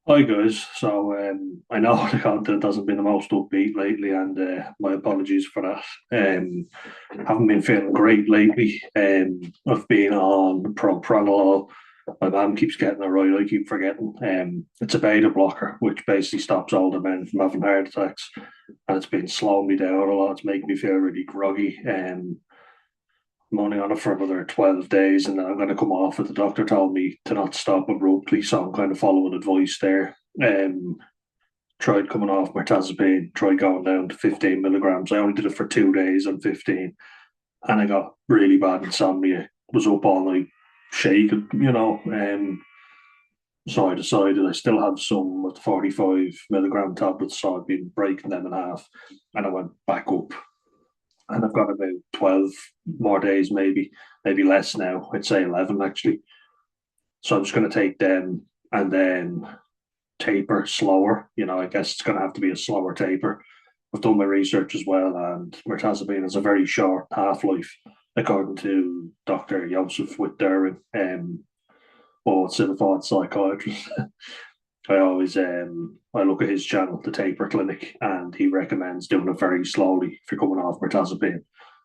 Hi guys. I know the content hasn't been the most upbeat lately, and my apologies for that. Haven't been feeling great lately. I've been on propranolol. My mum keeps getting it right. I keep forgetting. It's a beta blocker, which basically stops older men from having heart attacks, and it's been slowing me down a lot. It's making me feel really groggy. I'm only on it for another 12 days and then I'm going to come off it. The doctor told me to not stop abruptly, so I'm kind of following advice there. Tried coming off mirtazapine, tried going down to 15 milligrams. I only did it for 2 days on 15 and I got really bad insomnia. Was up all night shaking. So I decided I still have some with 45 milligram tablets, so I've been breaking them in half and I went back up and I've got about 12 more days, maybe less now. I'd say 11 actually. So I'm just going to take them and then taper slower. I guess it's going to have to be a slower taper. I've done my research as well, and mirtazapine has a very short half life, according to Dr. Joseph Witt-Doerring, board certified psychiatrist. I look at his channel, the Taper Clinic, and he recommends doing it very slowly if you're coming off mirtazapine,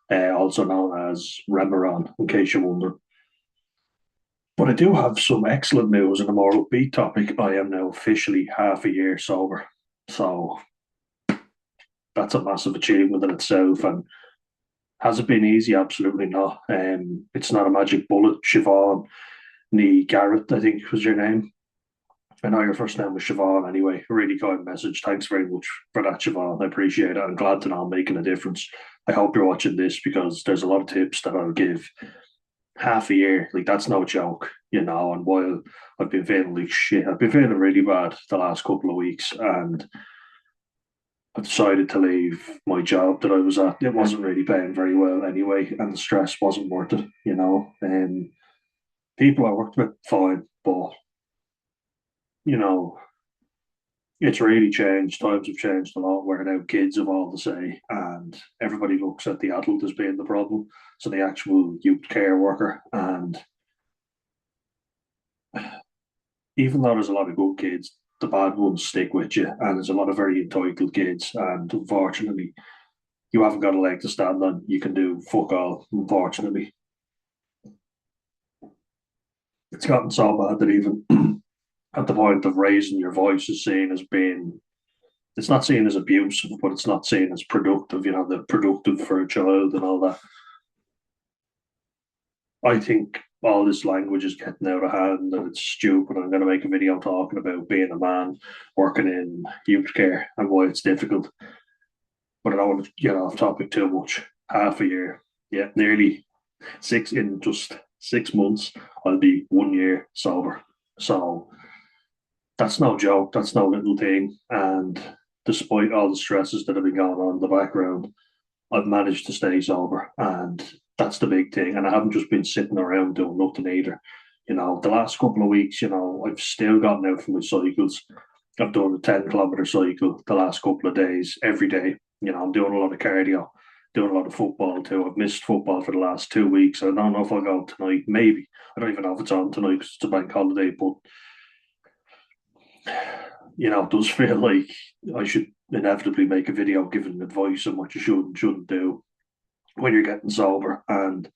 also known as Remeron, in case you wonder. But I do have some excellent news on a more upbeat topic. I am now officially half a year sober, so that's a massive achievement in itself. And has it been easy? Absolutely not. It's not a magic bullet. Siobhan Nee Garrett, I think was your name. I know your first name was Siobhan anyway. A really kind message. Thanks very much for that, Siobhan. I appreciate it. I'm glad to know I'm making a difference. I hope you're watching this because there's a lot of tips that I'll give. Half a year, like that's no joke. And while I've been feeling like shit, I've been feeling really bad the last couple of weeks, and I decided to leave my job that I was at. It wasn't really paying very well anyway, and the stress wasn't worth it. And people I worked with, fine, but you know, it's really changed. Times have changed a lot where now kids have all to say, and everybody looks at the adult as being the problem. So the actual youth care worker, and even though there's a lot of good kids, the bad ones stick with you, and there's a lot of very entitled kids, and unfortunately, you haven't got a leg to stand on. You can do fuck all. Unfortunately, it's gotten so bad that even at the point of raising your voice is seen as being, it's not seen as abusive, but it's not seen as productive. The productive for a child and all that. I think all this language is getting out of hand and it's stupid. I'm going to make a video talking about being a man working in youth care and why it's difficult. But I don't want to get off topic too much. Half a year, yeah, nearly six in just 6 months. I'll be 1 year sober. So that's no joke. That's no little thing. And despite all the stresses that have been going on in the background, I've managed to stay sober, and that's the big thing. And I haven't just been sitting around doing nothing either. The last couple of weeks, I've still gotten out from my cycles. I've done a 10-kilometer cycle the last couple of days, every day. I'm doing a lot of cardio, doing a lot of football too. I've missed football for the last 2 weeks. I don't know if I'll go tonight. Maybe. I don't even know if it's on tonight because it's a bank holiday, but it does feel like I should inevitably make a video giving advice on what you should and shouldn't do when you're getting sober. And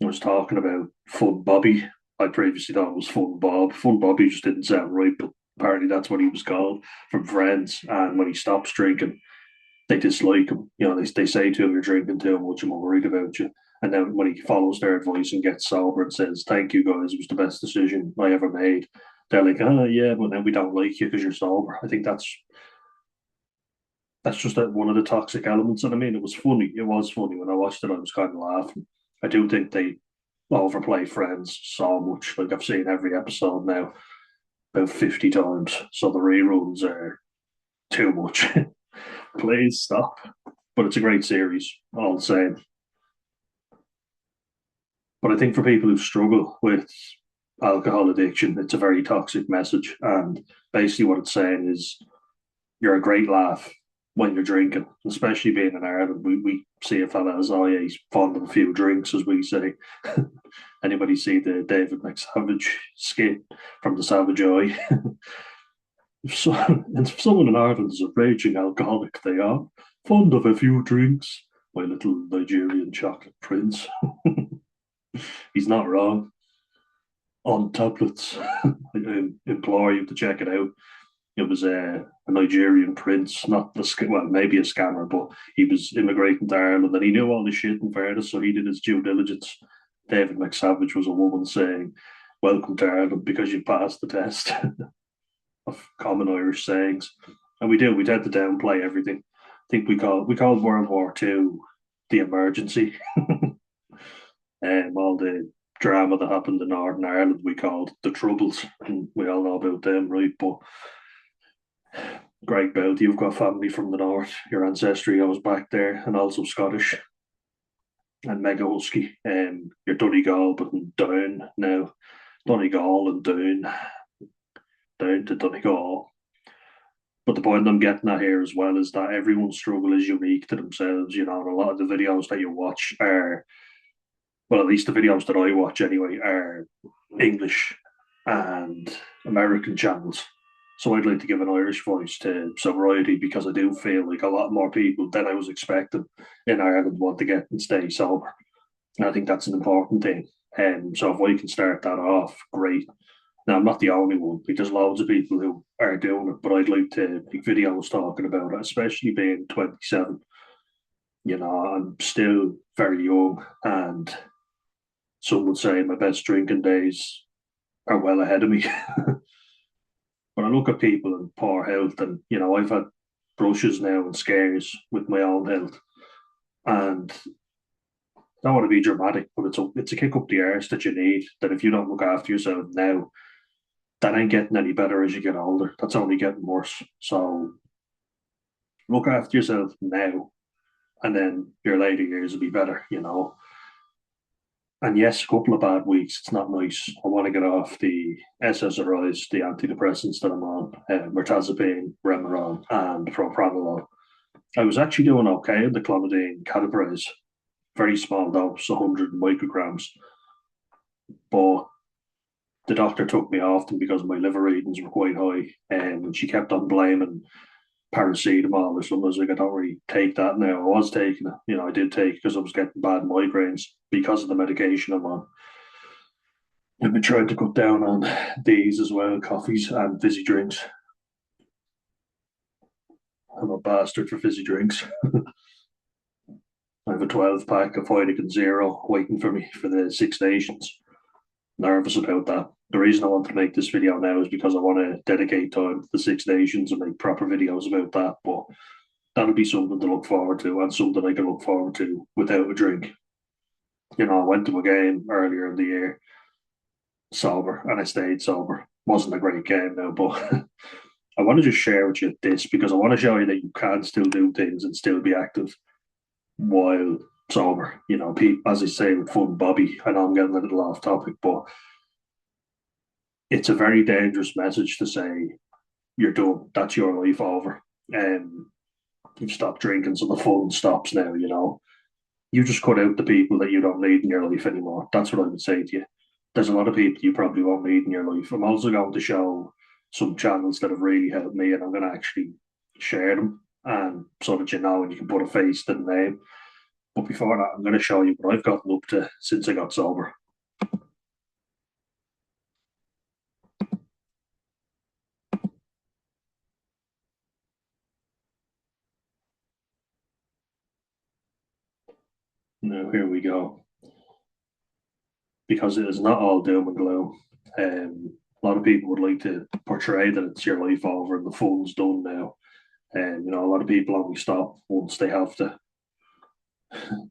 I was talking about Fun Bobby. I previously thought it was Fun Bob. Fun Bobby just didn't sound right, but apparently that's what he was called from friends. And when he stops drinking, they dislike him. They say to him, "You're drinking too much, I'm worried about you." And then when he follows their advice and gets sober and says, "Thank you guys, it was the best decision I ever made," they're like, "Oh yeah, but then we don't like you because you're sober." I think that's just one of the toxic elements. And I mean, it was funny. It was funny when I watched it. I was kind of laughing. I do think they overplay Friends so much. Like I've seen every episode now about 50 times. So the reruns are too much. Please stop. But it's a great series, all the same. But I think for people who struggle with alcohol addiction, it's a very toxic message. And basically, what it's saying is you're a great laugh when you're drinking, especially being in Ireland. We see a fella as, oh, yeah, he's fond of a few drinks, as we say. Anybody see the David McSavage skit from the Savage Eye? if someone in Ireland is a raging alcoholic, they are fond of a few drinks. My little Nigerian chocolate prince. He's not wrong. On tablets. I implore you to check it out. It was a Nigerian prince, not well, maybe a scammer, but he was immigrating to Ireland and he knew all the shit in fairness, so he did his due diligence. David McSavage was a woman saying, "Welcome to Ireland because you passed the test," of common Irish sayings. And we do, we tend to downplay everything. I think we called World War II the emergency. All the drama that happened in Northern Ireland we called the Troubles, and we all know about them, right? But Greg Belt, you've got family from the north. Your ancestry goes back there, and also Scottish and Mega Husky. You're Donegal, but in Down now. Donegal and down to Donegal. But the point I'm getting at here as well is that everyone's struggle is unique to themselves. You know, and a lot of the videos that you watch are, well, at least the videos that I watch anyway, are English and American channels. So I'd like to give an Irish voice to sobriety because I do feel like a lot more people than I was expecting in Ireland want to get and stay sober. And I think that's an important thing. So if I can start that off, great. Now I'm not the only one. Like, there's loads of people who are doing it, but I'd like to make videos talking about it, especially being 27. You know, I'm still very young, and some would say my best drinking days are well ahead of me. When I look at people in poor health, and you know, I've had brushes now and scares with my own health, and I don't want to be dramatic, but it's a kick up the arse that you need. That if you don't look after yourself now, that ain't getting any better as you get older. That's only getting worse. So look after yourself now, and then your later years will be better. You know. And yes, a couple of bad weeks. It's not nice. I want to get off the SSRIs, the antidepressants that I'm on, mirtazapine, Remeron, and propranolol. I was actually doing okay in the clonidine categories, very small dose, 100 micrograms. But the doctor took me off them because my liver readings were quite high, and she kept on blaming paracetamol or something. I was like, I don't really take that now. I was taking it, you know, I did take it because I was getting bad migraines because of the medication I'm on. I've been trying to cut down on these as well, coffees and fizzy drinks. I'm a bastard for fizzy drinks. I have a 12 pack of Heineken Zero waiting for me for the Six Nations. Nervous about that. The reason I want to make this video now is because I want to dedicate time to the Six Nations and make proper videos about that. But that'll be something to look forward to and something I can look forward to without a drink. You know, I went to a game earlier in the year sober and I stayed sober. Wasn't a great game now, but I want to just share with you this because I want to show you that you can still do things and still be active while sober. You know, as I say with Fun Bobby, I know I'm getting a little off topic, but it's a very dangerous message to say you're done. That's your life over. You've stopped drinking, so the fun stops now. You know, you just cut out the people that you don't need in your life anymore. That's what I would say to you. There's a lot of people you probably won't need in your life. I'm also going to show some channels that have really helped me, and I'm going to actually share them, and so that you know and you can put a face to the name. But before that, I'm going to show you what I've gotten up to since I got sober. Now, here we go. Because it is not all doom and gloom. A lot of people would like to portray that it's your life over and the fun's done now. And you know, a lot of people only stop once they have to.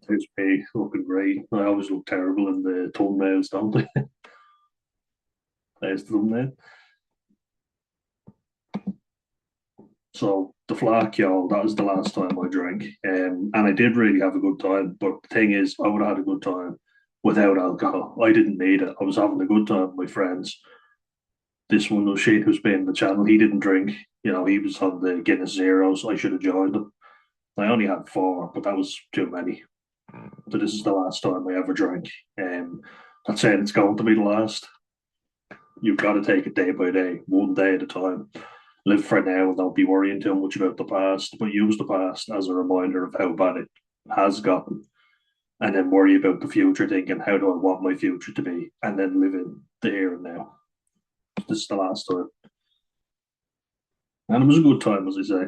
There's me looking great. I always look terrible in the thumbnails, don't I? There's the thumbnail. So the flak, y'all, that was the last time I drank. And I did really have a good time. But the thing is, I would have had a good time without alcohol. I didn't need it. I was having a good time with my friends. This one was Shane who's been the channel. He didn't drink. You know, he was on the Guinness Zeros. I should have joined him. I only had four, but that was too many. So this is the last time I ever drank. Not saying it's going to be the last. You've got to take it day by day, one day at a time. Live for now and don't be worrying too much about the past, but use the past as a reminder of how bad it has gotten. And then worry about the future, thinking, how do I want my future to be? And then live in the here and now. This is the last time. And it was a good time, as I say.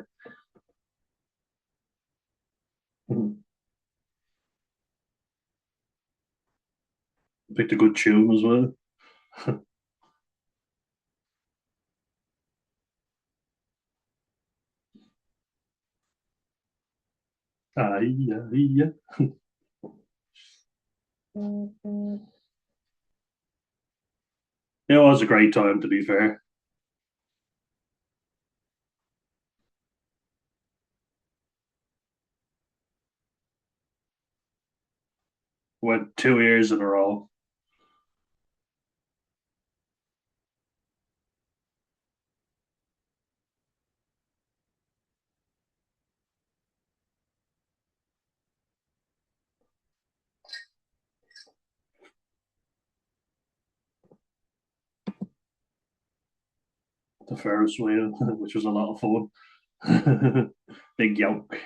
Picked a good tune as well. Yeah. It was a great time, to be fair. Went 2 years in a row. The Ferris wheel, which was a lot of fun. Big yoke.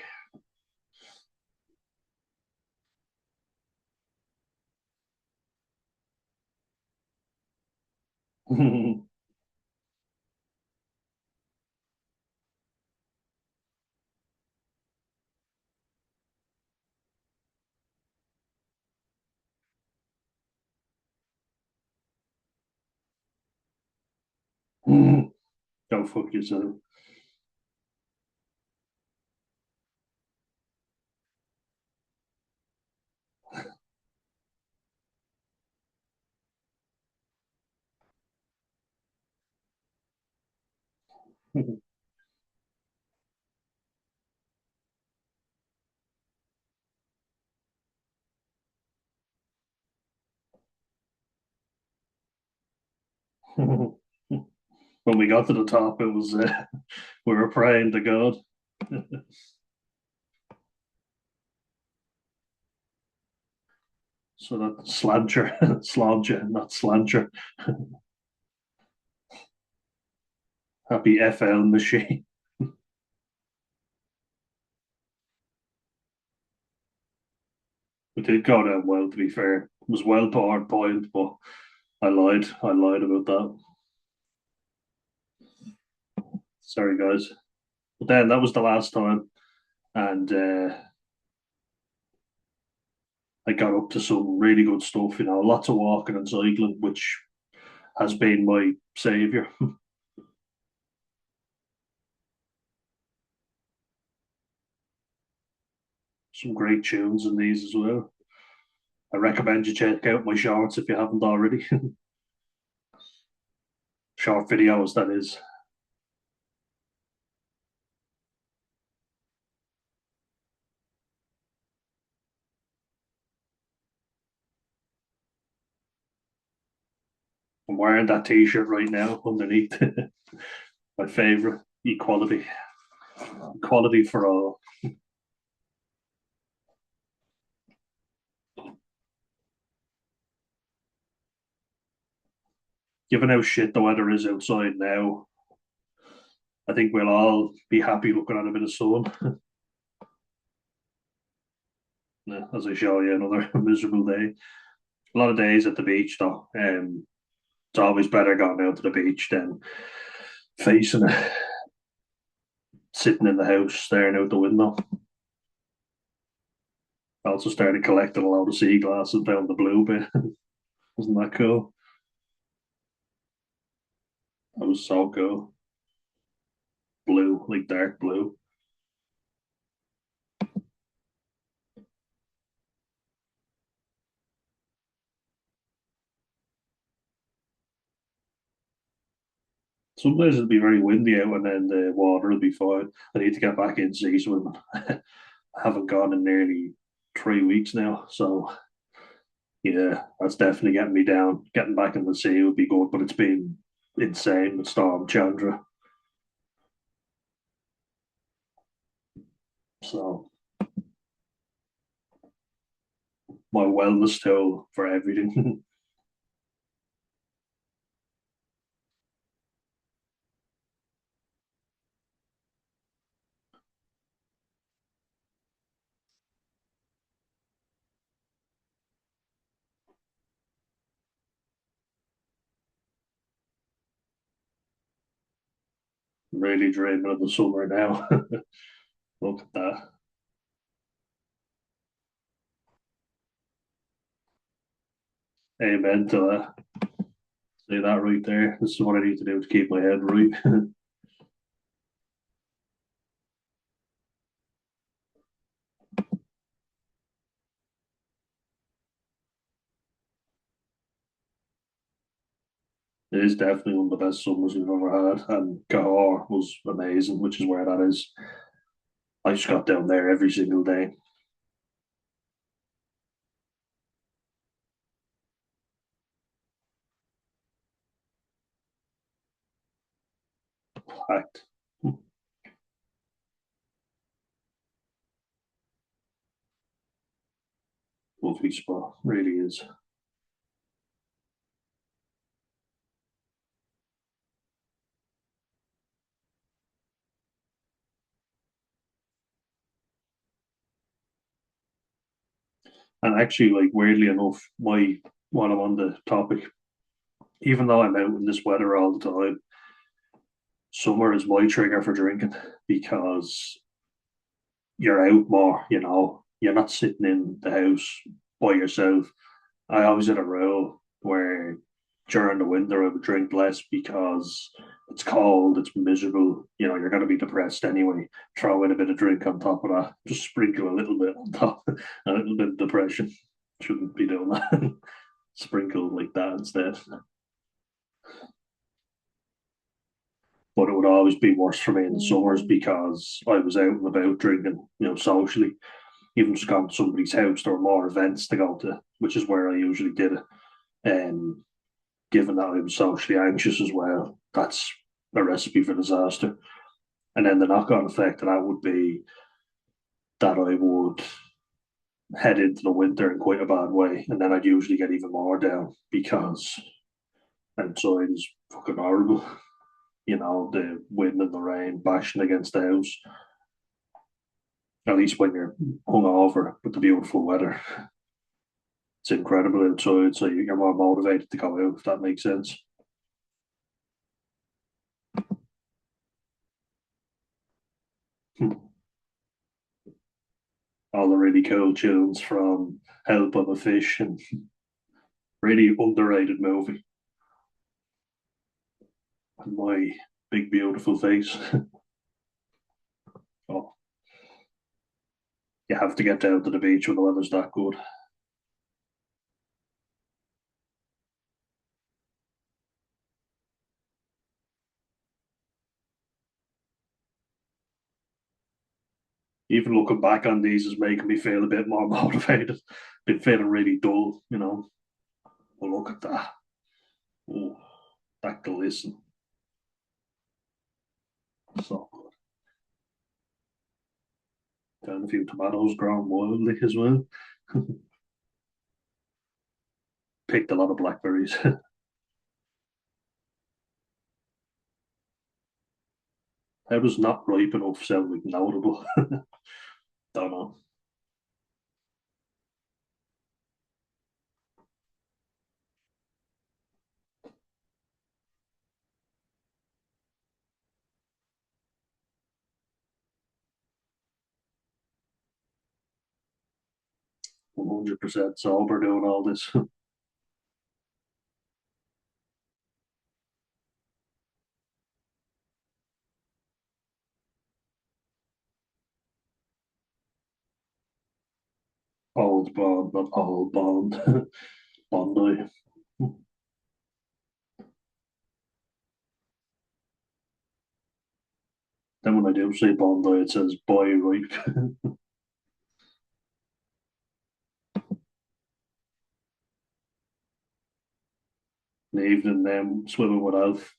Go fuck yourself. When we got to the top, it was we were praying to God. So that slancher, slancher, not slancher. Happy FL machine. It did go down well, to be fair. It was well to our point, but I lied. I lied about that. Sorry, guys. But then that was the last time, and I got up to some really good stuff. Lots of walking and cycling, which has been my savior. Some great tunes in these as well. I recommend you check out my shorts if you haven't already. Short videos, that is. I'm wearing that t-shirt right now underneath. My favorite, equality. Equality for all. Given how shit the weather is outside now, I think we'll all be happy looking at a bit of sun. Yeah, as I show you another miserable day. A lot of days at the beach though. It's always better going out to the beach than facing it, sitting in the house, staring out the window. I also started collecting a lot of sea glasses down the blue bit. Wasn't that cool? That was so cool. Blue, like dark blue. Some days it'll be very windy out and then the water will be fine. I need to get back in sea swimming. I haven't gone in nearly 3 weeks now. So yeah, that's definitely getting me down. Getting back in the sea would be good, but it's been insane with Storm Chandra. So my wellness tool for everything. really dreaming of the summer now. Look at that. Amen to that. See that right there. This is what I need to do to keep my head right. It is definitely one of the best summers we've ever had, and Cahor was amazing, which is where that is. I just got down there every single day. Packed. Lovely spot, really is. And actually, like weirdly enough, my while I'm on the topic, even though I'm out in this weather all the time, summer is my trigger for drinking because you're out more, you're not sitting in the house by yourself. I always had a rule where during the winter I would drink less because it's cold, it's miserable, you're going to be depressed anyway. Throw in a bit of drink on top of that, just sprinkle a little bit on top, a little bit of depression. Shouldn't be doing that. Sprinkle like that instead. But it would always be worse for me in the summers because I was out and about drinking, socially. Even just gone to somebody's house, there were more events to go to, which is where I usually did it. And given that I was socially anxious as well, that's a recipe for disaster. And then the knock-on effect of that would be that I would head into the winter in quite a bad way, and then I'd usually get even more down because outside is fucking horrible. The wind and the rain bashing against the house. At least when you're hungover with the beautiful weather, it's incredible outside, so you're more motivated to go out. If that makes sense. All the really cool tunes from Help of a Fish and really underrated movie. And My Big Beautiful Face. Oh, you have to get down to the beach when the weather's that good. 'Even looking back on these is making me feel a bit more motivated. Been feeling really dull. But look at that. Oh, that glisten. So good. Down a few tomatoes grown wildly as well. Picked a lot of blackberries. How does not ripe enough sound like notable? Don't know. 100% sober doing all this. Old Bond, not old Bond. Bondi. Then when I do say Bondi, it says boy ripe. In the evening, swimming with Alf.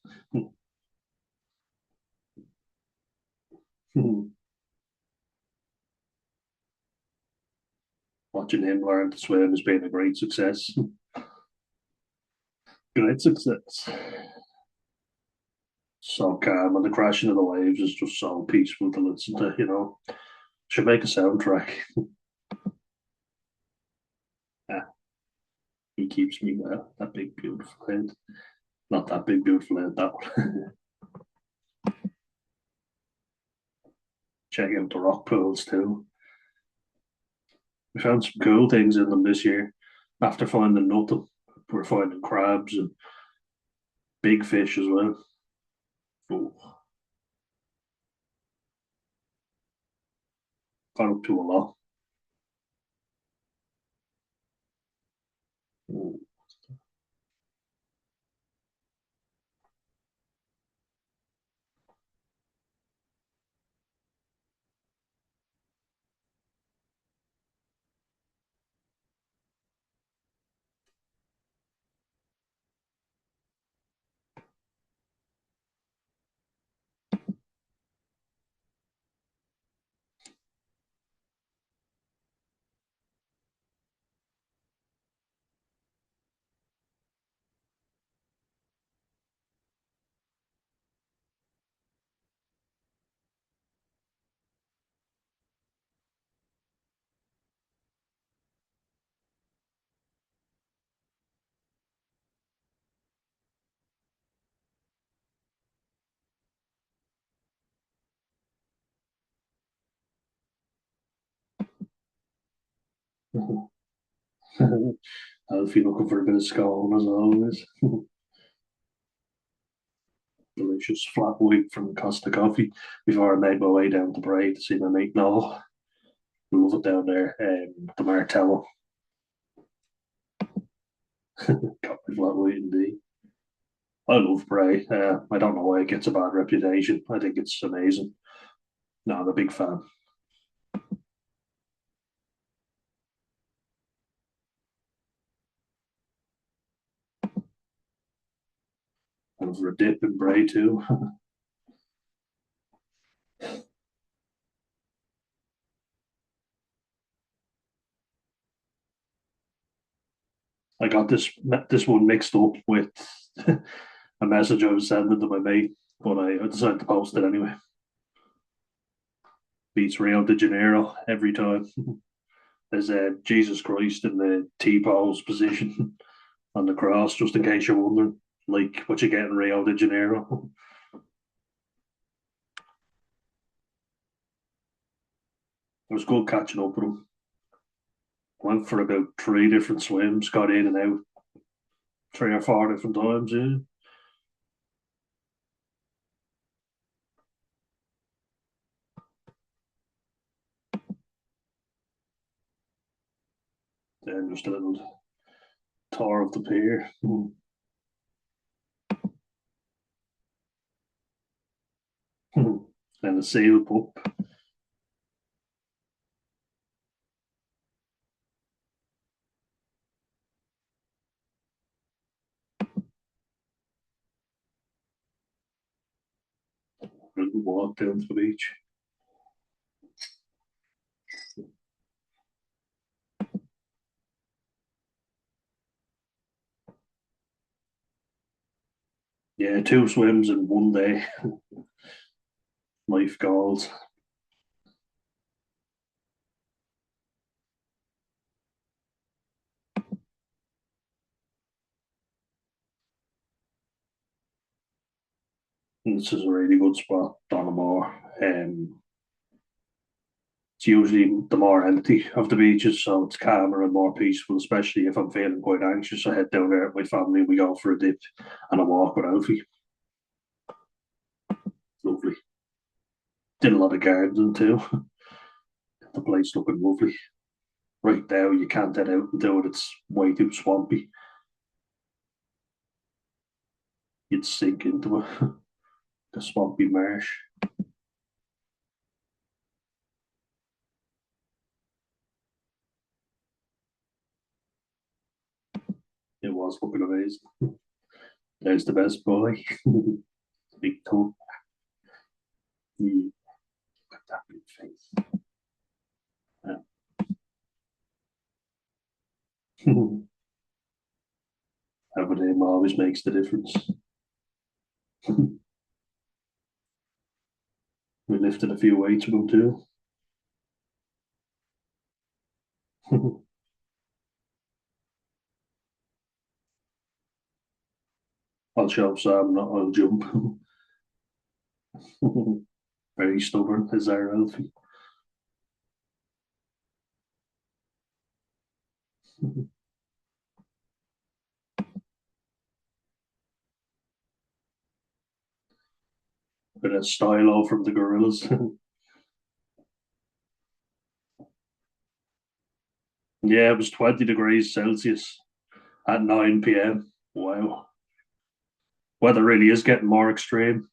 Watching him learn to swim has been a great success. Great success. So calm, and the crashing of the waves is just so peaceful to listen to. Should make a soundtrack. Yeah, he keeps me well. That big, beautiful head. Not that big, beautiful head, that one. check out the rock pools too. We found some cool things in them this year. After finding nothing, we're finding crabs and big fish as well. Oh, got up to a lot. Oh. Alfie looking for a bit of scone as always. Delicious flat white from Costa Coffee. Before I made my way down to Bray to see my mate Noel. Love it down there. The Martello. Got my flat white indeed. I love Bray. I don't know why it gets a bad reputation. I think it's amazing. No, I'm a big fan. And for a dip in Bray too. I got this one mixed up with a message I was sending to my mate, but I decided to post it anyway. Beats Rio de Janeiro every time. There's Jesus Christ in the T pose position on the cross, just in case you're wondering, like what you get in Rio de Janeiro. It was good catching up with him. Went for about three different swims, got in and out three or four different times. Yeah, then just a little tour of the pier. And the sail pup. Walk down to the beach. Yeah, two swims in one day. Life goals. And this is a really good spot, Donamore. It's usually the more empty of the beaches, so it's calmer and more peaceful, especially if I'm feeling quite anxious. I head down there with my family, we go for a dip and a walk with Alfie. Lovely. Did a lot of gardening too. The place looking lovely. Right now, you can't head out and do it, it's way too swampy. You'd sink into it. The swampy marsh. It was looking amazing. There's the best boy. Big toe. Look at that big face. Yeah. Having him always makes the difference. We lifted a few weights with him too. I'll show Sam, not I'll jump. Very stubborn is our Alfie. Bit of stylo from the gorillas. Yeah, it was 20 degrees Celsius at 9 p.m. Wow. Weather really is getting more extreme.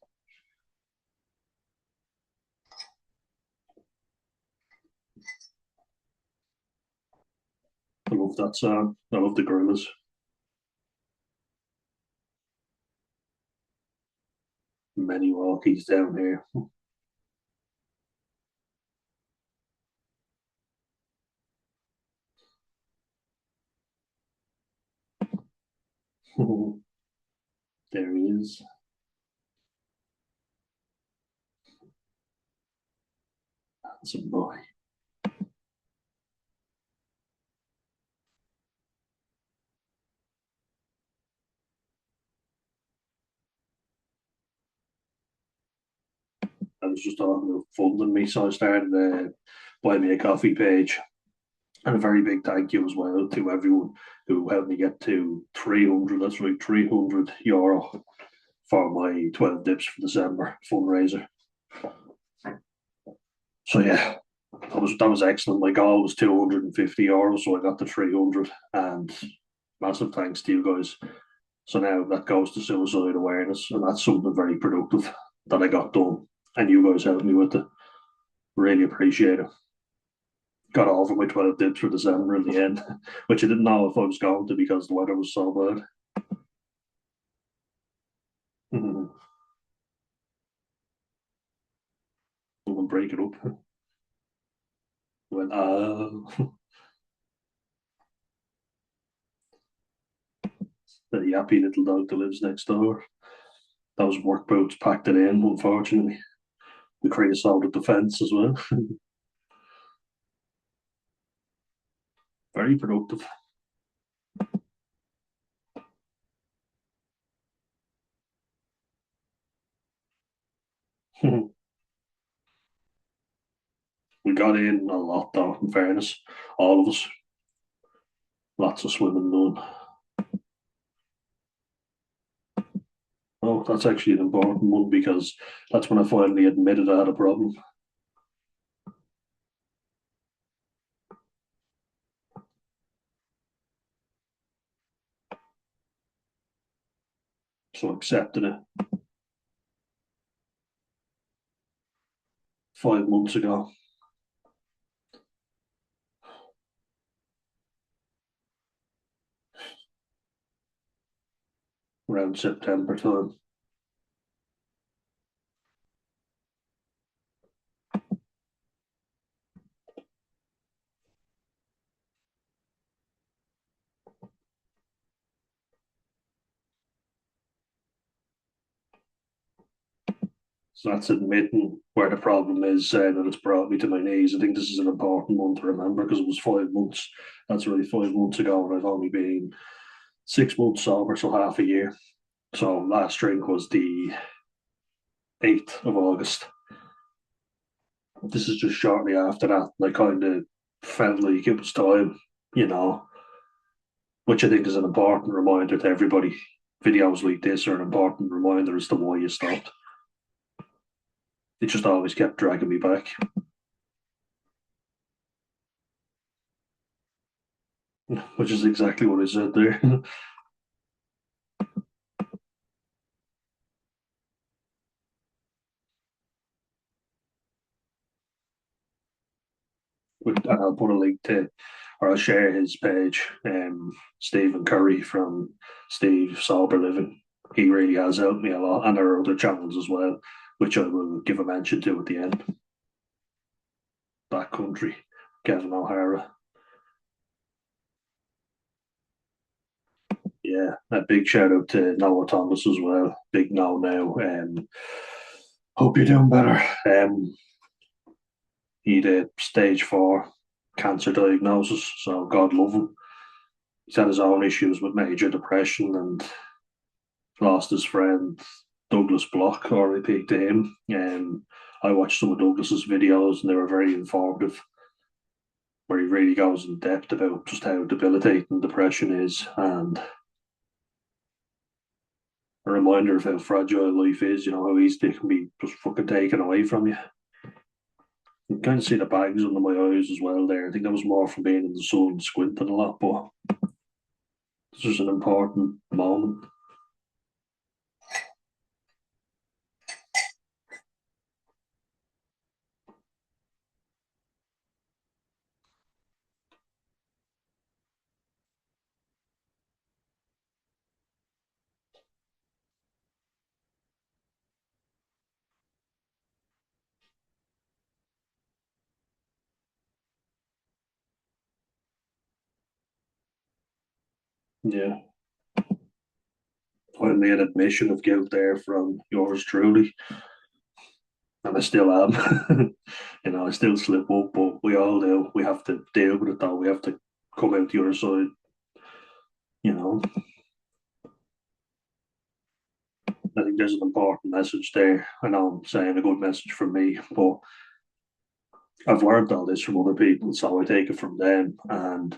I love that song. I love the gorillas. Many walkies down here. There he is. Handsome boy. I was just talking about funding me, so I started a Buy Me a Coffee page. And a very big thank you as well to everyone who helped me get to 300, that's right, €300 for my 12 dips for December fundraiser. So yeah, that was excellent. My goal was €250, so I got to 300, and massive thanks to you guys. So now that goes to suicide awareness, and that's something very productive that I got done, and you guys helped me with it. Really appreciate it. Got over my 12 dips for December in the end, which I didn't know if I was going to because the weather was so bad. I'm gonna break it up. Went, the yappy little dog that lives next door. Those work boots packed it in, unfortunately. The creosote at the fence as well. Very productive. We got in a lot though, in fairness. All of us. Lots of swimming done. Oh, that's actually an important one because that's when I finally admitted I had a problem. So accepted it 5 months ago, around September time. So that's admitting where the problem is, that it's brought me to my knees. I think this is an important one to remember because it was 5 months. That's really 5 months ago, and I've only been 6 months sober, so half a year. So last drink was the 8th of August. This is just shortly after that. I kind of felt like it was time, you know, which I think is an important reminder to everybody. Videos like this are an important reminder as to why you stopped. It just always kept dragging me back. Which is exactly what I said there. And I'll put a link to, or I'll share his page, Stephen Curry from Steve Sober Living. He really has helped me a lot, and there are other channels as well, which I will give a mention to at the end. Backcountry, Kevin O'Hara. Yeah, a big shout out to Noah Thomas as well. Big no now. Hope you're doing better. He did stage 4 cancer diagnosis, so God love him. He's had his own issues with major depression and lost his friend Douglas Block, RIP to him. I watched some of Douglas's videos and they were very informative, where he really goes in depth about just how debilitating depression is and a reminder of how fragile life is, how easy it can be just fucking taken away from you. You can kind of see the bags under my eyes as well there. I think that was more from being in the sun and squinting a lot, but this was an important moment. Yeah. Finally, an admission of guilt there from yours truly, and I still am. I still slip up, but we all do. We have to deal with it, though. We have to come out the other side. You know, I think there's an important message there. I know I'm saying a good message from me, but I've learned all this from other people, so I take it from them. And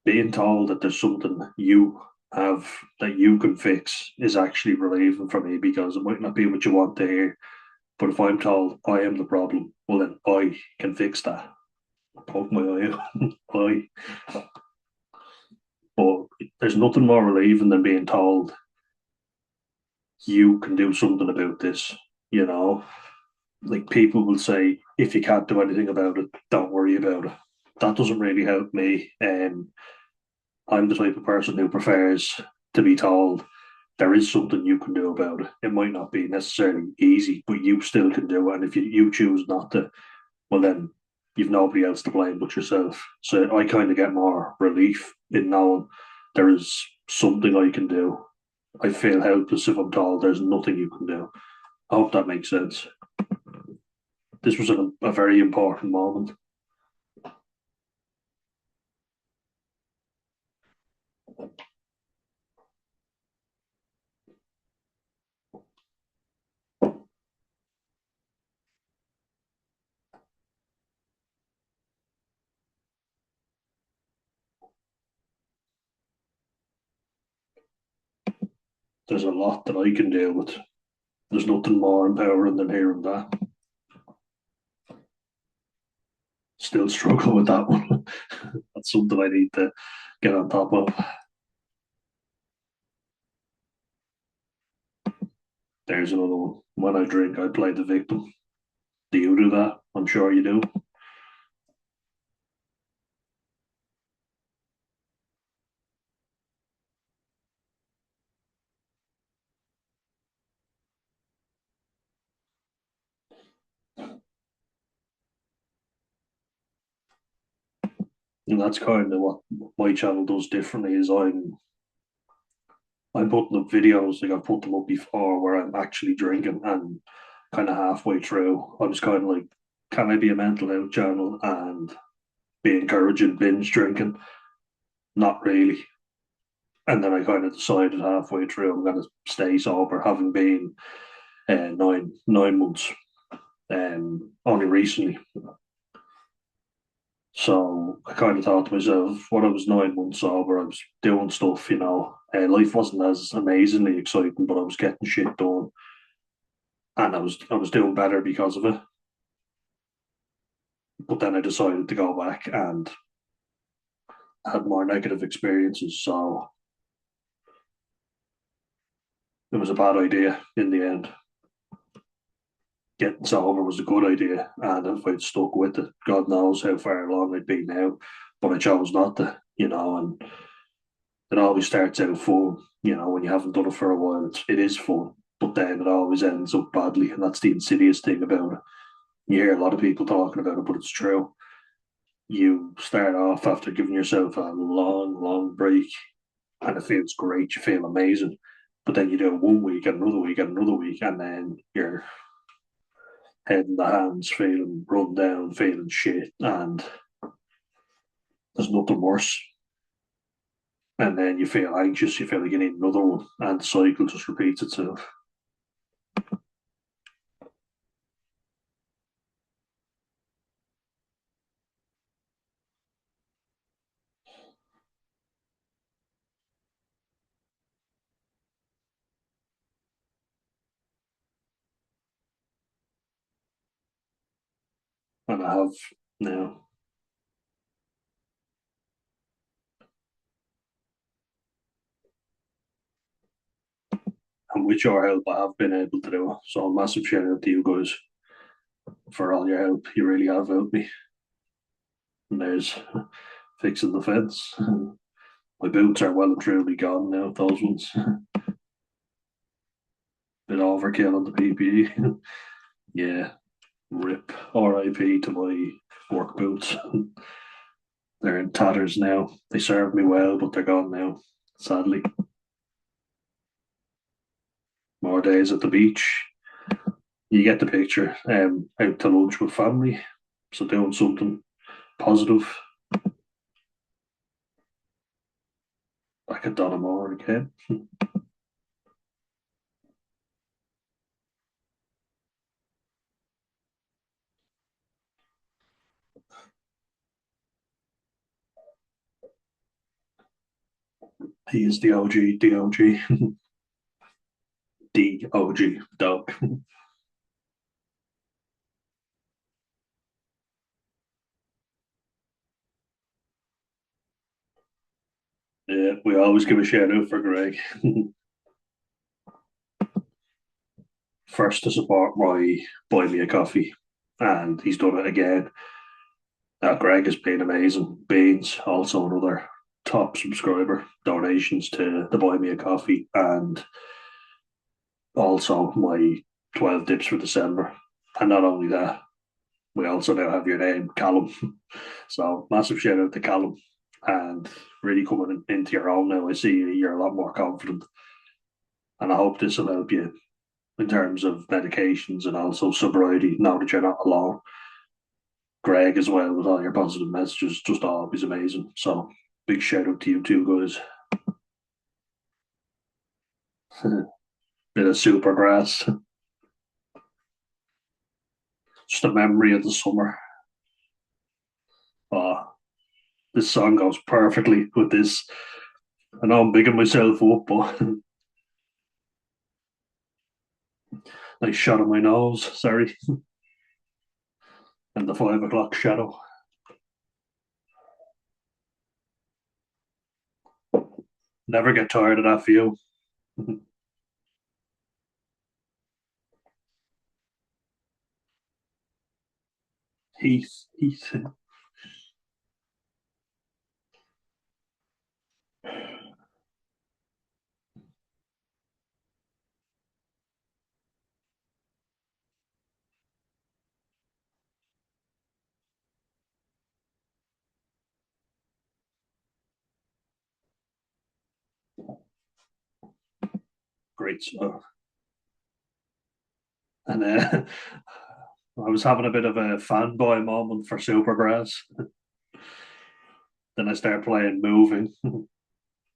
being told that there's something you have that you can fix is actually relieving for me because it might not be what you want to hear. But if I'm told I am the problem, well, then I can fix that. Poke my eye out. I. But there's nothing more relieving than being told you can do something about this. You know, like people will say, if you can't do anything about it, don't worry about it. That doesn't really help me. I'm the type of person who prefers to be told there is something you can do about it. It might not be necessarily easy, but you still can do it. And if you choose not to, well, then you've nobody else to blame but yourself. So I kind of get more relief in knowing there is something I can do. I feel helpless if I'm told there's nothing you can do. I hope that makes sense. This was a very important moment. There's a lot that I can deal with. There's nothing more empowering than hearing that. Still struggle with that one. That's something I need to get on top of. There's another one. When I drink, I play the victim. Do you do that? I'm sure you do. And that's kind of what my channel does differently. Is I'm putting up videos like I've put them up before where I'm actually drinking and kind of halfway through I was kind of like, can I be a mental health channel and be encouraging binge drinking? Not really. And then I kind of decided halfway through I'm going to stay sober, having been 9 months, only recently. So I kind of thought to myself, when I was 9 months sober, I was doing stuff, life wasn't as amazingly exciting, but I was getting shit done, and I was doing better because of it. But then I decided to go back and had more negative experiences, so it was a bad idea in the end. Getting sober was a good idea, and if I'd stuck with it, God knows how far along I'd be now. But I chose not to, and it always starts out fun, when you haven't done it for a while. It is fun, but then it always ends up badly, and that's the insidious thing about it. You hear a lot of people talking about it, but it's true. You start off after giving yourself a long, long break, and it feels great. You feel amazing, but then you do it 1 week and another week and another week, and then you're head in the hands, feeling run down, feeling shit, and there's nothing worse. And then you feel anxious, you feel like you need another one, and the cycle just repeats itself. And I have now, and with your help, I have been able to do it. So a massive shout out to you guys for all your help. You really have helped me. And there's fixing the fence. My boots are well and truly gone now, those ones. Bit overkill on the PPE. Yeah, rip. RIP to my work boots. They're in tatters now. They served me well, but they're gone now, sadly. More days at the beach. You get the picture. Out to lunch with family. So doing something positive. Back at Donamore again. He is the OG, DOG, DOG, dog. Yeah, we always give a shout out for Greg. First to support my Buy Me a Coffee, and he's done it again. Greg has been amazing. Beans, also another top subscriber, donations to the Buy Me a Coffee, and also my 12 dips for December. And not only that, we also now have your name, Callum. So massive shout out to Callum, and really coming into your own now. I see you're a lot more confident, and I hope this will help you in terms of medications and also sobriety. Now that you're not alone, Greg as well with all your positive messages, just always amazing. So big shout out to you two guys. Bit of super grass, just a memory of the summer. Oh, this song goes perfectly with this. I know I'm bigging myself up, but nice shot of my nose. Sorry, and the 5 o'clock shadow. Never get tired of that view. Heath, Heath, great stuff. And I was having a bit of a fanboy moment for Supergrass. Then I start playing Moving,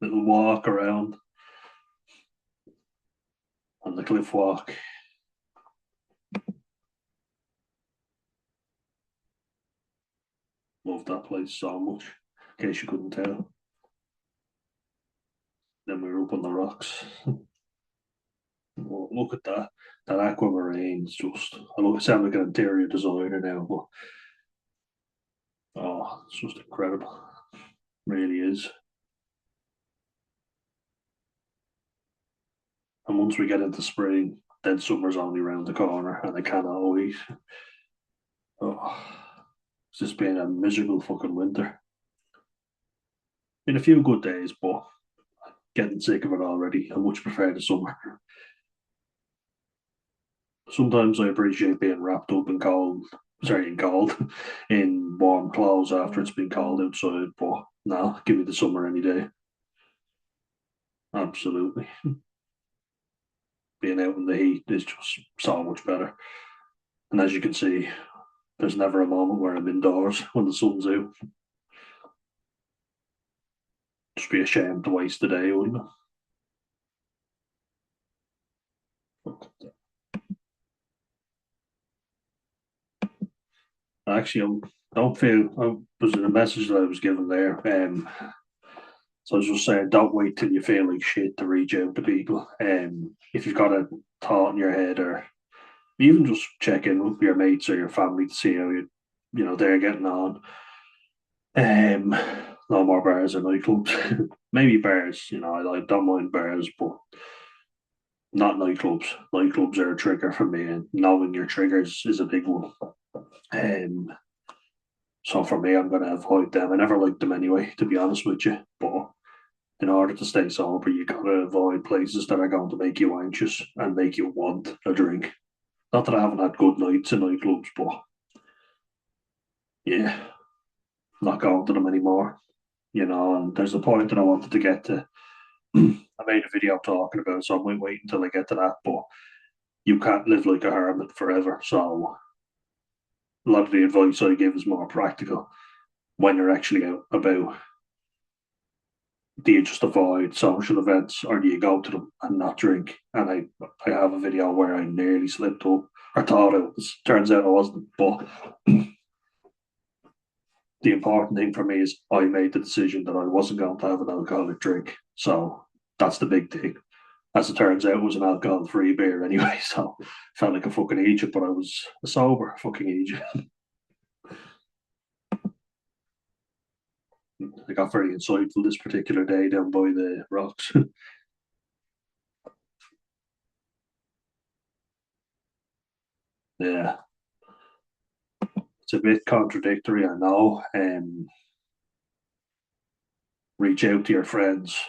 little walk around on the cliff walk. Love that place so much, in case you couldn't tell. Then we were up on the rocks. Oh, look at that. That aquamarine is just, I look, sound like an interior designer now, but oh, it's just incredible. Really is. And once we get into spring, then summer's only around the corner and I cannot wait. Oh, it's just been a miserable fucking winter. Been a few good days, but getting sick of it already. I much prefer the summer. Sometimes I appreciate being wrapped up in cold, sorry, in cold, in warm clothes after it's been cold outside. But no, give me the summer any day. Absolutely. Being out in the heat is just so much better. And as you can see, there's never a moment where I'm indoors when the sun's out. Just be ashamed to waste the day, wouldn't it? Actually, I don't feel. I was in a message that I was given there. So I was just saying, don't wait till you feel like shit to reach out to people. If you've got a thought in your head, or even just check in with your mates or your family to see how they're getting on. Um, no more bars or nightclubs. Maybe bars. I don't mind bars, but not nightclubs. Nightclubs are a trigger for me, and knowing your triggers is a big one. Um, so for me, I'm going to avoid them. I never liked them anyway, to be honest with you. But in order to stay sober, you got to avoid places that are going to make you anxious and make you want a drink. Not that I haven't had good nights in nightclubs, but yeah, not going to them anymore. And there's a point that I wanted to get to. I made a video talking about it, so I might wait until I get to that. But you can't live like a hermit forever. So a lot of the advice I give is more practical when you're actually out about. Do you just avoid social events, or do you go to them and not drink? And I have a video where I nearly slipped up, or thought it was. Turns out I wasn't. But the important thing for me is I made the decision that I wasn't going to have an alcoholic drink. So that's the big thing. As it turns out, it was an alcohol-free beer anyway, so felt like a fucking Egypt, but I was a sober fucking Egypt. I got very insightful this particular day down by the rocks. Yeah, it's a bit contradictory, I know. Reach out to your friends.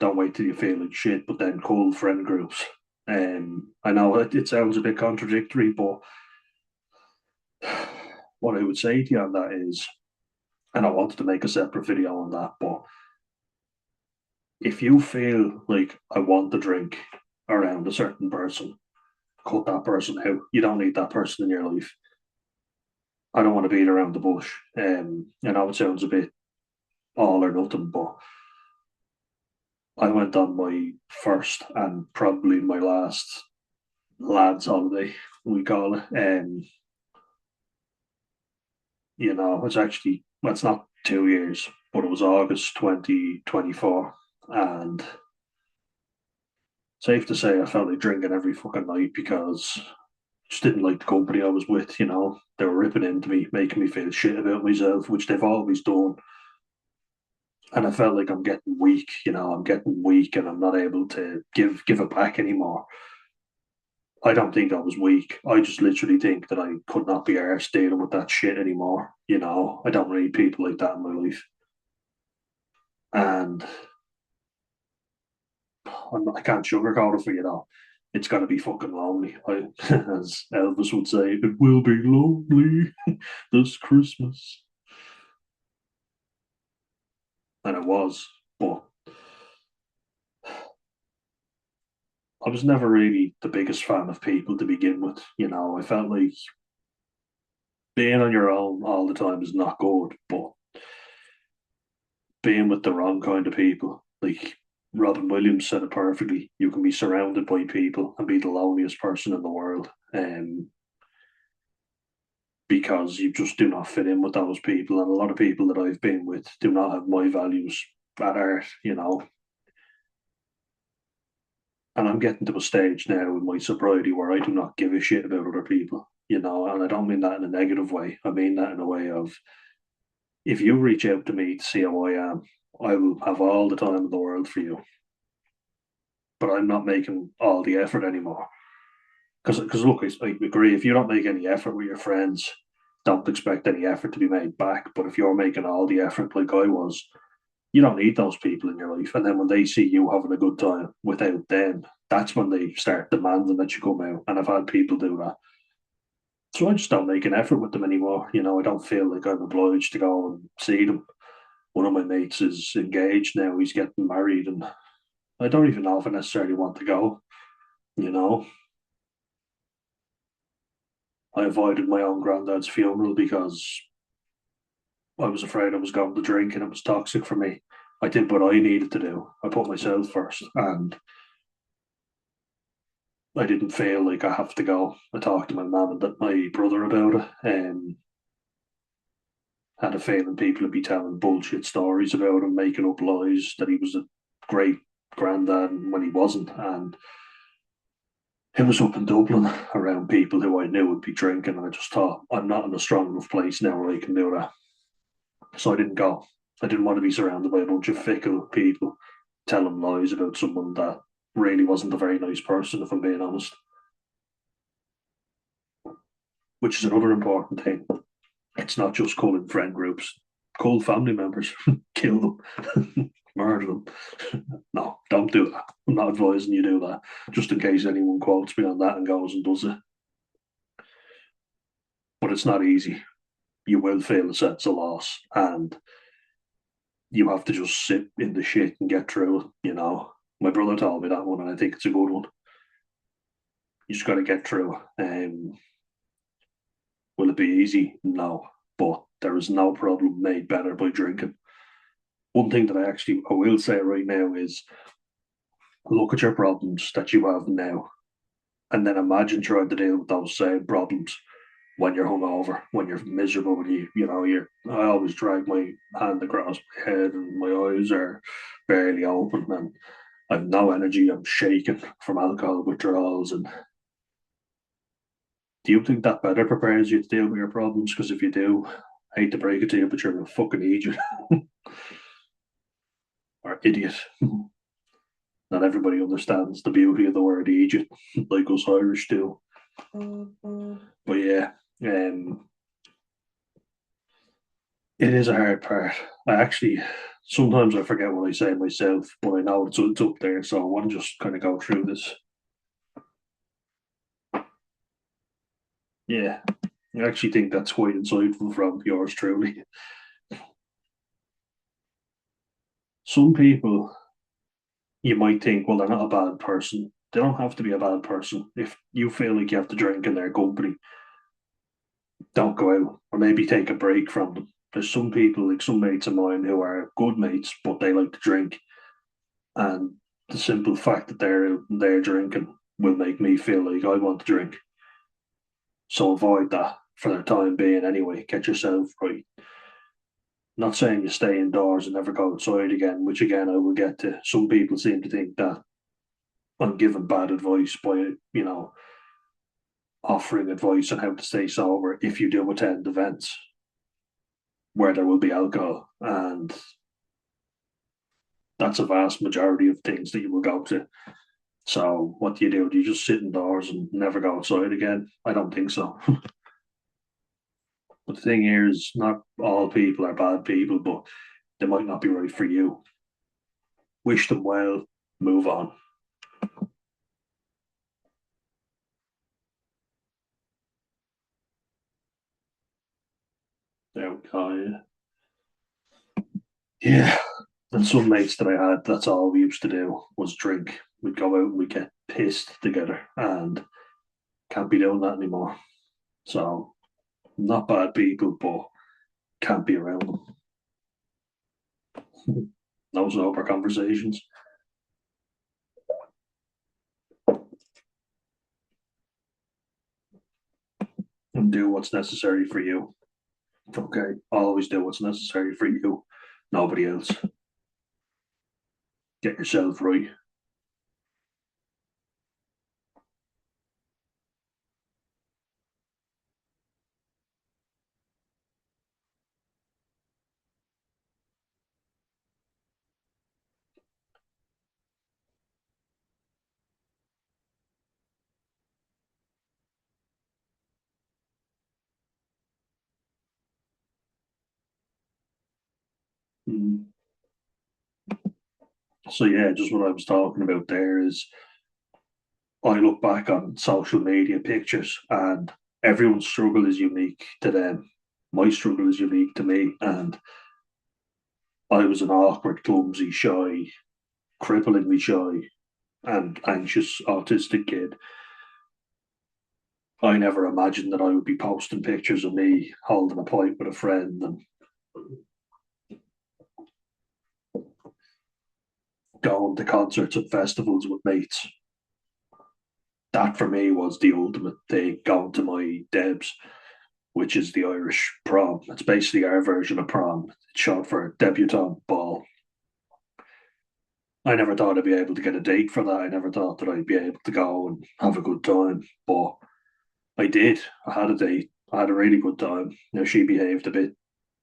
Don't wait till you feel like shit, but then call friend groups. I know it sounds a bit contradictory, but what I would say to you on that is, and I wanted to make a separate video on that, but if you feel like I want to drink around a certain person, cut that person out. You don't need that person in your life. I don't want to beat around the bush. I know it sounds a bit all or nothing, but I went on my first and probably my last lads holiday, we call it. It's actually, well, it's not 2 years, but it was August 2024. And safe to say, I felt like drinking every fucking night because just didn't like the company I was with. They were ripping into me, making me feel shit about myself, which they've always done. And I felt like I'm getting weak. I'm getting weak, and I'm not able to give it back anymore. I don't think I was weak. I just literally think that I could not be arsed dealing with that shit anymore. I don't need people like that in my life, and I can't sugarcoat it for you though. It's gonna be fucking lonely. As Elvis would say, it will be lonely this Christmas, and it was. But I was never really the biggest fan of people to begin with. I felt like being on your own all the time is not good, but being with the wrong kind of people, like Robin Williams said it perfectly, you can be surrounded by people and be the loneliest person in the world. Because you just do not fit in with those people. And a lot of people that I've been with do not have my values at heart. And I'm getting to a stage now in my sobriety where I do not give a shit about other people. And I don't mean that in a negative way. I mean that in a way of, if you reach out to me to see how I am, I will have all the time in the world for you. But I'm not making all the effort anymore. Because look, I agree. If you don't make any effort with your friends, don't expect any effort to be made back. But if you're making all the effort like I was, you don't need those people in your life. And then when they see you having a good time without them, that's when they start demanding that you come out. And I've had people do that. So I just don't make an effort with them anymore. I don't feel like I'm obliged to go and see them. One of my mates is engaged now. He's getting married, and I don't even know if I necessarily want to go. You know, I avoided my own granddad's funeral because I was afraid I was going to drink and it was toxic for me. I did what I needed to do. I put myself first, and I didn't feel like I have to go. I talked to my mum and my brother about it, and had a feeling people would be telling bullshit stories about him, making up lies that he was a great granddad when he wasn't. And it was up in Dublin around people who I knew would be drinking. And I just thought, I'm not in a strong enough place now where I can do that. So I didn't go. I didn't want to be surrounded by a bunch of fickle people telling lies about someone that really wasn't a very nice person, if I'm being honest. Which is another important thing. It's not just calling friend groups, call family members, kill them, murder them. No, don't do that. I'm not advising you do that, just in case anyone quotes me on that and goes and does it. But it's not easy. You will feel a sense of loss, and you have to just sit in the shit and get through it. My brother told me that one, and I think it's a good one. You just got to get through it. Will it be easy? No, but there is no problem made better by drinking. One thing that I will say right now is look at your problems that you have now, and then imagine trying to deal with those same problems when you're hungover, when you're miserable, when you're. I always drag my hand across my head, and my eyes are barely open, and I've no energy. I'm shaking from alcohol withdrawals, and do you think that better prepares you to deal with your problems? Because if you do, I hate to break it to you, but you're a fucking idiot or idiot. Not everybody understands the beauty of the word Egypt, like us Irish do. But yeah, it is a hard part. I actually sometimes I forget what I say myself, but I know it's up there, so I want to just kind of go through this. Yeah, I actually think that's quite insightful from yours truly. Some people you might think, well, they're not a bad person. They don't have to be a bad person. If you feel like you have to drink in their company, don't go out or maybe take a break from them. There's some people, like some mates of mine, who are good mates, but they like to drink. And the simple fact that they're drinking will make me feel like I want to drink. So avoid that for the time being anyway. Get yourself right. Not saying you stay indoors and never go outside again, which again I will get to. Some people seem to think that I'm giving bad advice by, offering advice on how to stay sober if you do attend events where there will be alcohol. And that's a vast majority of things that you will go to. So what do you do? Do you just sit indoors and never go outside again? I don't think so. But the thing here is not all people are bad people, but they might not be right for you. Wish them well, move on. There we go. Yeah. And some mates that I had, that's all we used to do was drink. We'd go out and we'd get pissed together, and can't be doing that anymore. So not bad people, but can't be around them. No sober conversations, and do what's necessary for you. Okay, always do what's necessary for you, nobody else. Get yourself right. Mm. So yeah, just what I was talking about there is I look back on social media pictures, and everyone's struggle is unique to them. My struggle is unique to me, and I was an awkward, clumsy, shy, cripplingly shy, and anxious autistic kid. I never imagined that I would be posting pictures of me holding a pipe with a friend and going to concerts and festivals with mates. That for me was the ultimate thing. Going to my Debs, which is the Irish prom. It's basically our version of prom. It's short for debutante ball. I never thought I'd be able to get a date for that. I never thought that I'd be able to go and have a good time, but I did. I had a date. I had a really good time. She behaved a bit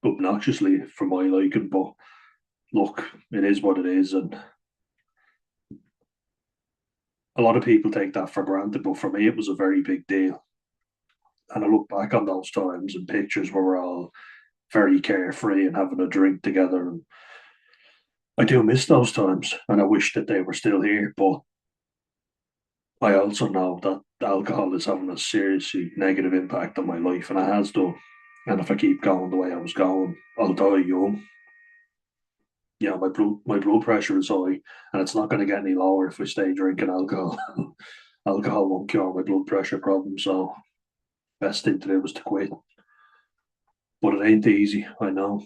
obnoxiously for my liking, but look, it is what it is, and a lot of people take that for granted. But for me, it was a very big deal. And I look back on those times and pictures where we're all very carefree and having a drink together. And I do miss those times, and I wish that they were still here. But I also know that alcohol is having a seriously negative impact on my life, and it has done. And if I keep going the way I was going, I'll die young. My blood pressure is high, and it's not going to get any lower if I stay drinking alcohol. Alcohol won't cure my blood pressure problem, so best thing to do was to quit. But it ain't easy, I know.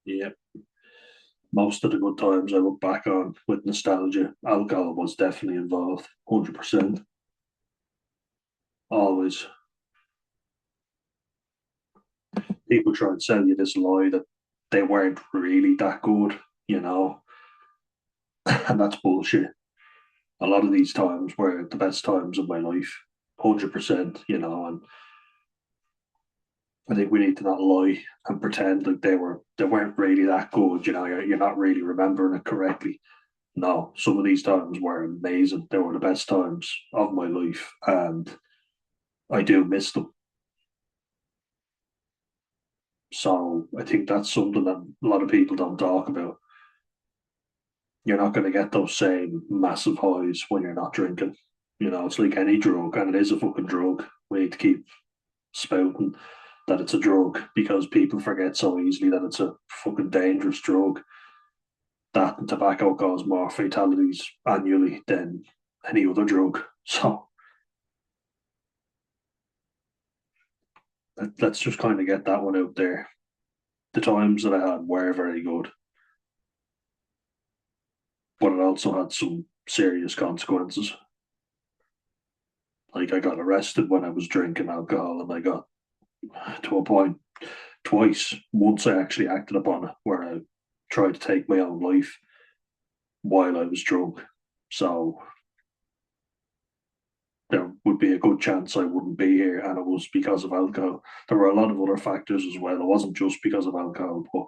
Yeah, most of the good times I look back on with nostalgia, alcohol was definitely involved, 100%. Always. People try and sell you this lie that they weren't really that good, you know, and that's bullshit. A lot of these times were the best times of my life, 100%, and I think we need to not lie and pretend like they weren't really that good. You're not really remembering it correctly. No, some of these times were amazing. They were the best times of my life, and I do miss them. So I think that's something that a lot of people don't talk about. You're not going to get those same massive highs when you're not drinking. It's like any drug, and it is a fucking drug. We need to keep spouting that it's a drug because people forget so easily that it's a fucking dangerous drug. That and tobacco cause more fatalities annually than any other drug. So let's just kind of get that one out there. The times that I had were very good, but it also had some serious consequences. Like I got arrested when I was drinking alcohol, and I got to a point twice. Once I actually acted upon it, where I tried to take my own life while I was drunk. So there would be a good chance I wouldn't be here, and it was because of alcohol. There were a lot of other factors as well. It wasn't just because of alcohol, but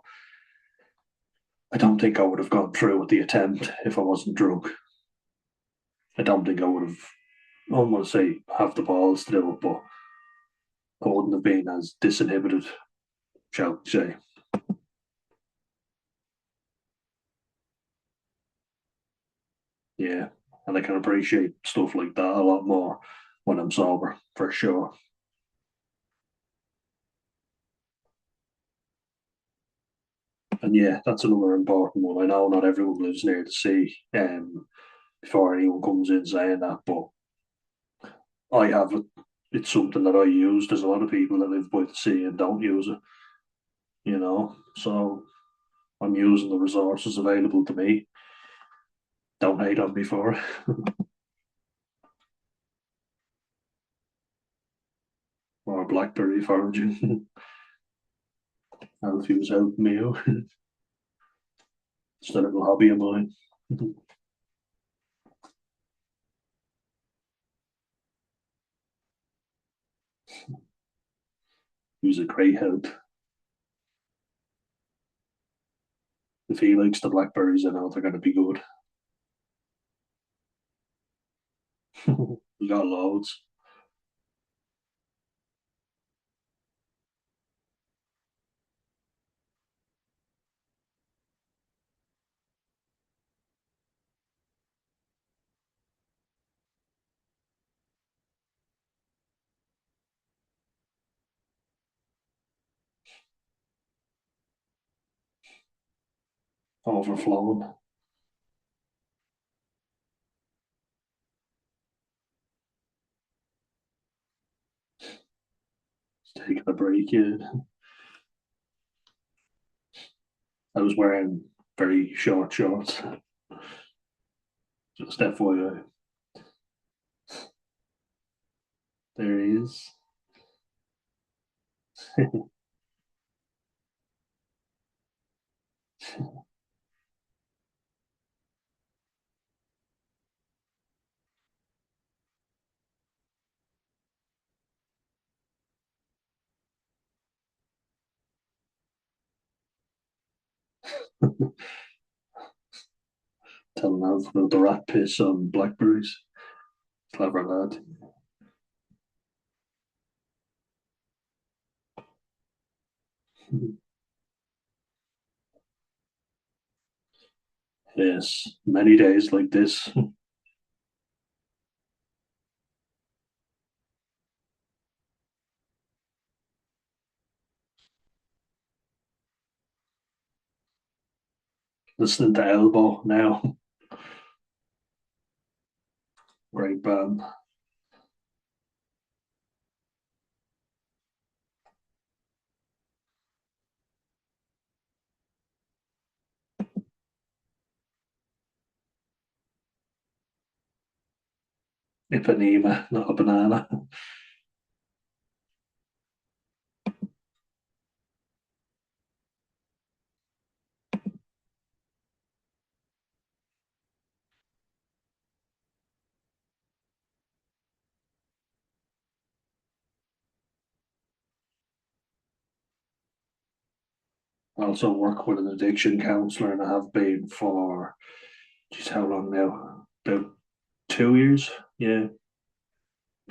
I don't think I would have gone through with the attempt if I wasn't drunk. I don't think I would have. I don't want to say have the balls to do it, but I wouldn't have been as disinhibited, shall we say. Yeah, and I can appreciate stuff like that a lot more when I'm sober, for sure. And yeah, that's another important one. I know not everyone lives near the sea. Before anyone comes in saying that, but I have it. It's something that I use. There's a lot of people that live by the sea and don't use it. So I'm using the resources available to me. Don't hate on me for it. Or Blackberry foraging. Alfie was helping me out. It's a little hobby of mine. He was a great help. If he likes the blackberries, I know they're going to be good. We got loads. Overflowing. Just taking a break, yeah. I was wearing very short shorts. Just FYI. There he is. Telling Alf about the rat piss on blackberries. Clever lad. Yes, many days like this. Listening to Elbow now. Great band. Ipanema, not a banana. I also work with an addiction counsellor and I have been for, geez, how long now? About 2 years? Yeah,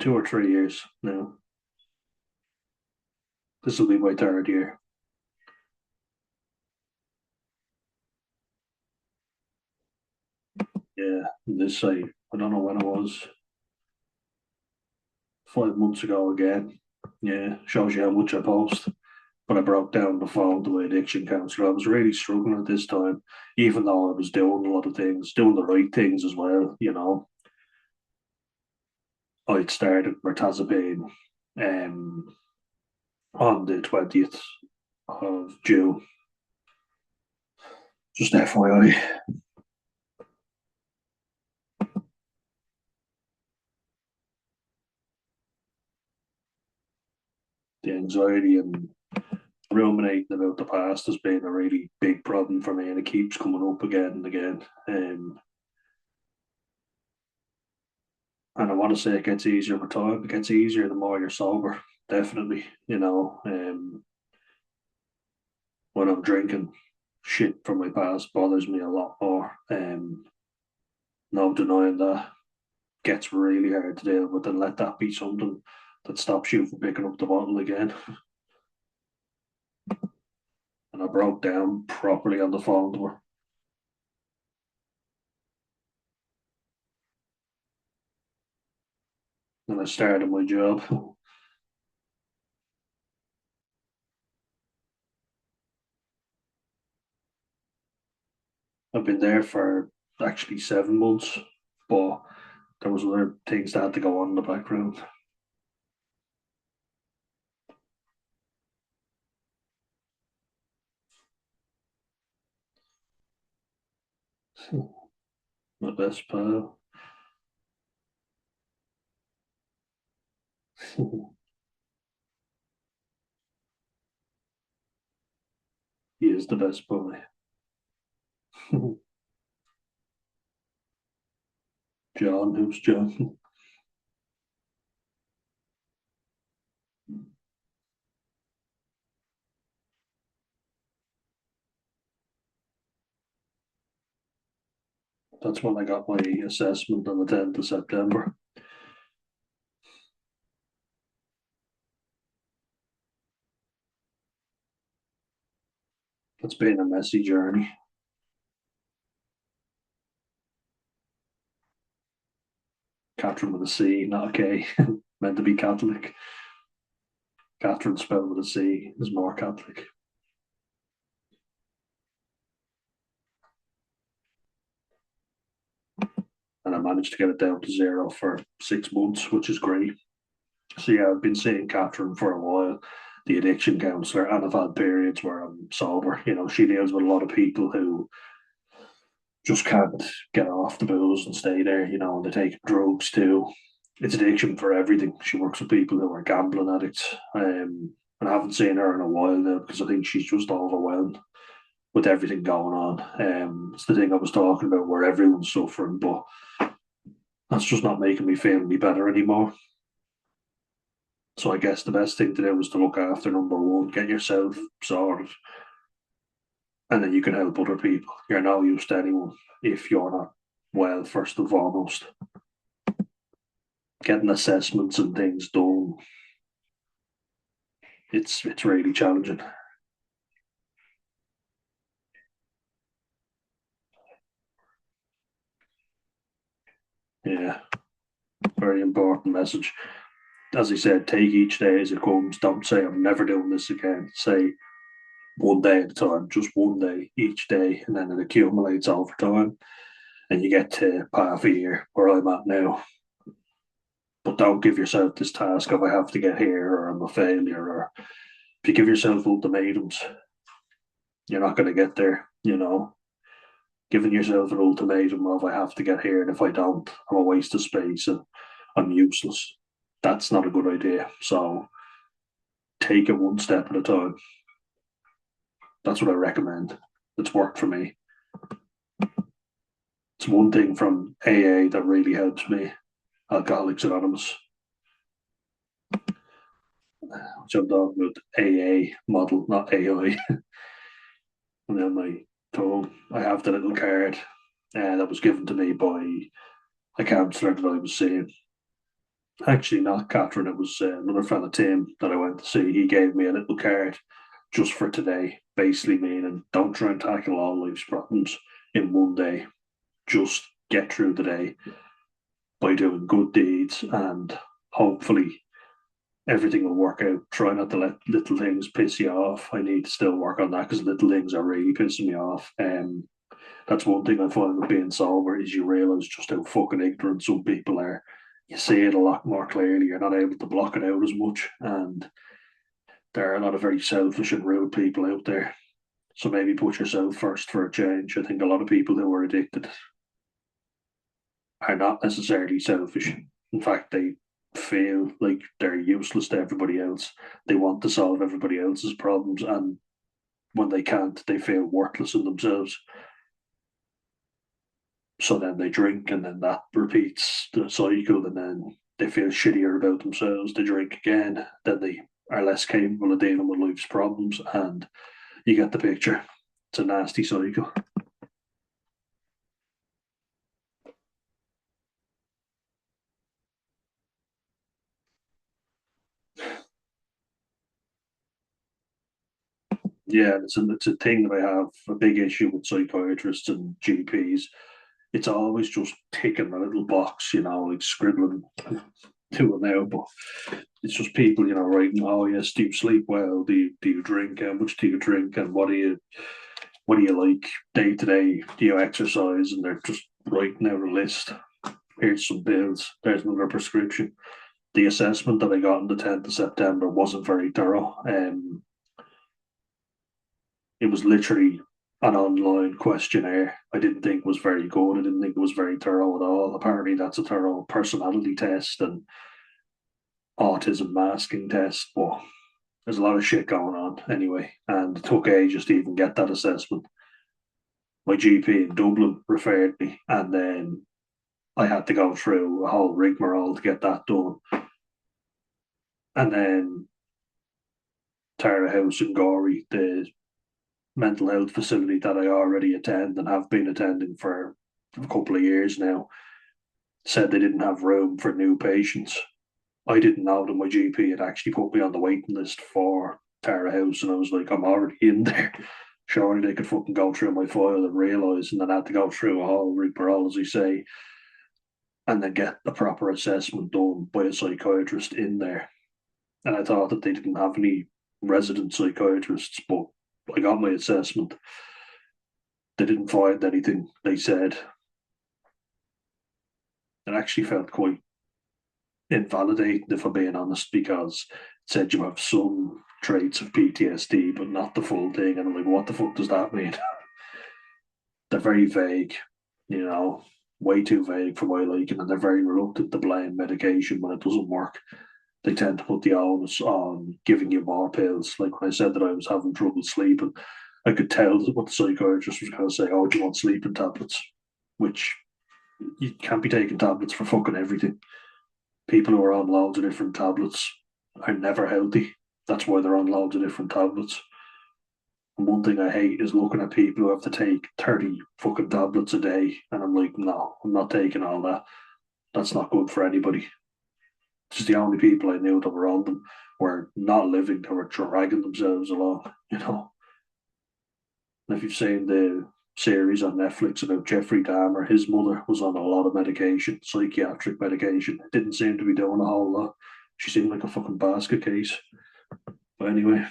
2 or 3 years now. This will be my third year. Yeah, this I don't know when it was, 5 months ago again. Yeah, shows you how much I post. But I broke down the phone to my addiction counsellor. I was really struggling at this time, even though I was doing a lot of things, doing the right things as well. I'd started mirtazapine on the 20th of June. Just FYI. The anxiety and ruminating about the past has been a really big problem for me, and it keeps coming up again and again. And I want to say it gets easier with time. It gets easier the more you're sober. Definitely, when I'm drinking, shit from my past bothers me a lot more. No denying that gets really hard to deal with, and let that be something that stops you from picking up the bottle again. And I broke down properly on the phone to her, and I started my job. I've been there for actually 7 months, but there was other things that had to go on in the background. My best pal. He is the best boy. John, who's John? That's when I got my assessment on the 10th of September. It's been a messy journey. Catherine with a C, not a K. Meant to be Catholic. Catherine spelled with a C is more Catholic. And I managed to get it down to zero for 6 months, which is great. So yeah, I've been seeing Catherine for a while, the addiction counsellor, and I've had periods where I'm sober. She deals with a lot of people who just can't get off the booze and stay there, and they take drugs too. It's addiction for everything. She works with people who are gambling addicts. And I haven't seen her in a while now because I think she's just overwhelmed with everything going on. It's the thing I was talking about where everyone's suffering, but that's just not making me feel any better anymore. So I guess the best thing to do is to look after number one, get yourself sorted, and then you can help other people. You're no use to anyone if you're not well, first and foremost. Getting assessments and things done, it's really challenging. Yeah, very important message. As I said, take each day as it comes. Don't say I'm never doing this again. Say one day at a time, just one day each day, and then it accumulates over time, and you get to half a year where I'm at now. But don't give yourself this task of I have to get here or I'm a failure. Or if you give yourself ultimatums, you're not going to get there. Giving yourself an ultimatum of I have to get here, and if I don't, I'm a waste of space and I'm useless. That's not a good idea. So take it one step at a time. That's what I recommend. It's worked for me. It's one thing from AA that really helps me. Alcoholics Anonymous, which I'm talking about AA model, not AI. And then my toe, I have the little card that was given to me by a counsellor that I was seeing. Actually, not Catherine, it was another fella, Tim, that I went to see. He gave me a little card just for today, basically meaning don't try and tackle all life's problems in one day. Just get through the day by doing good deeds, and hopefully everything will work out. Try not to let little things piss you off. I need to still work on that because little things are really pissing me off. That's one thing I find with being sober is you realise just how fucking ignorant some people are. You see it a lot more clearly. You're not able to block it out as much, and there are a lot of very selfish and rude people out there. So maybe put yourself first for a change. I think a lot of people who are addicted are not necessarily selfish. In fact, they feel like they're useless to everybody else. They want to solve everybody else's problems, and when they can't, they feel worthless in themselves. So then they drink, and then that repeats the cycle, and then they feel shittier about themselves. They drink again, then they are less capable of dealing with life's problems, and you get the picture. It's a nasty cycle. Yeah, it's a thing that I have a big issue with psychiatrists and GPs. It's always just ticking a little box, like scribbling to it now. But it's just people, writing, oh yes, do you sleep well? Do you drink? How much do you drink? And what do you like day to day? Do you exercise? And they're just writing out a list. Here's some bills. There's another prescription. The assessment that I got on the 10th of September wasn't very thorough. It was literally an online questionnaire. I didn't think was very good. I didn't think it was very thorough at all. Apparently, that's a thorough personality test and autism masking test, but there's a lot of shit going on anyway. And it took ages to even get that assessment. My GP in Dublin referred me, and then I had to go through a whole rigmarole to get that done. And then Tara House in Gorey, the mental health facility that I already attend and have been attending for a couple of years now, said they didn't have room for new patients. I didn't know that my GP had actually put me on the waiting list for Tara House, and I was like, I'm already in there. Surely they could fucking go through my file and realise, and then I had to go through a whole rigmarole, as you say, and then get a proper assessment done by a psychiatrist in there. And I thought that they didn't have any resident psychiatrists, but I got my assessment. They didn't find anything, they said. It actually felt quite invalidating, if I'm being honest, because it said you have some traits of PTSD, but not the full thing. And I'm like, what the fuck does that mean? They're very vague, you know, way too vague for my liking, and they're very reluctant to blame medication when it doesn't work. They tend to put the onus on giving you more pills. Like when I said that I was having trouble sleeping, I could tell what the psychiatrist was going to say. Oh, do you want sleeping tablets? Which you can't be taking tablets for fucking everything. People who are on loads of different tablets are never healthy. That's why they're on loads of different tablets. And one thing I hate is looking at people who have to take 30 fucking tablets a day. And I'm like, no, I'm not taking all that. That's not good for anybody. Just the only people I knew that were on them were not living, they were dragging themselves along, you know. And if you've seen the series on Netflix about Jeffrey Dahmer, his mother was on a lot of medication, psychiatric medication. It didn't seem to be doing a whole lot. She seemed like a fucking basket case. But anyway,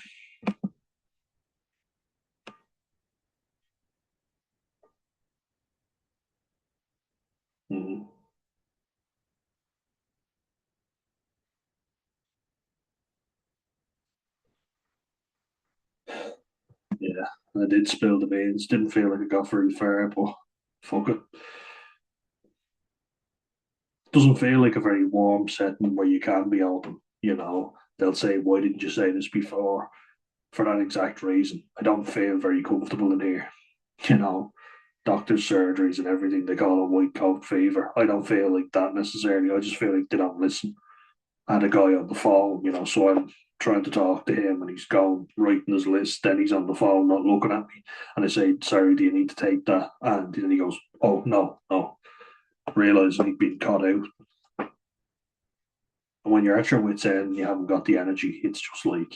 mm, yeah, I did spill the beans. Didn't feel like it got very far, but fuck it. Doesn't feel like a very warm setting where you can be open. You know, they'll say, "Why didn't you say this before?" For that exact reason. I don't feel very comfortable in here. You know, doctor's surgeries and everything, they call it white coat fever. I don't feel like that necessarily. I just feel like they don't listen. I had a guy on the phone, you know, so I'm trying to talk to him and he's going, writing his list, then he's on the phone, not looking at me. And I say, sorry, do you need to take that? And then he goes, oh, no, no. Realising he'd been caught out. And when you're at your wits' end and you haven't got the energy, it's just like,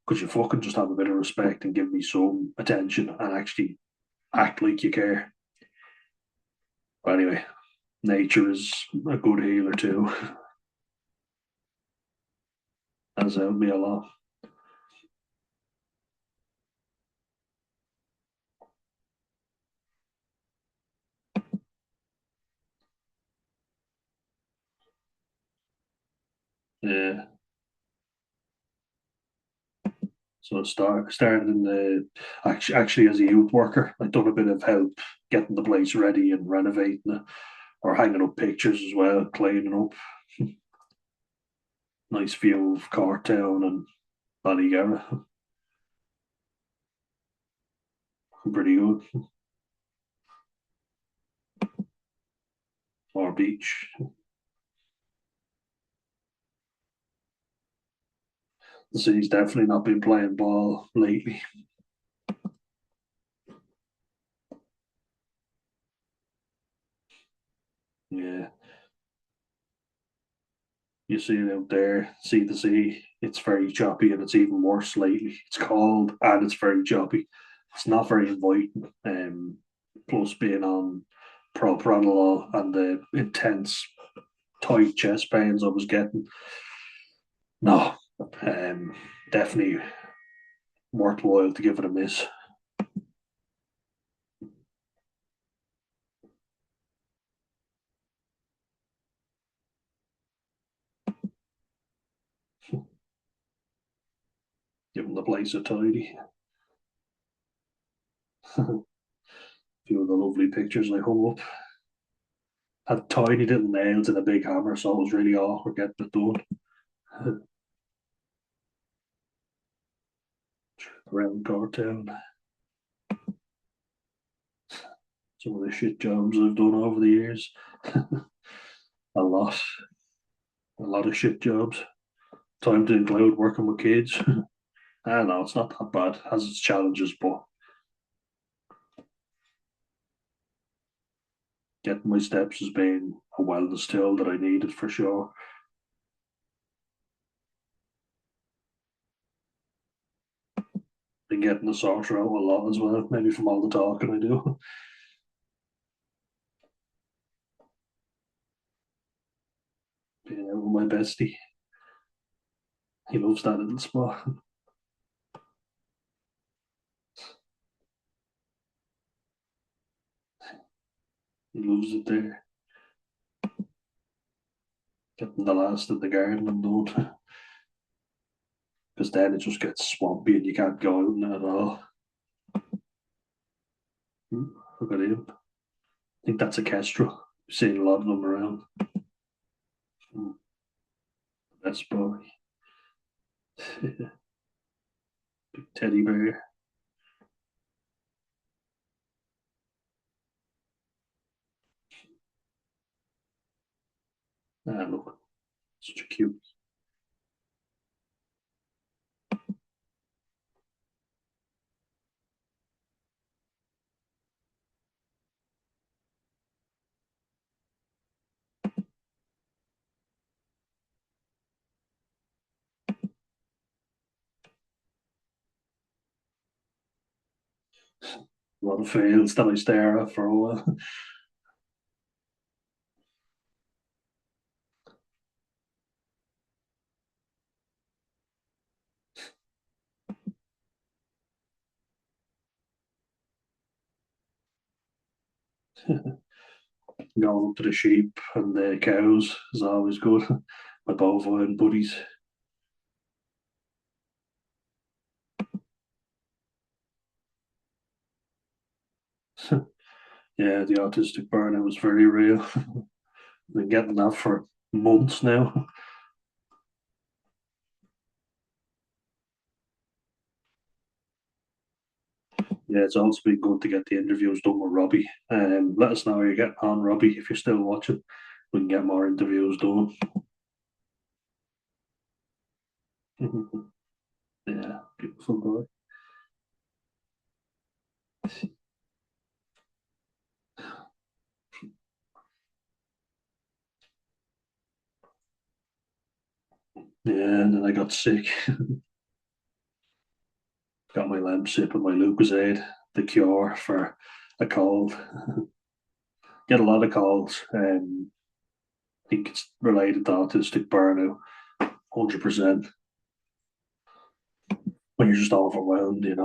could you fucking just have a bit of respect and give me some attention and actually act like you care? But anyway, nature is a good healer too. Has helped me a lot. Yeah. So started in the actually as a youth worker. I've done a bit of help getting the place ready and renovating it, or hanging up pictures as well, cleaning up. Nice view of Corktown and Ballygarra. Pretty good. Or beach. The city's definitely not been playing ball lately. Yeah, you see it out there, see the sea. It's very choppy and it's even worse lately. It's cold and it's very choppy. It's not very inviting. Plus being on propranolol and the intense tight chest pains I was getting. No, definitely worthwhile to give it a miss. Giving the place a tidy. A few of the lovely pictures I hung up had tiny little nails and a big hammer, so it was really awkward getting it done. Around Corktown. Some of the shit jobs I've done over the years. A lot. A lot of shit jobs. Time to include working with kids. I know it's not that bad. It has its challenges, but getting my steps has been a wellness tool that I needed for sure. Been getting the sore throat a lot as well, maybe from all the talking I do. Being out with my bestie. He loves that little spot. He loves it there. Getting the last of the garden and done. because then it just gets swampy and you can't go out in it at all. Look at him. I think that's a kestrel. I've seen a lot of them around. That's boy. Big teddy bear. Ah, look, such a cute. A lot of fields that I stare at for a while. Going up to the sheep and the cows is always good. My bovine buddies. Yeah, the autistic burnout was very real. Been getting that for months now. Yeah, it's also been good to get the interviews done with Robbie. Let us know how you're getting on, Robbie, if you're still watching. We can get more interviews done. Yeah, beautiful boy. Yeah, and then I got sick. Got my Lemsip and my Lucozade, the cure for a cold. Get a lot of colds. I think it's related to autistic burnout, 100%. When you're just overwhelmed. And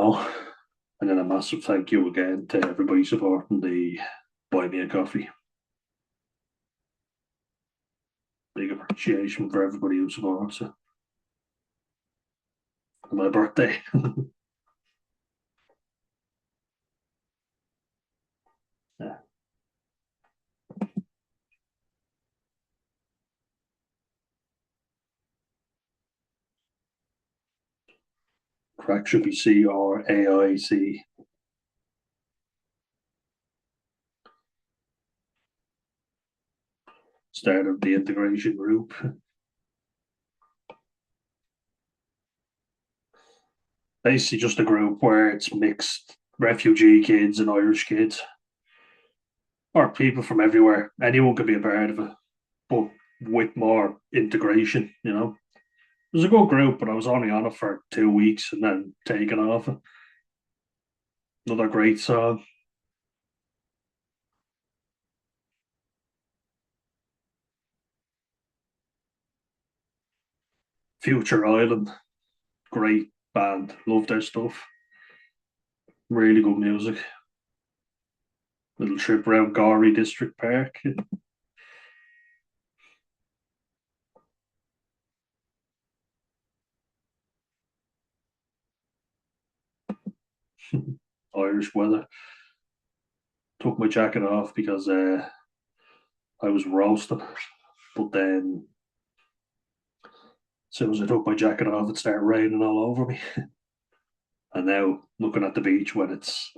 then a massive thank you again to everybody supporting the Buy Me a Coffee. Big appreciation for everybody who supports it. On my birthday. Yeah. Crack should be CRAIC. Start of the integration group. Basically, just a group where it's mixed refugee kids and Irish kids, or people from everywhere. Anyone could be a part of it, but with more integration. It was a good group, but I was only on it for 2 weeks and then taken off. Another great song. Future Island, great band. Love their stuff. Really good music. Little trip around Gorey District Park. Irish weather. Took my jacket off because I was roasting. But then, as soon as I took my jacket off, it started raining all over me. And now, looking at the beach when it's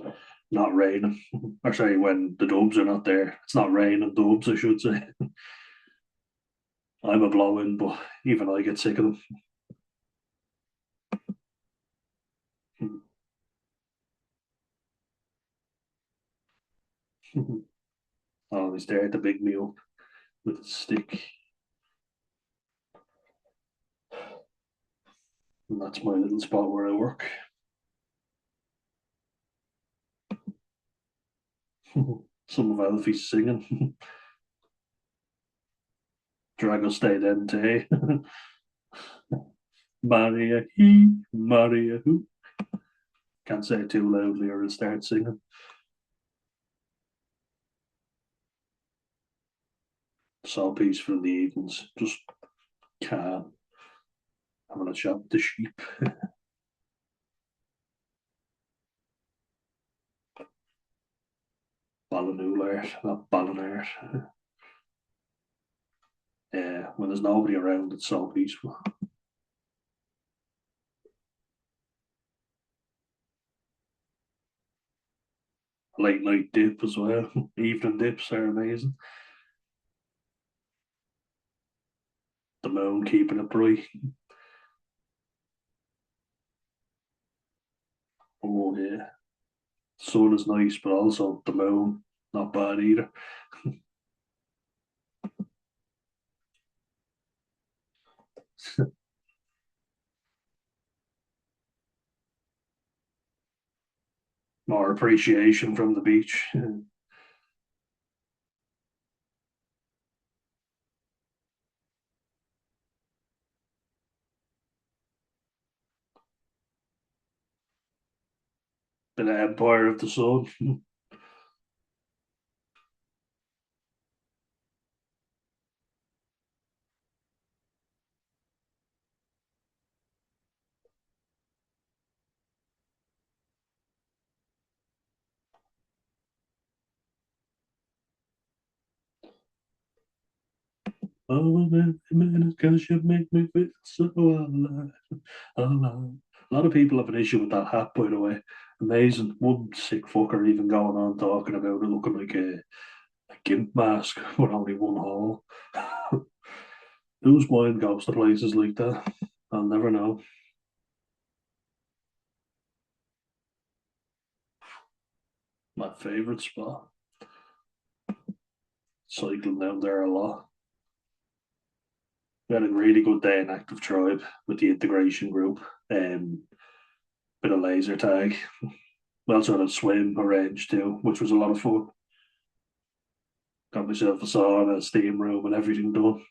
not raining, or sorry, when the dubs are not there, it's not raining dubs, I should say. I'm a blow in, but even I get sick of them. Oh, he's there to big me up with a stick. And that's my little spot where I work. Some of Alfie's singing. Drago stayed NT. Maria he, Maria who. Can't say it too loudly or he'll start singing. So peaceful in the evenings. Just calm. having a chat with the sheep. Ballinooler, not Ballinair. Yeah, when there's nobody around, it's so peaceful. Late night dip as well. Evening dips are amazing. The moon keeping it bright. Oh yeah, sun is nice, but also the moon not bad either. More appreciation from the beach. Bit of Empire of the Sun. Oh, man, cause you make me feel so alive. Alive. A lot of people have an issue with that hat, by the way. Amazing. One sick fucker even going on talking about it looking like a gimp mask with only one hole. Whose mind goes to places like that? I'll never know. My favourite spot. Cycling down there a lot. We had a really good day in Active Tribe with the integration group. Bit of laser tag. We also had a swim arranged too, which was a lot of fun. Got myself a sauna, a steam room, and everything done.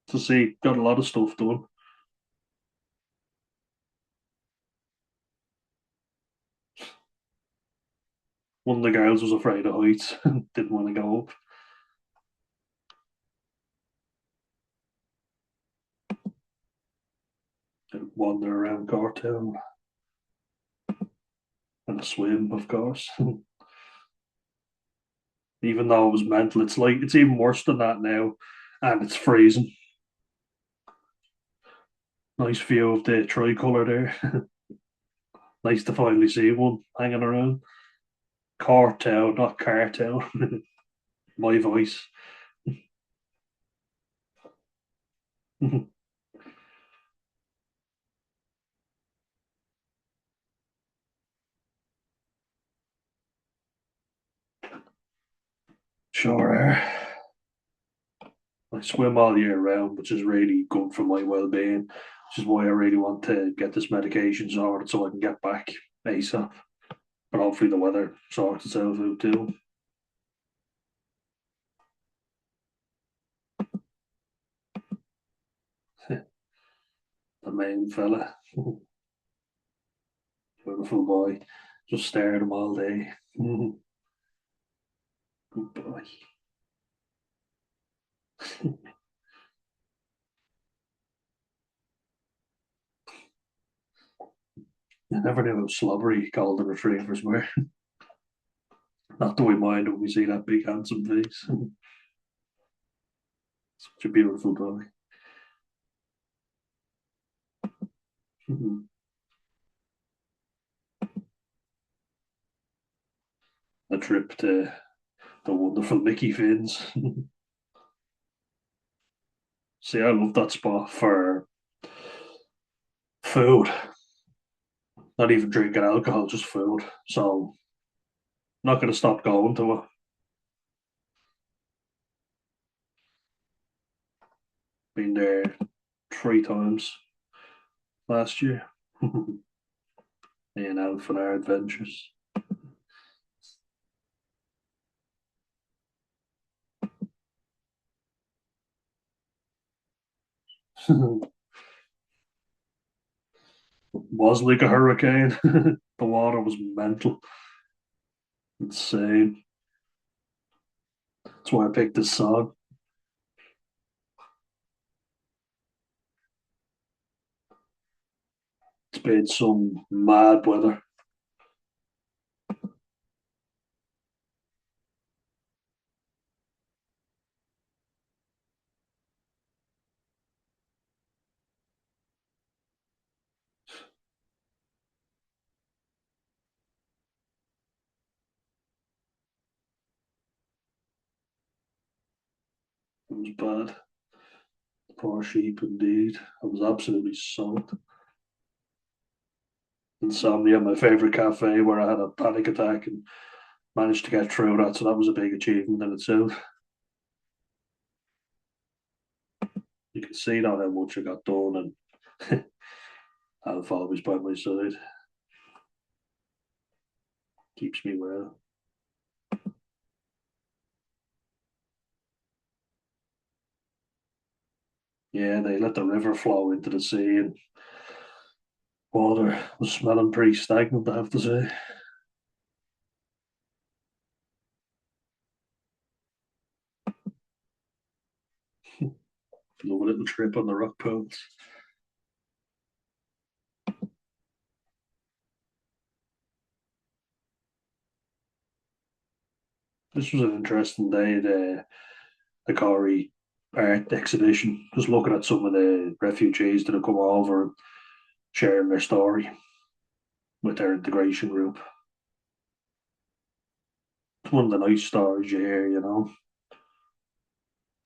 To see, got a lot of stuff done. One of the girls was afraid of heights, didn't want to go up. Didn't wander around Cortown and a swim, of course. Even though it was mental, it's even worse than that now, and it's freezing. Nice view of the tricolour there. Nice to finally see one hanging around. Cortown, not Cartown. My voice. Sure. I swim all year round, which is really good for my well-being. Which is why I really want to get this medication sorted so I can get back ASAP. But hopefully the weather sorts itself out too. The main fella, beautiful boy, just stare at him all day. Good boy. I never knew how slobbery golden retrievers were. Not that we mind when we see that big handsome face. Such a beautiful boy. A trip to the wonderful Mickey Fins. See, I love that spot for food, not even drinking alcohol, just food. So, I'm not going to stop going to it. Been there 3 times last year. And out for our adventures. Was like a hurricane. The water was mental, insane. That's why I picked this song. It's been some mad weather. It was bad. Poor sheep indeed. I was absolutely soaked. Insomnia, my favourite cafe, where I had a panic attack and managed to get through that. So that was a big achievement in itself. You can see now how much I got done, and Alpha always by my side. Keeps me well. Yeah, they let the river flow into the sea, and water was smelling pretty stagnant, I have to say. Love a little trip on the rock pools. This was an interesting day. The Corey art exhibition, just looking at some of the refugees that have come over and sharing their story with their integration group. It's one of the nice stories you hear, you know.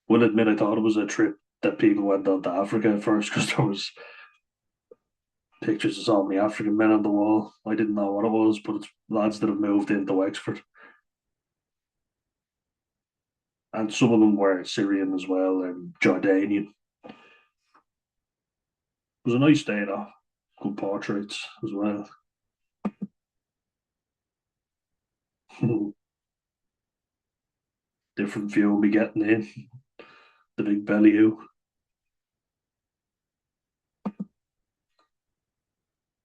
Will admit I thought it was a trip that people went on to Africa at first because there was pictures of so many African men on the wall. I didn't know what it was, but it's lads that have moved into Wexford. And some of them were Syrian as well and Jordanian. It was a nice day though. Good portraits as well. Different view we'll be getting in. The big belly who.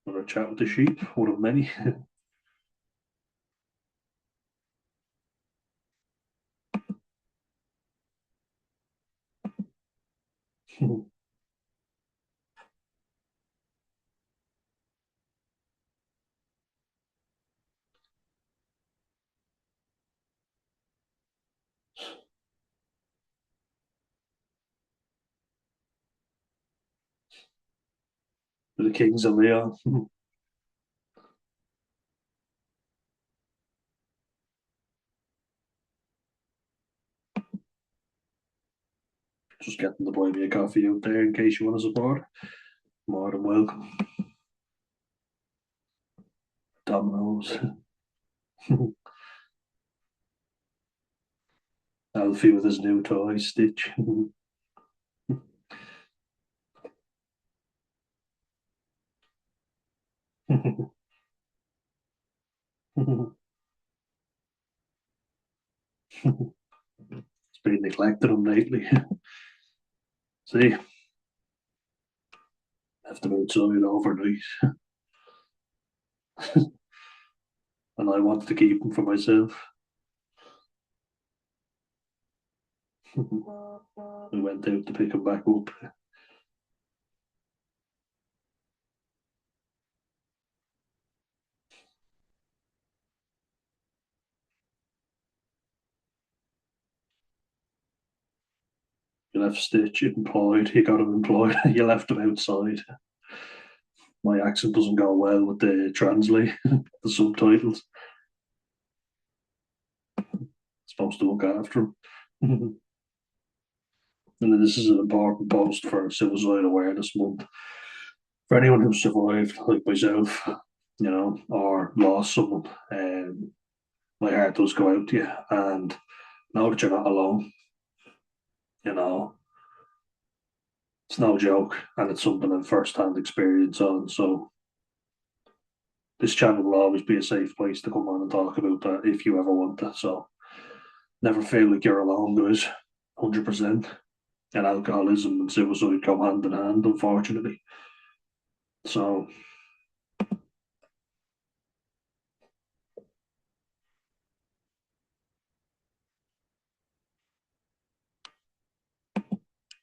Another chat with the sheep, one of many. The Kings of Leon. Just getting the boy me a coffee out there in case you want to support. More than welcome. Dominoes. Alfie with his new toy, Stitch. It's been neglected him lately. See, left him outside overnight, and I wanted to keep him for myself. We went out to pick him back up. You left Stitch employed. You got him employed. You left him outside. My accent doesn't go well with the translate, the subtitles. Supposed to look after him. And then this is an important post for Suicide Awareness Month. For anyone who survived, like myself, or lost someone, my heart does go out to you. And know that you're not alone. You know, it's no joke, and it's something I've first-hand experience on. So this channel will always be a safe place to come on and talk about that if you ever want to. So never feel like you're alone, guys. 100%. And alcoholism and suicide go hand in hand, unfortunately. So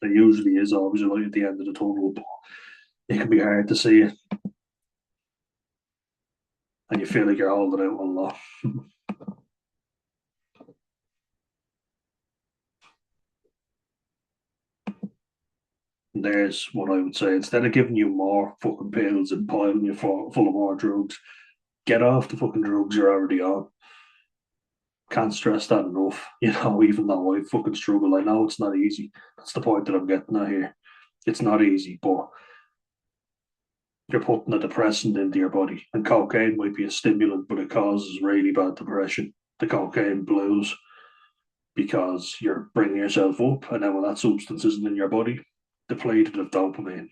there usually is always a light at the end of the tunnel, but it can be hard to see it and you feel like you're holding out a lot. And there's what I would say: instead of giving you more fucking pills and piling you full of more drugs, get off the fucking drugs you're already on. Can't stress that enough. Even though I fucking struggle, I know it's not easy. That's the point that I'm getting at here. It's not easy, but you're putting a depressant into your body. And cocaine might be a stimulant, but it causes really bad depression. The cocaine blues, because you're bringing yourself up, and then when that substance isn't in your body, depleted of dopamine,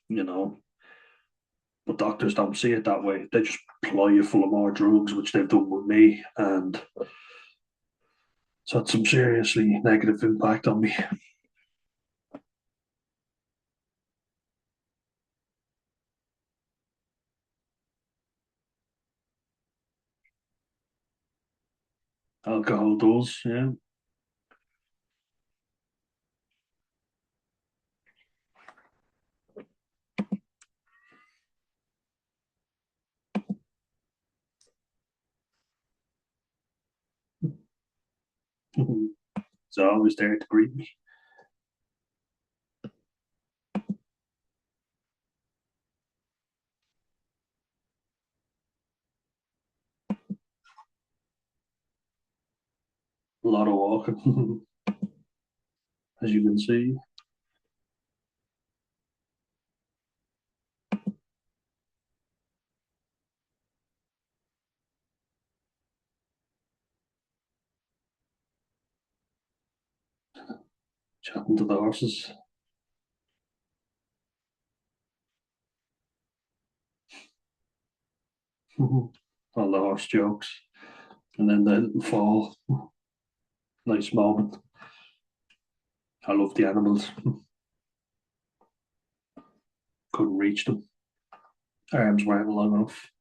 you know. But doctors don't see it that way. They just ply you full of more drugs, which they've done with me, and so it's some seriously negative impact on me. Alcohol does, yeah. It's always there to greet me. A lot of walking, as you can see. Chatting to the horses. All the horse jokes. And then the fall. Nice moment. I love the animals. Couldn't reach them. Arms weren't long enough.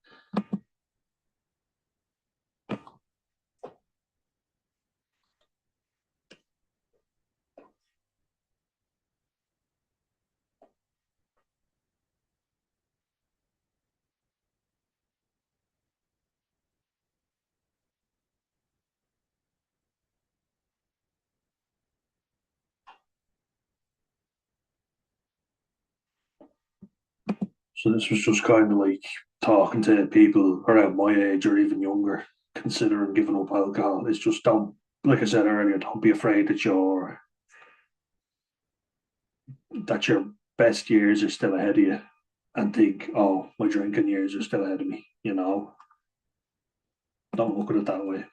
So this was just kind of like talking to people around my age or even younger, considering giving up alcohol. It's just don't, like I said earlier, don't be afraid that your best years are still ahead of you, and think, oh, my drinking years are still ahead of me. Don't look at it that way.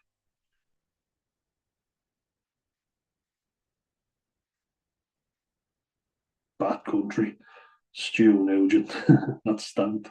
Bad country. Stu Nugent, not Stamp.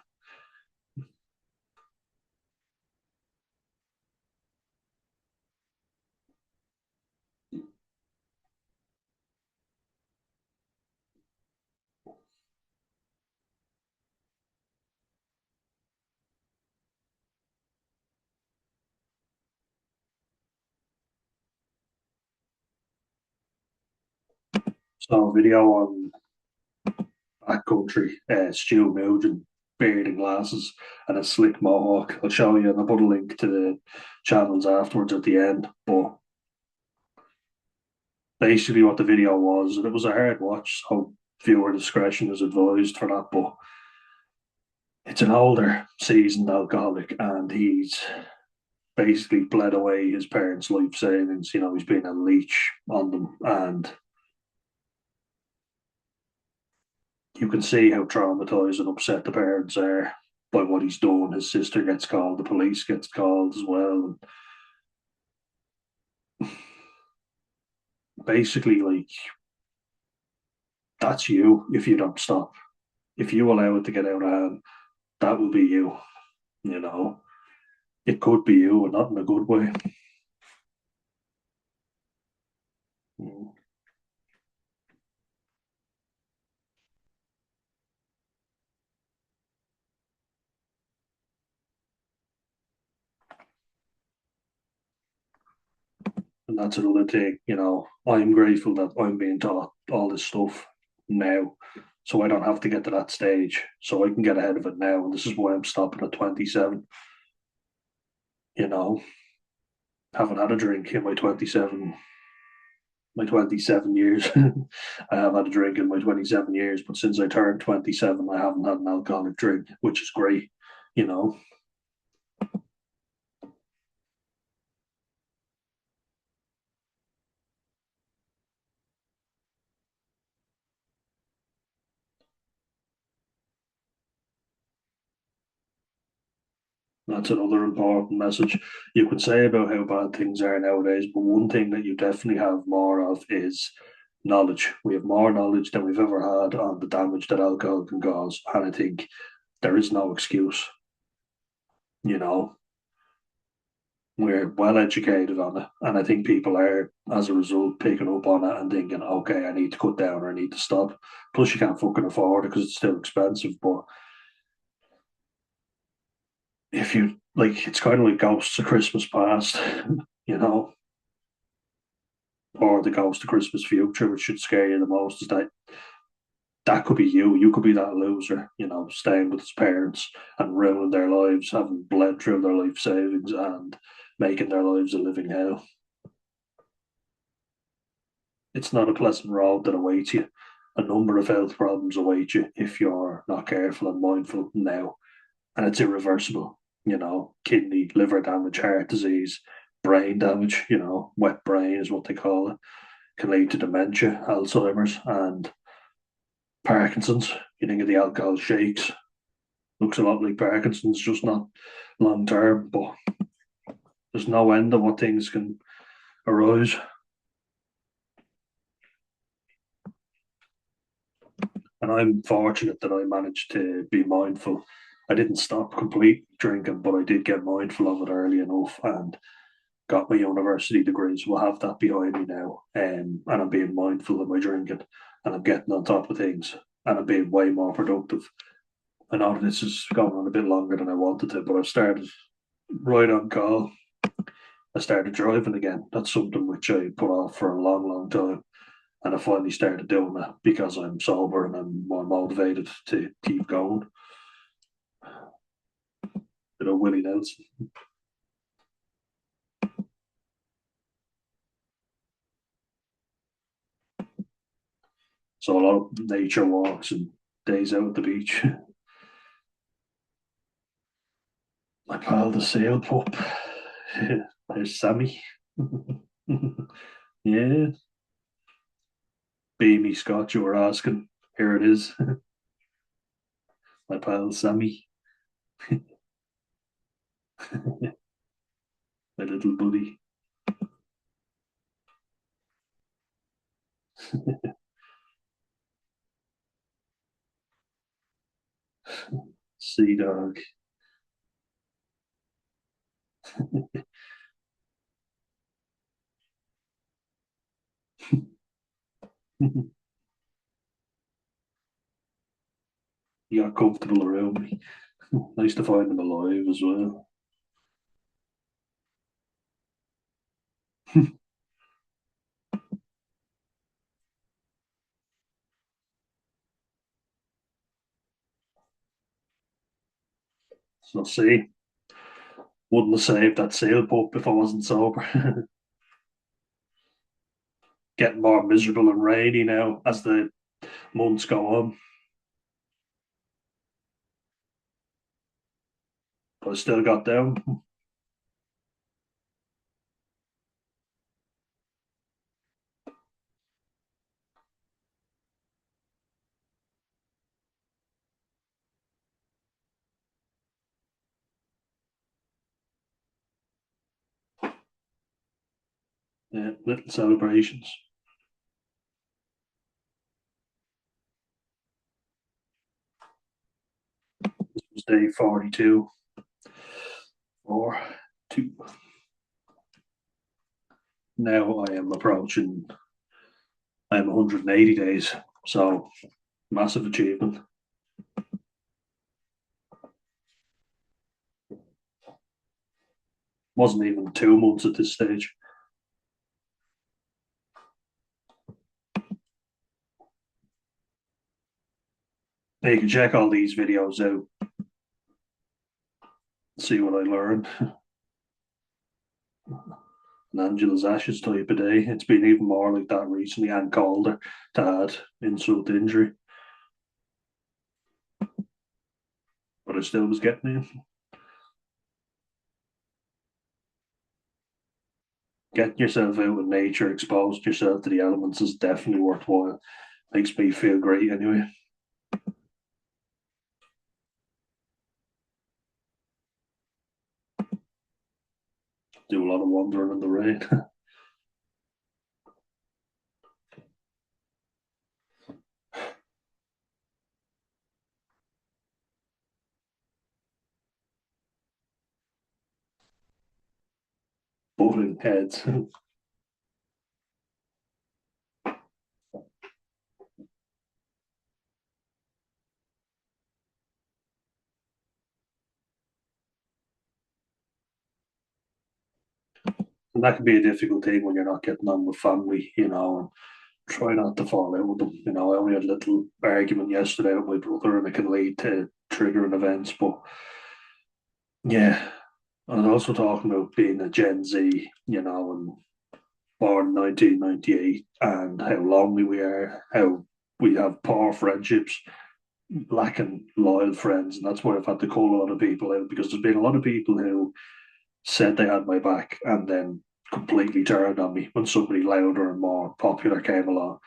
So video on Bad Country, Stu Nugent, beard and glasses, and a slick mohawk. I'll show you, and I'll put a link to the channels afterwards at the end. But basically, what the video was, and it was a hard watch, so viewer discretion is advised for that. But it's an older, seasoned alcoholic, and he's basically bled away his parents' life savings. He's been a leech on them, and you can see how traumatized and upset the parents are by what he's done. His sister gets called, the police gets called as well. And basically, like, that's you if you don't stop. If you allow it to get out of hand, that will be you. You know, it could be you, and not in a good way. Mm. And that's another thing. I'm grateful that I'm being taught all this stuff now, so I don't have to get to that stage. So I can get ahead of it now. And this is why I'm stopping at 27. You know, haven't had a drink in my 27 years. I have had a drink in my 27 years, but since I turned 27, I haven't had an alcoholic drink, which is great. You know, that's another important message you could say about how bad things are nowadays. But one thing that you definitely have more of is knowledge. We have more knowledge than we've ever had on the damage that alcohol can cause. And I think there is no excuse. You know, we're well educated on it. And I think people are, as a result, picking up on it and thinking, okay, I need to cut down or I need to stop. Plus, you can't fucking afford it because it's still expensive. But if you like, it's kind of like Ghosts of Christmas Past, you know, or the Ghost of Christmas Future, which should scare you the most, is that that could be you. You could be that loser, you know, staying with his parents and ruining their lives, having bled through their life savings and making their lives a living hell. It's not a pleasant road that awaits you. A number of health problems await you if you're not careful and mindful now, and it's irreversible. You know, kidney, liver damage, heart disease, brain damage. You know, wet brain is what they call it. Can lead to dementia, Alzheimer's, and Parkinson's. You think of the alcohol shakes, looks a lot like Parkinson's, just not long term. But there's no end of what things can arise. And I'm fortunate that I managed to be mindful. I didn't stop completely drinking, but I did get mindful of it early enough and got my university degree. So I'll have that behind me now. And I'm being mindful of my drinking and I'm getting on top of things and I'm being way more productive. I know this is going on a bit longer than I wanted to, but I've started right on call. I started driving again. That's something which I put off for a long, long time. And I finally started doing it because I'm sober and I'm more motivated to keep going. You know, Willie Nelson. So a lot of nature walks and days out at the beach. My pal, the sail pup. There's Sammy. Yeah, Beamy Scott, you were asking. Here it is. My pal Sammy. My little buddy. Sea dog. He got comfortable around me. Nice to find him alive as well. So see, wouldn't have saved that sail pup if I wasn't sober. Getting more miserable and rainy now as the months go on. But I still got down. Yeah, little celebrations. This was day 42, 4, 2. Now I am approaching, I'm 180 days. So massive achievement. Wasn't even 2 months at this stage. Now you can check all these videos out, see what I learned. Angela's Ashes type of day. It's been even more like that recently, and Calder to add insult to injury. But I still was getting in. Getting yourself out in nature, exposed yourself to the elements is definitely worthwhile. Makes me feel great anyway. Do a lot of wandering in the rain. Butting heads. And that can be a difficult thing when you're not getting on with family, and try not to fall out with them. I only had a little argument yesterday with my brother, and it can lead to triggering events. But yeah, I was also talking about being a Gen Z, and born 1998, and how lonely we are, how we have poor friendships, lacking loyal friends. And that's why I've had to call a lot of people out, because there's been a lot of people who said they had my back and then completely turned on me when somebody louder and more popular came along.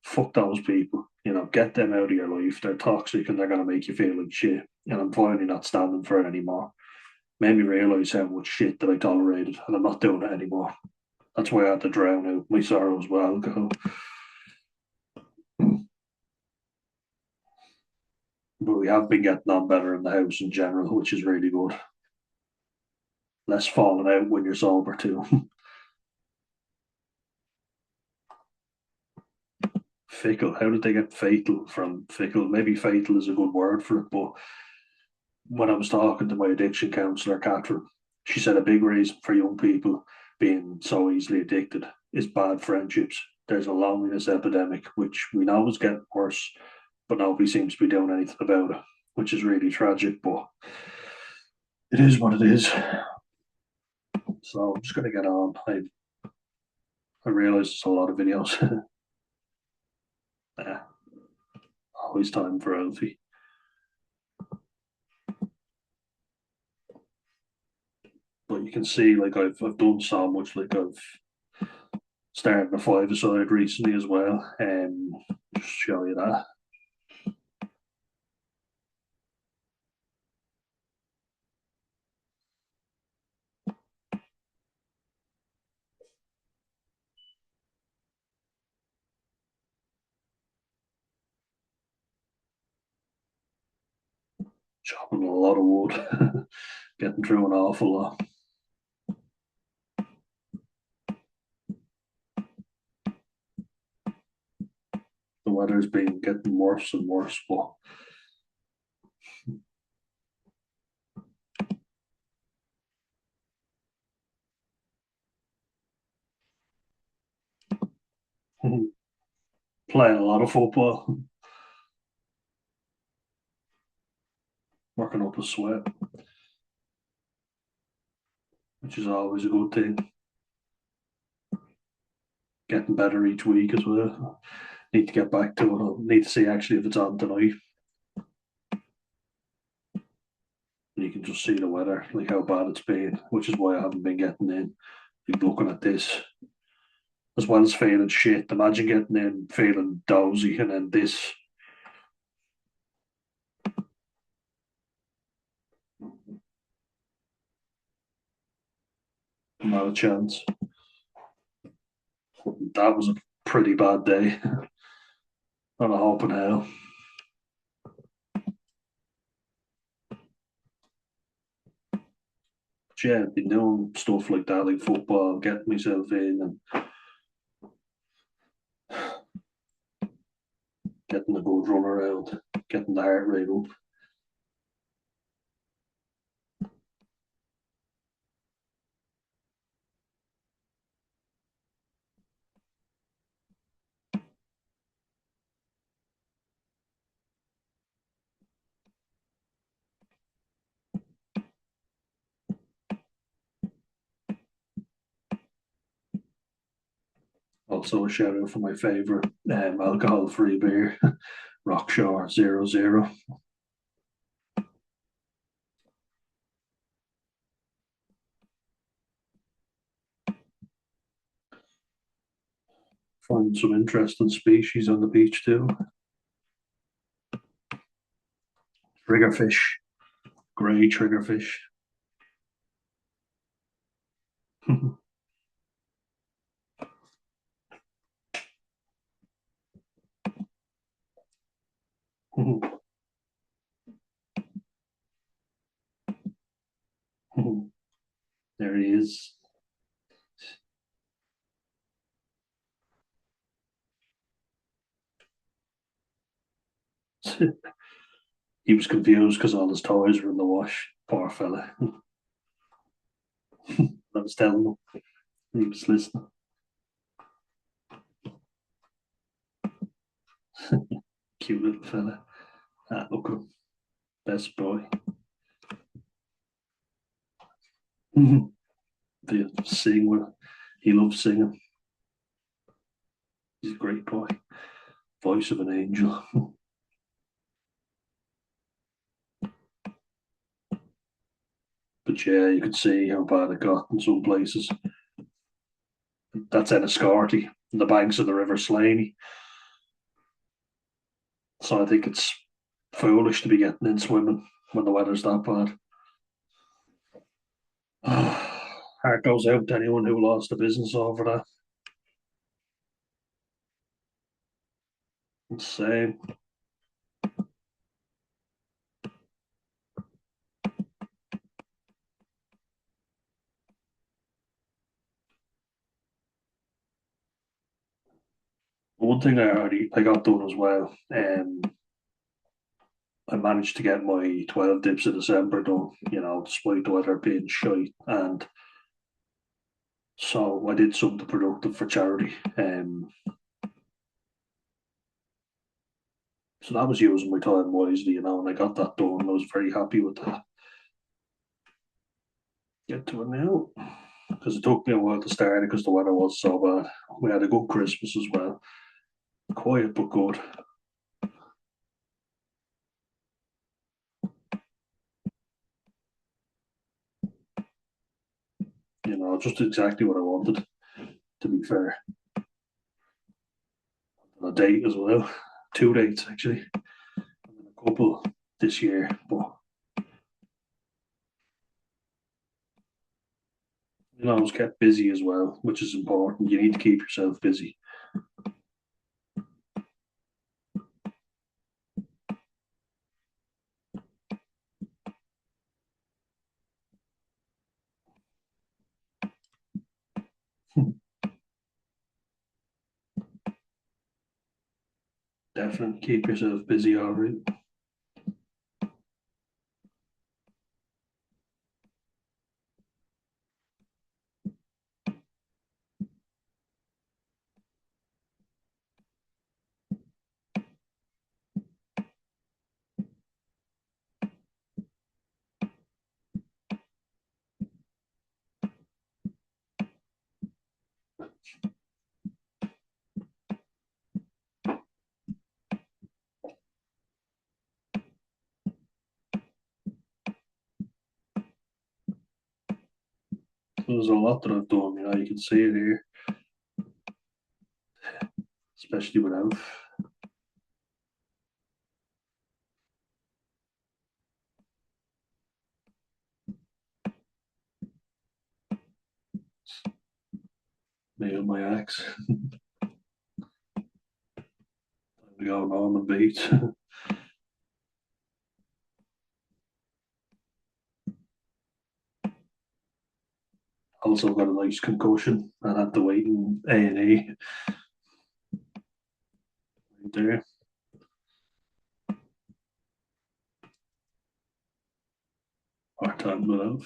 Fuck those people. Get them out of your life. They're toxic and they're going to make you feel like shit. And I'm finally not standing for it anymore. Made me realise how much shit that I tolerated, and I'm not doing it anymore. That's why I had to drown out my sorrows with alcohol. But we have been getting on better in the house in general, which is really good. Less falling out when you're sober too. Fickle. How did they get fatal from fickle? Maybe fatal is a good word for it, but when I was talking to my addiction counsellor, Catherine, she said a big reason for young people being so easily addicted is bad friendships. There's a loneliness epidemic, which we know is getting worse, but nobody seems to be doing anything about it, which is really tragic, but it is what it is. So I'm just going to get on. I realize there's a lot of videos. Yeah, always time for Alfie. But you can see, like, I've done so much. Like, I've started a five-a-side recently as well. Just show you that. Chopping a lot of wood, getting through an awful lot. The weather's been getting worse and worse, but playing a lot of football, working up a sweat, which is always a good thing. Getting better each week as well. Need to get back to it. I need to see actually if it's on tonight. And you can just see the weather, like how bad it's been, which is why I haven't been getting in. Like looking at this, as well as feeling shit. Imagine getting in, feeling dozy, and then this. Not a chance. That was a pretty bad day. On a hope in hell. But yeah, I've been doing stuff like that, like football, getting myself in and getting a good run around, getting the heart rate up. also a shout out for my favorite alcohol free beer, Rockshore 00. Find some interesting species on the beach too. Triggerfish, grey triggerfish. There he is. He was confused because all his toys were in the wash. Poor fella. I was telling him. He was listening. Cute little fella. Ah, look at him. Best boy. They sing with. He loves singing. He's a great boy. Voice of an angel. But yeah, you could see how bad it got in some places. That's Enniscorthy, the banks of the River Slaney. So I think it's foolish to be getting in swimming when the weather's that bad. Heart goes out to anyone who lost a business over that. Insane. One thing I got done as well. I managed to get my 12 dips of December done, despite the weather being shite. And so I did something productive for charity. So that was using my time wisely, and I got that done. I was very happy with that. Get to it now. Because it took me a while to start it because the weather was so bad. We had a good Christmas as well. Quiet but good. Just exactly what I wanted, to be fair. On a date as well. Two dates actually. And then a couple this year. But I was kept busy as well, which is important. You need to keep yourself busy. Definitely keep yourself busy, all right. There's a lot that I've done, you can see it here, especially without. Nailed my axe. We go Norman Bates. Also got a nice concussion and had to wait in A&E right there. Hard time without.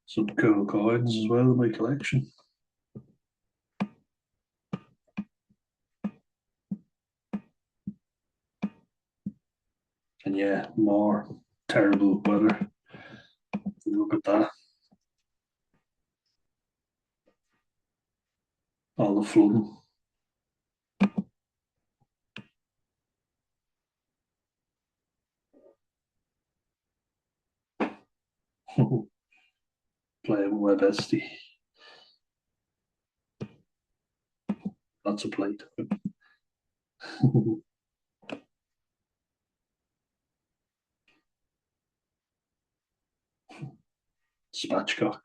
Some cool coins as well in my collection. And yeah, more terrible weather. Look at that. All the flooding. Playing with my bestie. Lots of plate. Spatchcock.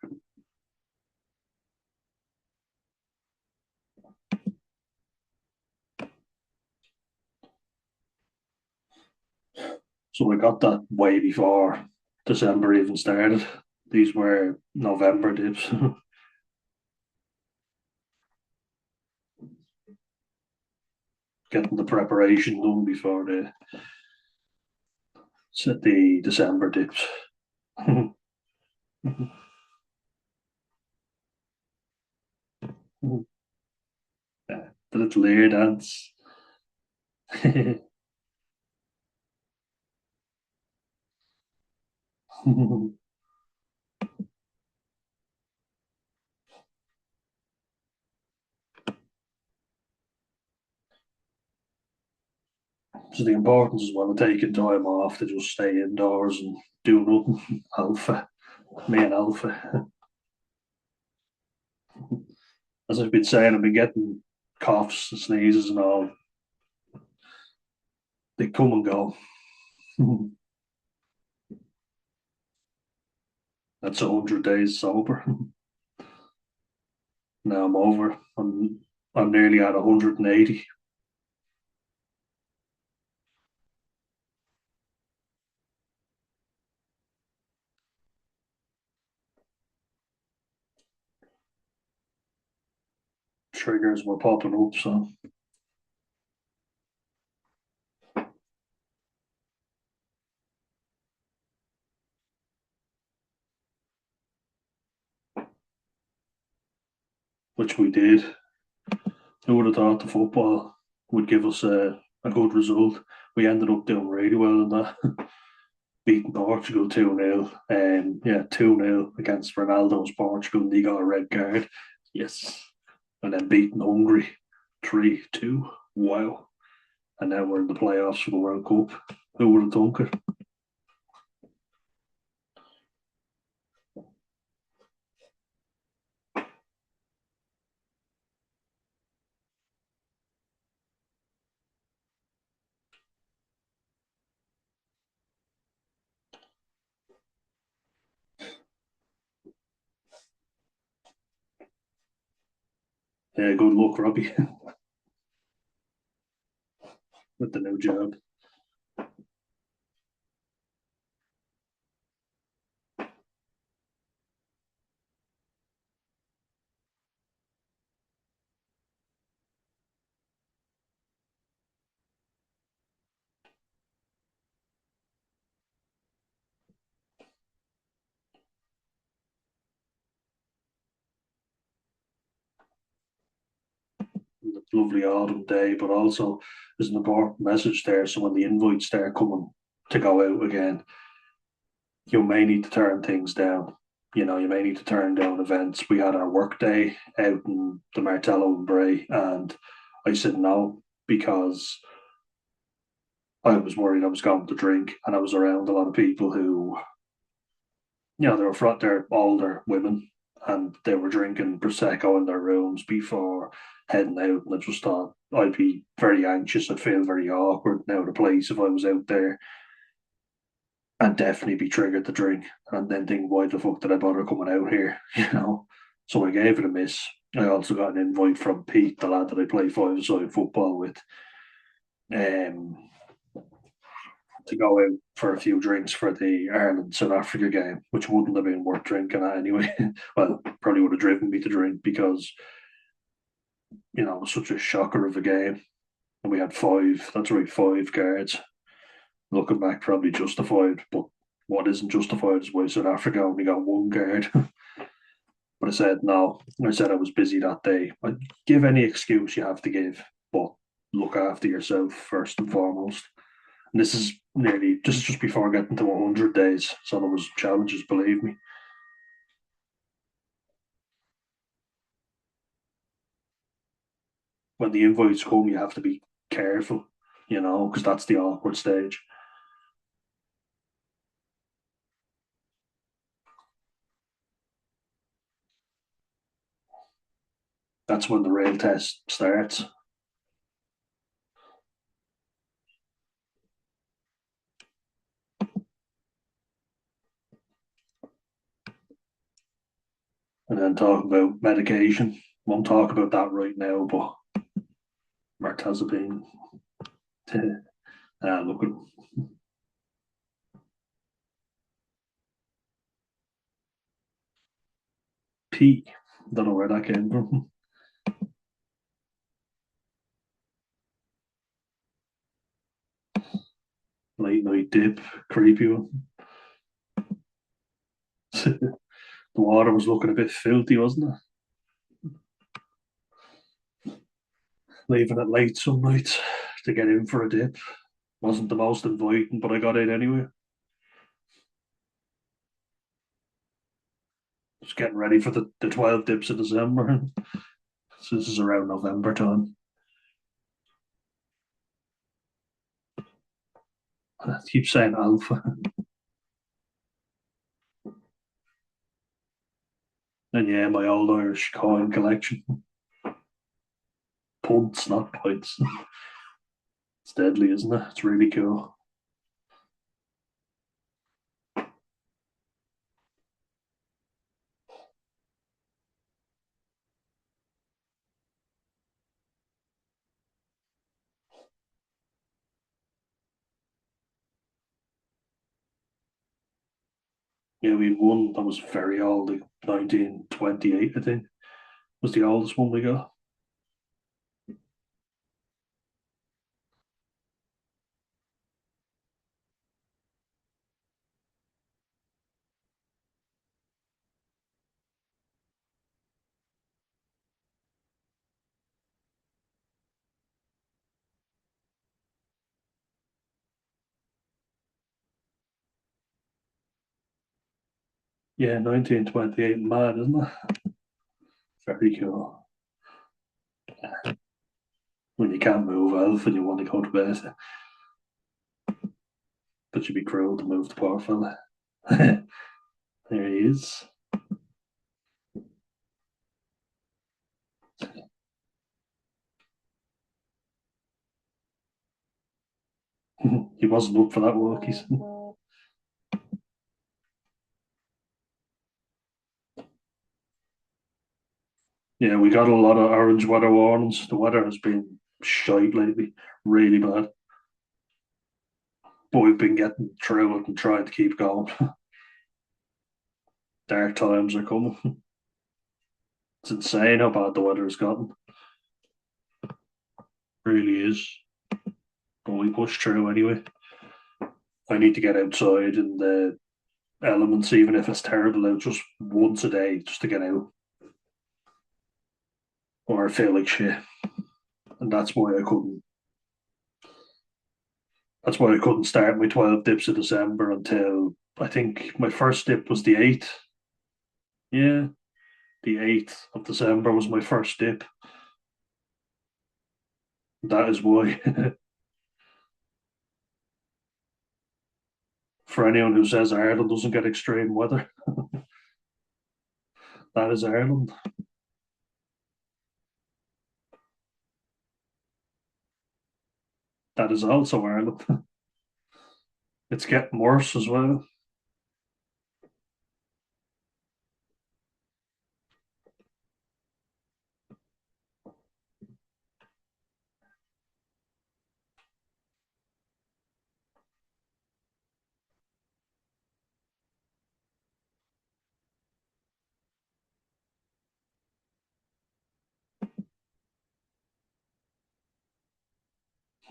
So I got that way before December even started. These were November dips. Getting the preparation done before the set the December dips. The little ear dance. So the importance as well of taking time off to just stay indoors and do nothing. Alpha, me and Alpha. As I've been saying, I've been getting coughs and sneezes and all. They come and go. That's 100 days sober. Now I'm over. I'm nearly at 180. Triggers were popping up, so which we did. Who would have thought the football would give us a good result? We ended up doing really well in that, beating Portugal 2-0. Yeah, 2-0 against Ronaldo's Portugal, and he got a red card. Yes. And then beating Hungary 3-2. Wow. And now we're in the playoffs for the World Cup. Who would have thunk it? Yeah, good luck, Robbie, with the new job. Lovely autumn day, but also there's an important message there. So when the invites start coming to go out again, you may need to turn things down. You may need to turn down events. We had our work day out in the Martello and Bray, and I said no because I was worried I was going to drink, and I was around a lot of people who, they were front, they're older women, and they were drinking prosecco in their rooms before heading out. And I just thought I'd be very anxious. I'd feel very awkward now the place if I was out there, and definitely be triggered to drink, and then think, why the fuck did I bother coming out here? So I gave it a miss. I also got an invite from Pete, the lad that I play five-a-side football with, um, to go out for a few drinks for the Ireland South Africa game, which wouldn't have been worth drinking at anyway. Well, probably would have driven me to drink because it was such a shocker of a game, and we had five. That's right, five guards. Looking back, probably justified, but what isn't justified is why South Africa only got one guard. But I said no. I said I was busy that day. I give any excuse you have to give, but look after yourself first and foremost. And this is nearly just before getting to 100 days. So there was challenges, believe me. When the invites come, you have to be careful, because that's the awkward stage. That's when the real test starts. And then talk about medication. Won't talk about that right now, but mirtazapine. Look at P. Don't know where that came from. Late night dip, creepy one. The water was looking a bit filthy, wasn't it? Leaving it late some nights to get in for a dip. Wasn't the most inviting, but I got in anyway. Just getting ready for the 12 dips of December. So this is around November time. I keep saying alpha. And yeah, my old Irish coin collection. Punts, not points. It's deadly, isn't it? It's really cool. Yeah, we won. That was very old, like 1928, I think, was the oldest one we got. Yeah, 1928, mad, isn't it? Very cool. When you can't move elf and you want to go to bed, but you'd be cruel to move the poor fella. There he is. He wasn't up for that work, he said. Yeah, we got a lot of orange weather warnings. The weather has been shite lately, really bad. But we've been getting through it and trying to keep going. Dark times are coming. It's insane how bad the weather has gotten. Really is. But we push through anyway. I need to get outside in the elements, even if it's terrible out, just once a day, just to get out. Or I feel like shit. And that's why I couldn't start my 12 dips of December until I think my first dip was the 8th. Yeah, the 8th of December was my first dip. That is why. For anyone who says Ireland doesn't get extreme weather, that is Ireland. That is also Ireland. It's getting worse as well.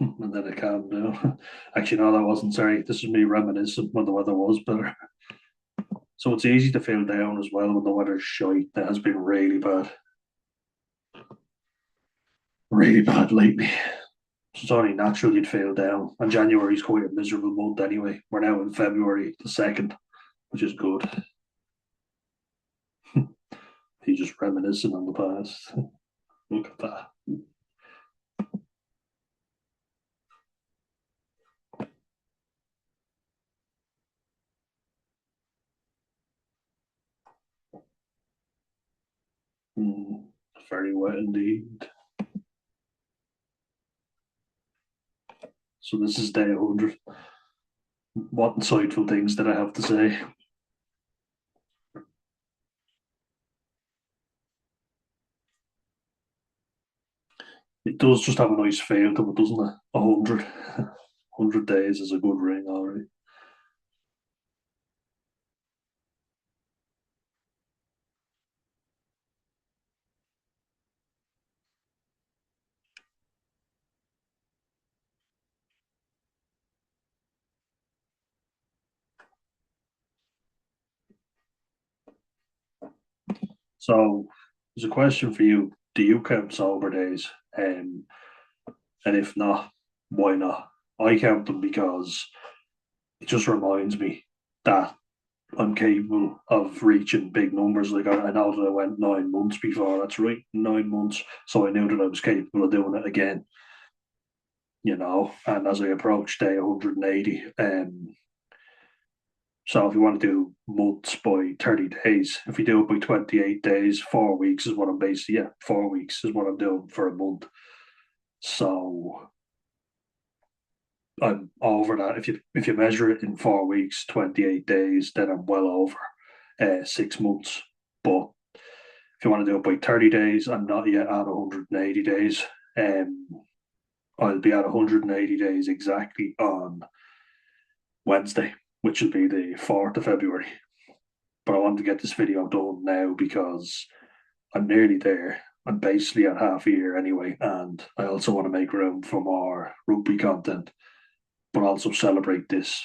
And then it calmed down. Actually, no, that wasn't. Sorry, this is me reminiscing when the weather was better. So it's easy to feel down as well when the weather's shite. That has been really bad lately. So it's only natural you'd feel down. And January's quite a miserable month anyway. We're now in February the 2nd, which is good. He's just reminiscing on the past. Look at that. Mm, very wet indeed. So this is day 100. What insightful things did I have to say? It does just have a nice feel to it, doesn't it? 100. 100 days is a good ring already. So there's a question for you. Do you count sober days? And if not, why not? I count them because it just reminds me that I'm capable of reaching big numbers. Like I know that I went 9 months before. That's right, 9 months. So I knew that I was capable of doing it again. And as I approach day 180, so if you want to do months by 30 days, if you do it by 28 days, 4 weeks is what I'm basically, yeah, 4 weeks is what I'm doing for a month. So I'm over that. If you measure it in 4 weeks, 28 days, then I'm well over 6 months. But if you want to do it by 30 days, I'm not yet at 180 days. Um, I'll be at 180 days exactly on Wednesday, which will be the 4th of February. But I want to get this video done now because I'm nearly there. I'm basically at half a year anyway, and I also want to make room for more rugby content, but also celebrate this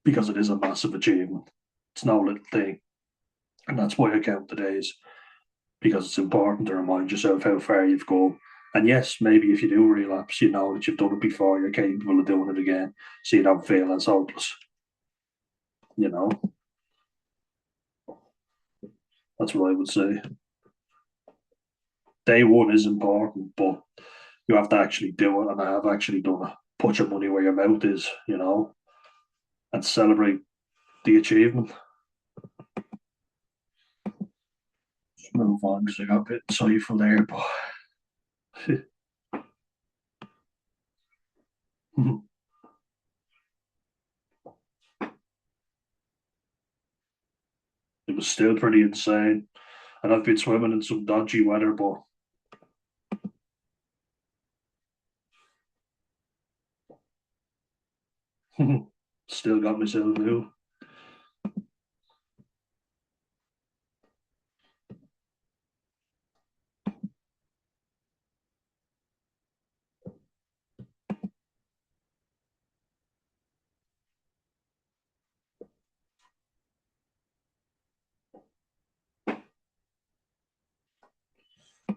because it is a massive achievement. It's no little thing, and that's why I count the days because it's important to remind yourself how far you've come. And yes, maybe if you do relapse, you know that you've done it before, you're capable of doing it again, so you don't feel as hopeless. You know, that's what I would say. Day one is important, but you have to actually do it, and I have actually done it. Put your money where your mouth is, and celebrate the achievement. Just move on because I got a bit insightful there, but it was still pretty insane. And I've been swimming in some dodgy weather, but still got myself new.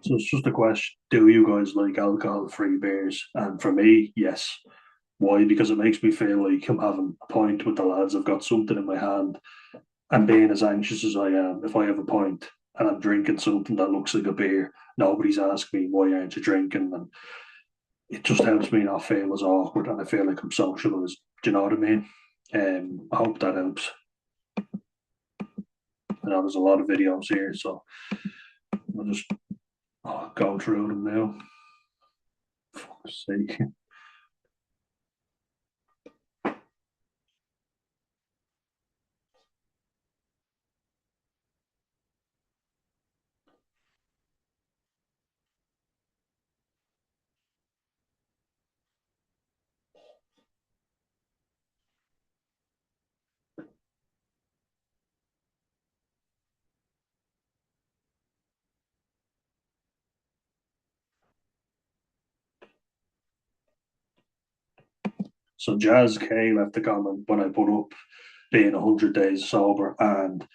So it's just a question: do you guys like alcohol-free beers? And for me, yes. Why? Because it makes me feel like I'm having a pint with the lads. I've got something in my hand, and being as anxious as I am, if I have a pint and I'm drinking something that looks like a beer, nobody's asking me why aren't you drinking, and it just helps me not feel as awkward, and I feel like I'm socialised. Do you know what I mean? I hope that helps. I know there's a lot of videos here, so I'll just go through them now. For fuck's sake. So Jazz K left a comment when I put up being 100 days sober, and it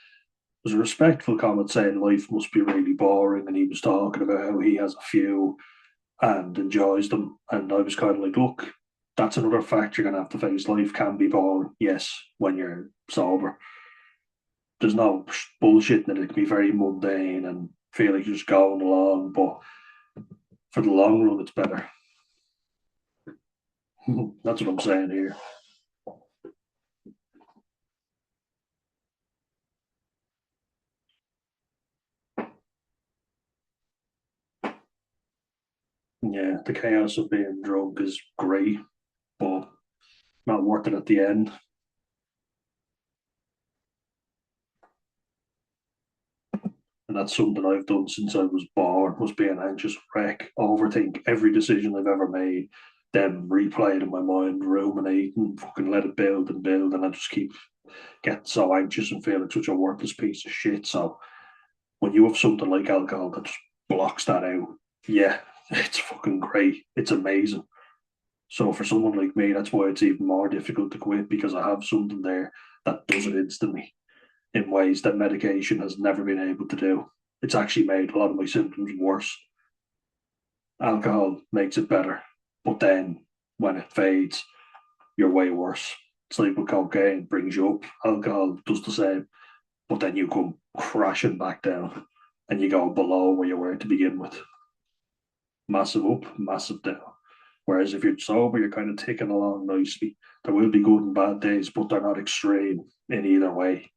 was a respectful comment saying life must be really boring, and he was talking about how he has a few and enjoys them. And I was kind of like, look, that's another fact you're going to have to face. Life can be boring, yes, when you're sober. There's no bullshit in it. It can be very mundane and feel like you're just going along, but for the long run, it's better. That's what I'm saying here. Yeah, the chaos of being drunk is great, but not worth it at the end. And that's something I've done since I was born, was be an anxious wreck, overthink every decision I've ever made, then replay it in my mind, ruminate and fucking let it build and build, and I just keep getting so anxious and feeling such a worthless piece of shit. So when you have something like alcohol that just blocks that out, yeah, it's fucking great. It's amazing. So for someone like me, that's why it's even more difficult to quit, because I have something there that does it instantly in ways that medication has never been able to do. It's actually made a lot of my symptoms worse. Alcohol makes it better, but then when it fades, you're way worse. It's like with cocaine, brings you up. Alcohol does the same, but then you come crashing back down and you go below where you were to begin with. Massive up, massive down. Whereas if you're sober, you're kind of ticking along nicely. There will be good and bad days, but they're not extreme in either way.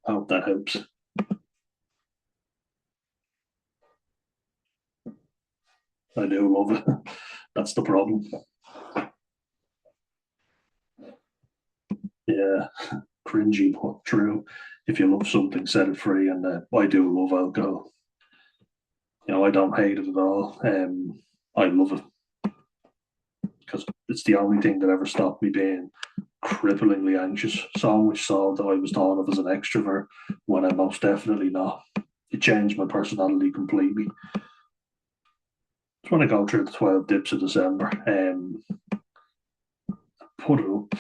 I hope that helps. I do love it. That's the problem. Yeah, cringy but true. If you love something, set it free. And I do love alcohol. I don't hate it at all. I love it because it's the only thing that ever stopped me being cripplingly anxious. So much so that I was thought of as an extrovert when I'm most definitely not. It changed my personality completely. Just want to go through the 12 dips of December. Put it up.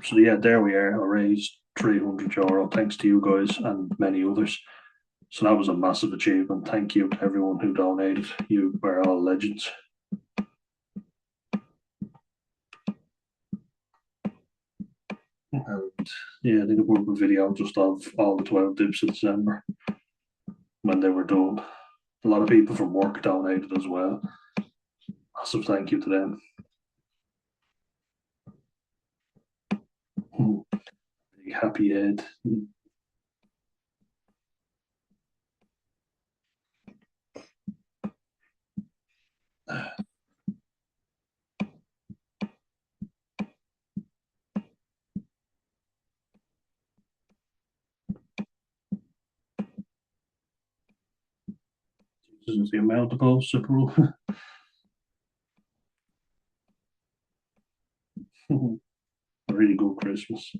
So yeah, there we are. I raised €300 thanks to you guys and many others. So that was a massive achievement. Thank you to everyone who donated. You were all legends. And yeah, I did a work video just of all the 12 dips of December when they were done. A lot of people from work donated as well. Massive thank you to them. Big happy head. This is the amount of posts, April. A really good Christmas.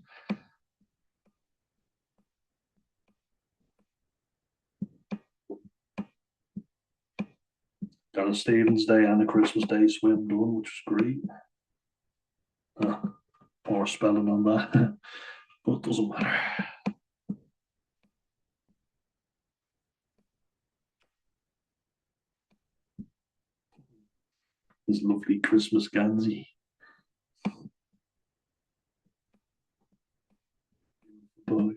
Got a Stephen's Day and a Christmas Day swim done, which was great. Uh, Poor spelling on that, but it doesn't matter. This lovely Christmas Gansey. Boy.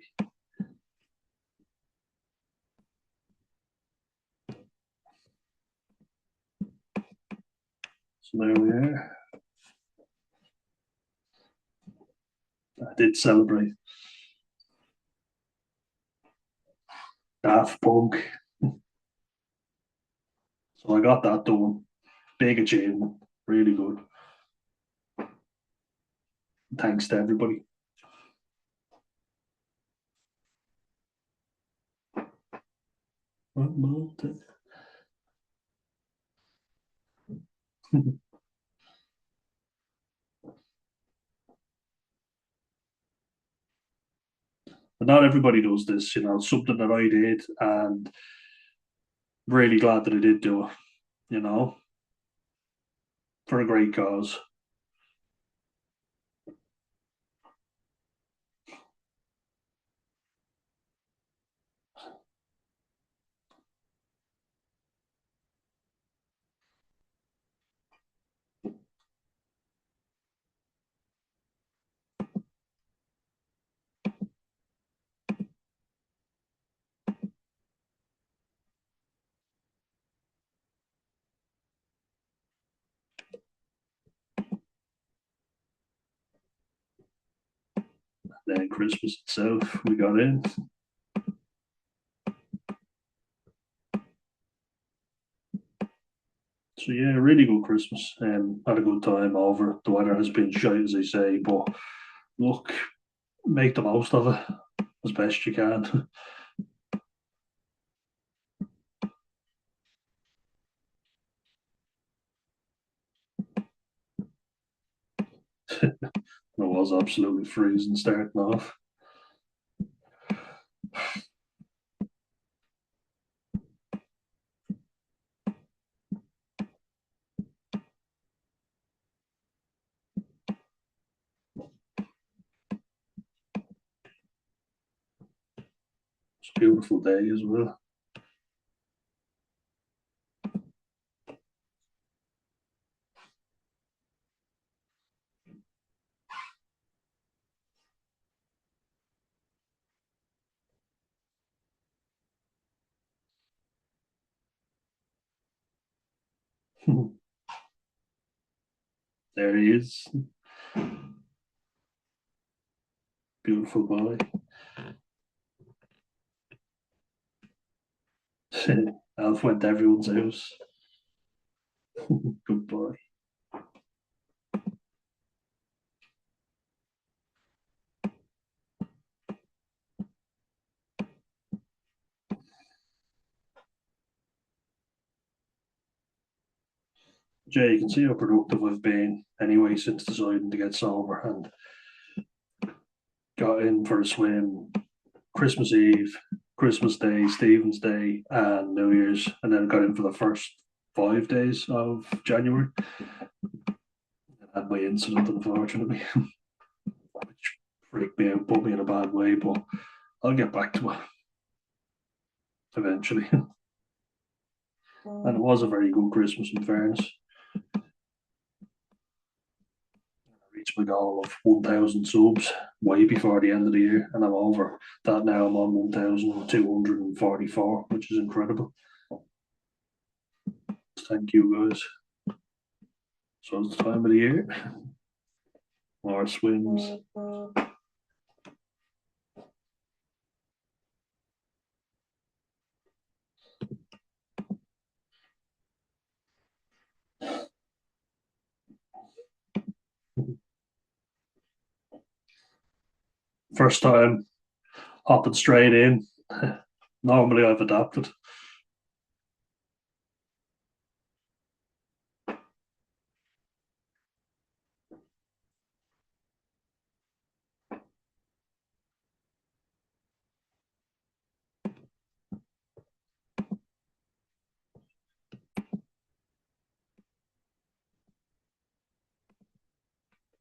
So there we are. I did celebrate. Daft Punk. So I got that done. Big achievement. Really good. Thanks to everybody. But not everybody does this, something that I did, and really glad that I did do it, you know, for a great cause. then Christmas itself, we got in. So yeah, really good Christmas. Had a good time over. The weather has been shite, as I say, but look, make the most of it as best you can. It was absolutely freezing starting off. It's a beautiful day as well. There he is, beautiful boy. Alf went to everyone's house. Good boy. Jay, you can see how productive I've been anyway since deciding to get sober and got in for a swim Christmas Eve, Christmas Day, Stephen's Day, and New Year's, and then got in for the first 5 days of January. And had my incident, unfortunately, which freaked me out, put me in a bad way, but I'll get back to it eventually. And it was a very good Christmas, in fairness. Reached my goal of 1,000 subs way before the end of the year, and I'm over that now. I'm on 1,244, which is incredible. Thank you, guys. So it's the time of the year. More swims. First time hopping straight in. Normally I've adapted.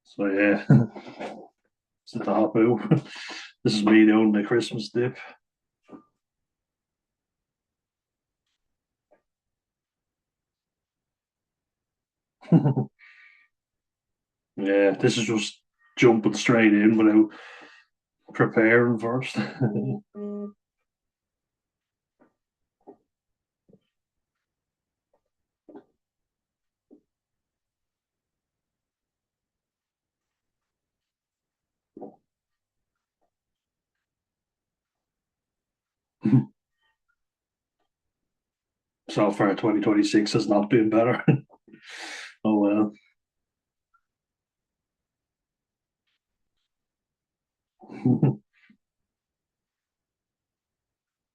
So yeah, it's the top out. This is me doing the Christmas dip. Yeah, this is just jumping straight in without preparing first. So far, 2026 has not been better. Oh well.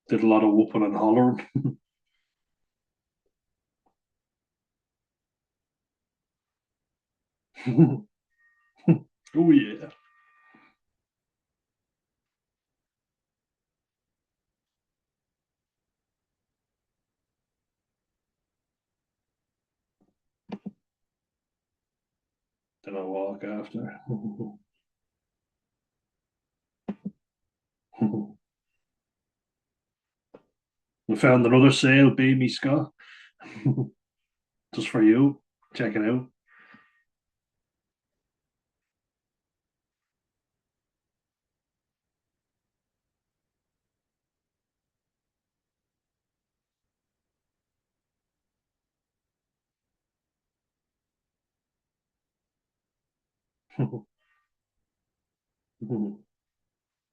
Did a lot of whooping and hollering. Oh yeah. Then I walk after. We found another sale, Baby Scott. Just for you. Check it out.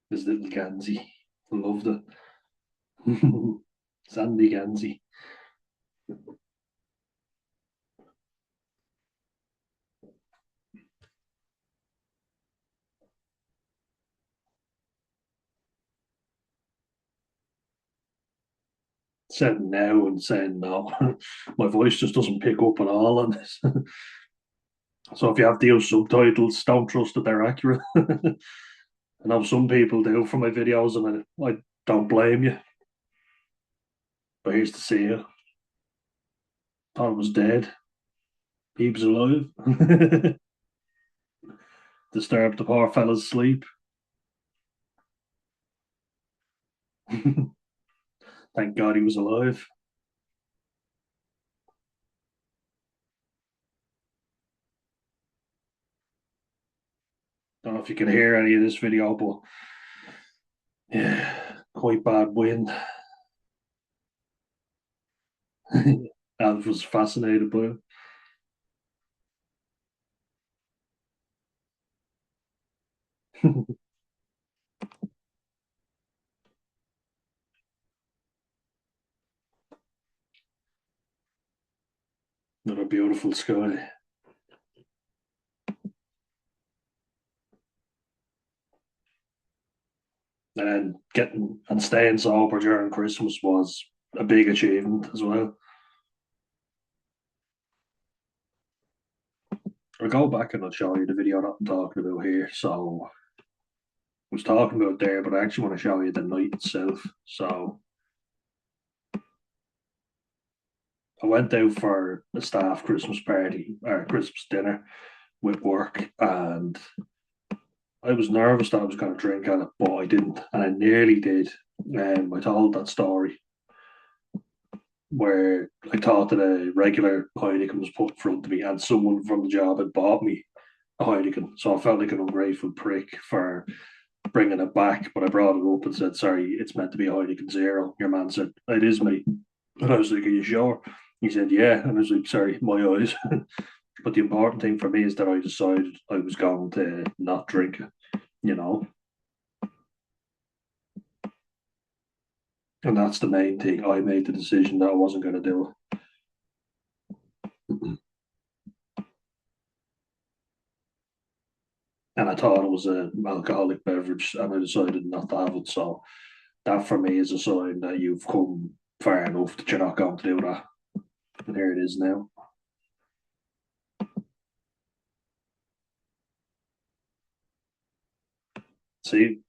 His little Gansey. I loved it. Sandy Gansey. Said now and saying no. My voice just doesn't pick up at all on this. So if you have those subtitles, don't trust that they're accurate. I know some people do for my videos, and I don't blame you. But here's to see you. Thought it was dead. He was alive. Disturbed the poor fella's sleep. Thank God he was alive. Don't know if you can hear any of this video, but yeah, quite bad wind. I was fascinated by it. Another beautiful sky. And getting and staying sober during Christmas was a big achievement as well. I'll go back and I'll show you the video that I'm talking about here. So I was talking about there, but I actually want to show you the night itself. So I went out for a staff Christmas party or Christmas dinner with work, and I was nervous that I was going to drink at it, but I didn't, and I nearly did. I told that story where I thought that a regular Heineken was put in front of me, and someone from the job had bought me a Heineken, so I felt like an ungrateful prick for bringing it back. But I brought it up and said, "Sorry, it's meant to be a Heineken Zero." Your man said, "It is, mate," and I was like, "Are you sure?" He said, "Yeah," and I was like, "Sorry, my eyes." But the important thing for me is that I decided I was going to not drink it, you know, and that's the main thing. I made the decision that I wasn't going to do it, and I thought it was an alcoholic beverage, and I decided not to have it. So that for me is a sign that you've come far enough that you're not going to do that. And here it is now. See,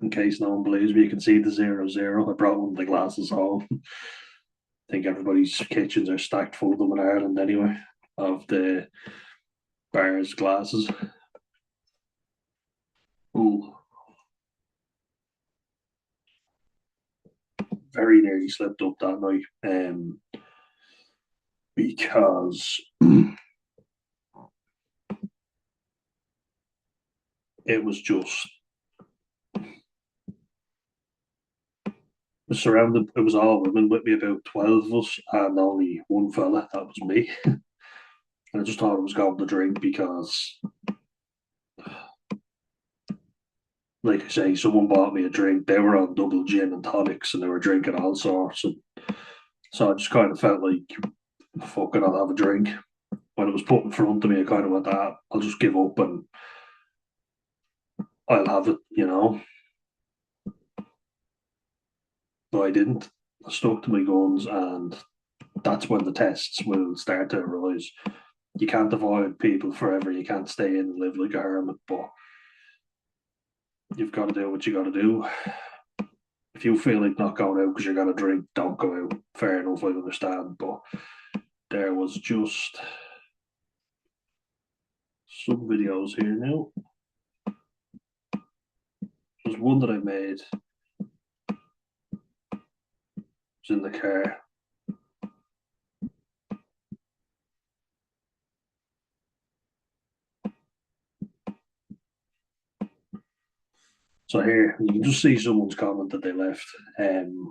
in case no one believes me, you can see the 0-0. I brought one of the glasses home. I think everybody's kitchens are stacked full of them in Ireland anyway, of the bars glasses. Ooh, very nearly slipped up that night because it was just was surrounded. It was all women with me, about 12 of us, and only one fella. That was me. And I just thought I was going to drink because, like I say, someone bought me a drink. They were on double gin and tonics, and they were drinking all sorts. And so I just kind of felt like, fuck it, I'll have a drink. When it was put in front of me, I kind of went, I'll just give up and I'll have it. But I didn't. I stuck to my guns, and that's when the tests will start to arise. You can't avoid people forever. You can't stay in and live like a hermit, but you've got to do what you got to do. If you feel like not going out because you're going to drink, don't go out. Fair enough, I understand. But there was just some videos here now. There's one that I made. It's in the car. So here you can just see someone's comment that they left. I'm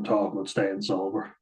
talking about staying sober.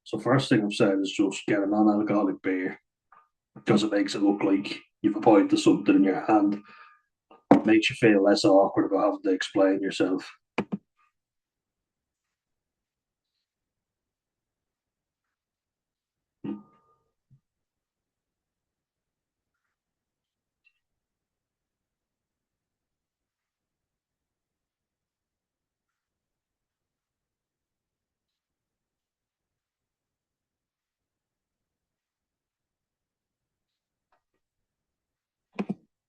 So first thing I've said is just get a non-alcoholic beer because it makes it look like you've a pint of something in your hand. It makes you feel less awkward about having to explain yourself.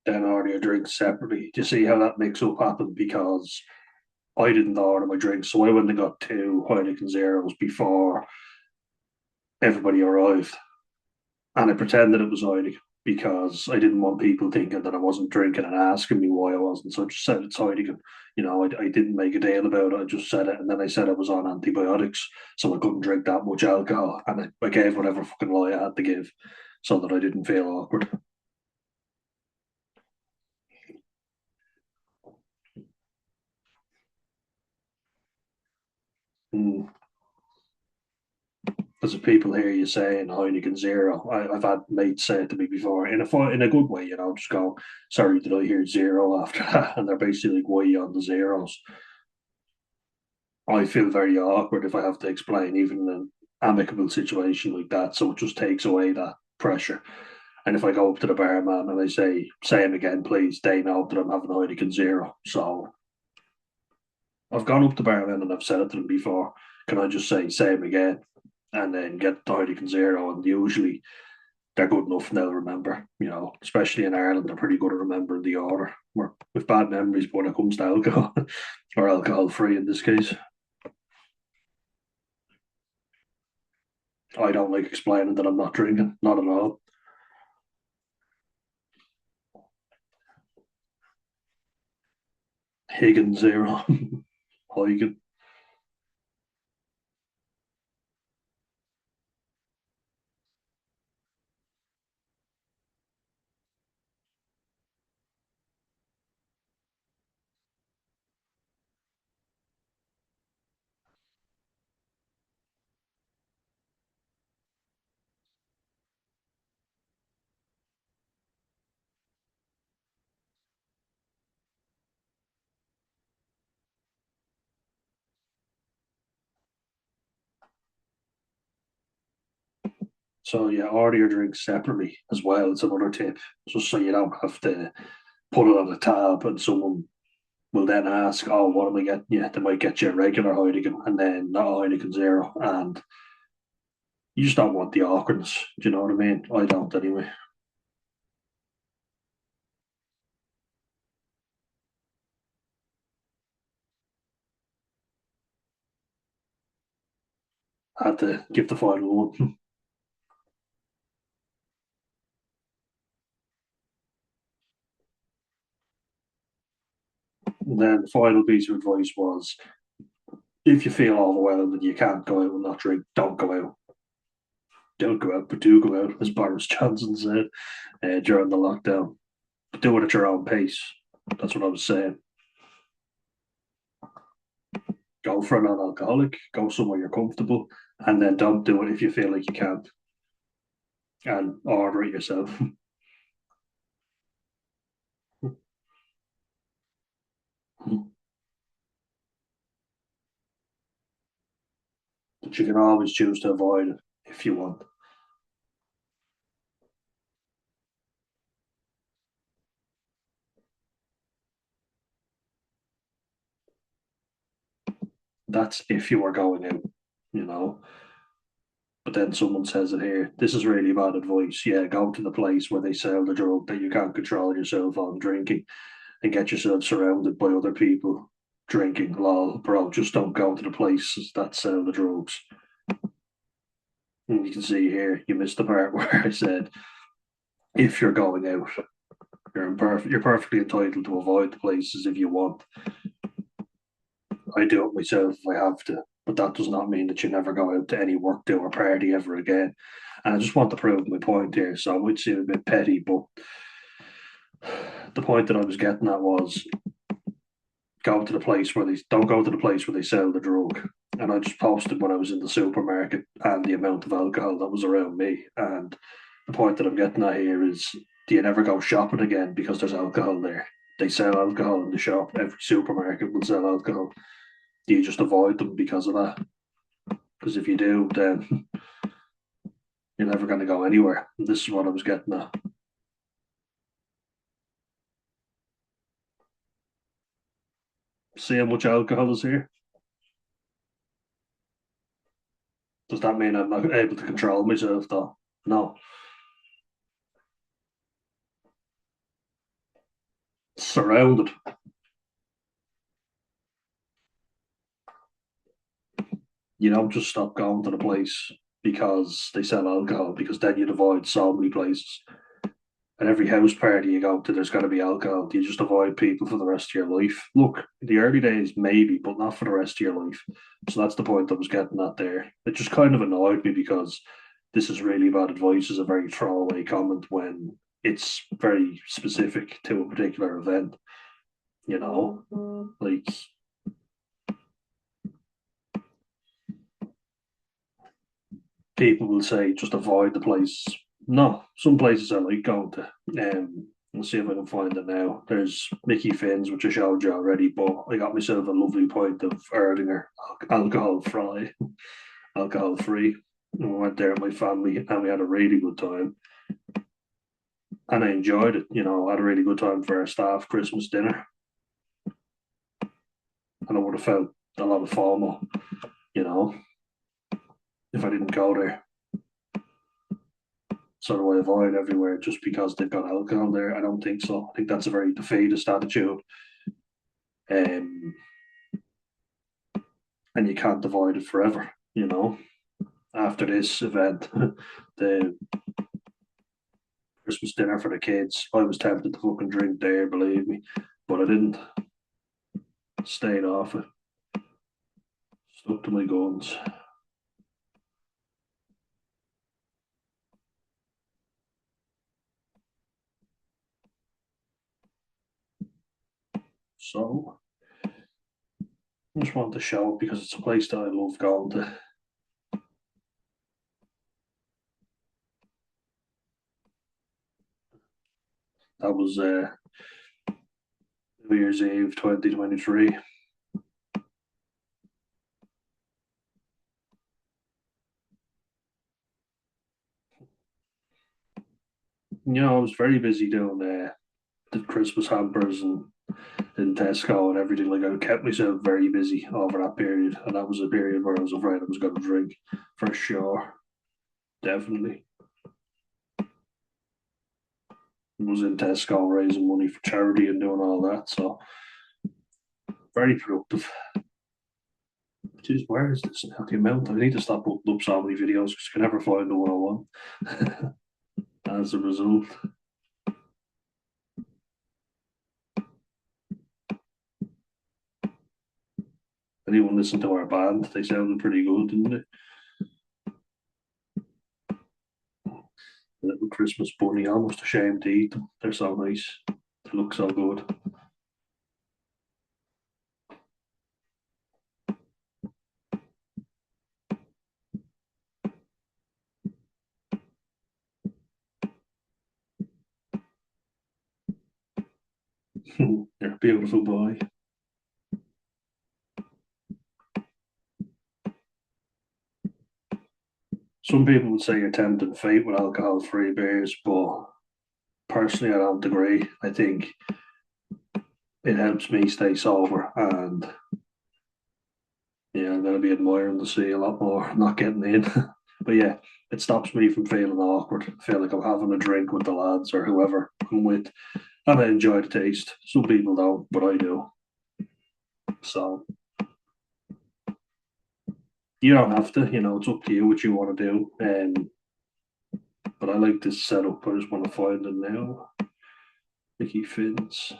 Then order your drinks separately. Do you see how that mix up happened? Because I didn't order my drinks, so I went and got two Heineken Zeros before everybody arrived. And I pretended it was Heineken because I didn't want people thinking that I wasn't drinking and asking me why I wasn't. So I just said it's Heineken. I didn't make a deal about it. I just said it. And then I said I was on antibiotics, so I couldn't drink that much alcohol. And I gave whatever fucking lie I had to give so that I didn't feel awkward. Mm. Because if people hear you saying Heineken Zero, I've had mates say it to me before in a good way, just go, sorry, did I hear zero after that? And they're basically like, why are you on the zeros? I feel very awkward if I have to explain, even in an amicable situation like that. So it just takes away that pressure. And if I go up to the barman and I say him again, please, they know that I'm having a Heineken Zero. So I've gone up to the barman and I've said it to them before. Can I just say him again and then get the Heineken Zero? And usually they're good enough and they'll remember, especially in Ireland, they're pretty good at remembering the order. We're with bad memories when it comes to alcohol or alcohol free in this case. I don't like explaining that I'm not drinking, not at all. Higgins zero. Huygen. So yeah, order your drinks separately as well. It's another tip, just so you don't have to put it on the tab and someone will then ask, "Oh, what am I getting?" Yeah, they might get you a regular Heineken and then not a Heineken Zero, and you just don't want the awkwardness. Do you know what I mean? I don't anyway. I had to give the final one. And then the final piece of advice was, if you feel overwhelmed and you can't go out and not drink, don't go out. Don't go out, but do go out, as Boris Johnson said during the lockdown. But do it at your own pace. That's what I was saying. Go for a non-alcoholic, go somewhere you're comfortable, and then don't do it if you feel like you can't, and order it yourself. But you can always choose to avoid it if you want. That's if you are going out, you know. But then someone says it here. This is really bad advice. Yeah, go to the place where they sell the drug that you can't control yourself on drinking and get yourself surrounded by other people drinking. Lol, bro, just don't go to the places that sell the drugs. And you can see here, you missed the part where I said, if you're going out, you're perfectly entitled to avoid the places if you want. I do it myself if I have to, but that does not mean that you never go out to any work do or party ever again. And I just want to prove my point here, so I might seem a bit petty, but the point that I was getting at was go to the place where they don't go to the place where they sell the drug. and I just posted when I was in the supermarket and the amount of alcohol that was around me. And the point that I'm getting at here is, do you never go shopping again because there's alcohol there? They sell alcohol in the shop. Every supermarket will sell alcohol. Do you just avoid them because of that? Because if you do, then you're never going to go anywhere. And this is what I was getting at. See how much alcohol is here? Does that mean I'm not able to control myself, though? No. Surrounded. You don't just stop going to the place because they sell alcohol, because then you'd avoid so many places. At every house party you go to, there's got to be alcohol. Do you just avoid people for the rest of your life? Look, in the early days, maybe, but not for the rest of your life. So that's the point I was getting at there. It just kind of annoyed me because this is really bad advice is a very throwaway comment when it's very specific to a particular event, you know? Like, people will say just avoid the place. No, some places I like going to. We'll see if I can find it now. There's Mickey Finn's, which I showed you already, but I got myself a lovely pint of Erdinger alcohol fry, alcohol free. And we went there with my family and we had a really good time. And I enjoyed it. I had a really good time for our staff Christmas dinner. And I would have felt a lot of FOMO, you know, if I didn't go there. So do I avoid everywhere just because they've got alcohol there? I don't think so. I think that's a very defeatist attitude. Um, and you can't avoid it forever. After this event, the Christmas dinner for the kids, I was tempted to fucking drink there, believe me, but I didn't. Stayed off it. Stuck to my guns. So I just want to show it because it's a place that I love going to. That was New Year's Eve 2023. I was very busy doing the Christmas hampers and in Tesco and everything. Like I kept myself very busy over that period, and that was a period where I was afraid I was going to drink for sure. Definitely, I was in Tesco raising money for charity and doing all that. So very productive. Jeez, where is this now? The amount I need to stop putting up so many videos because you can never find the one I want. As a result, anyone listen to our band? They sounded pretty good, didn't they? The little Christmas bunny, almost ashamed to eat them. They're so nice. They look so good. They're a beautiful boy. Some people would say you're tempting fate with alcohol-free beers, but personally, I don't agree. I think it helps me stay sober, and yeah, I'm gonna be admiring the sea a lot more, not getting in. But yeah, it stops me from feeling awkward. I feel like I'm having a drink with the lads or whoever I'm with, and I enjoy the taste. Some people don't, but I do. So you don't have to, it's up to you what you want to do. But I like this setup. I just want to find it now. Mickey Fins.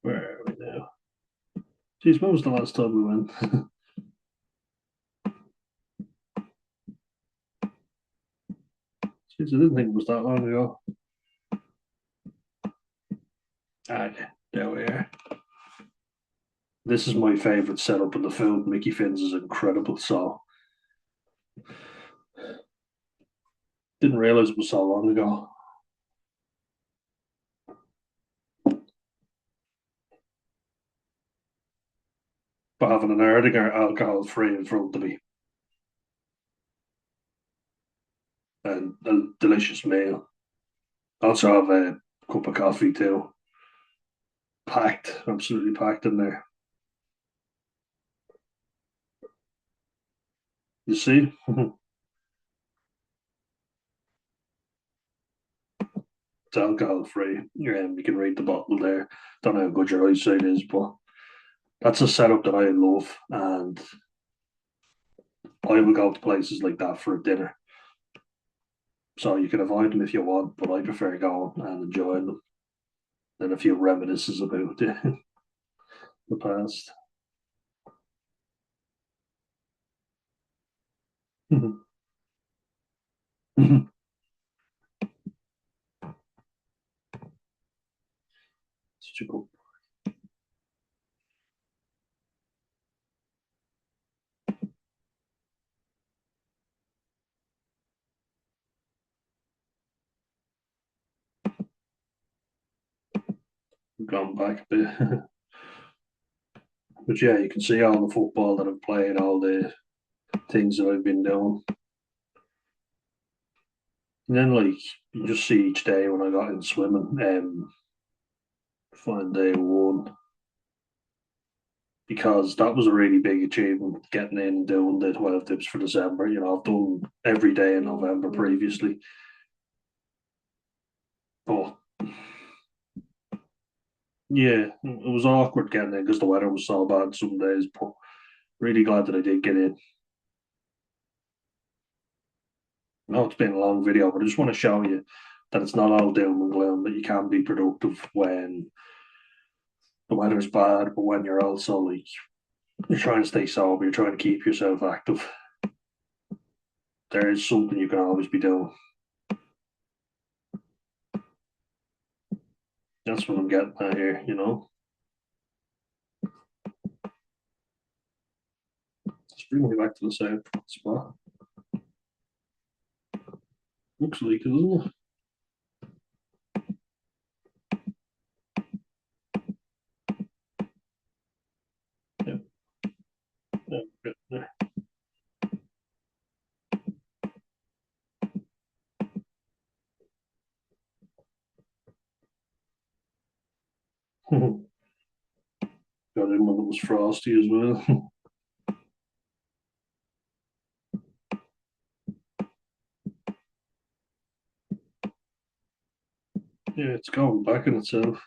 Where are we now? Geez, when was the last time we went? Jeez, I didn't think it was that long ago. Okay, there we are. This is my favourite setup in the food. Mickey Finn's is incredible. So didn't realise it was so long ago. But having an Erdinger alcohol free in front of me and a delicious meal. Also have a cup of coffee too. Packed, absolutely packed in there. You see? It's alcohol free. You can read the bottle there. Don't know how good your eyesight is, but that's a setup that I love, and I will go to places like that for a dinner. So you can avoid them if you want, but I prefer going and enjoying them. Then a few reminiscences about the past. Such a good. Gone back a bit. But yeah, you can see all the football that I've played, all the things that I've been doing. And then like you just see each day when I got in swimming, fine day one, because that was a really big achievement getting in and doing the 12 tips for December. You know, I've done every day in November previously. But yeah, it was awkward getting in because the weather was so bad some days, but really glad that I did get in. I know it's been a long video, but I just want to show you that it's not all doom and gloom, that you can be productive when the weather's bad, but when you're also like you're trying to stay sober, you're trying to keep yourself active. There is something you can always be doing. That's what I'm getting at here, you know. Let's bring me back to the same spot. Looks like it, doesn't it? Yeah, yeah, yeah. Got in when it was frosty as well. Yeah, it's going back in itself.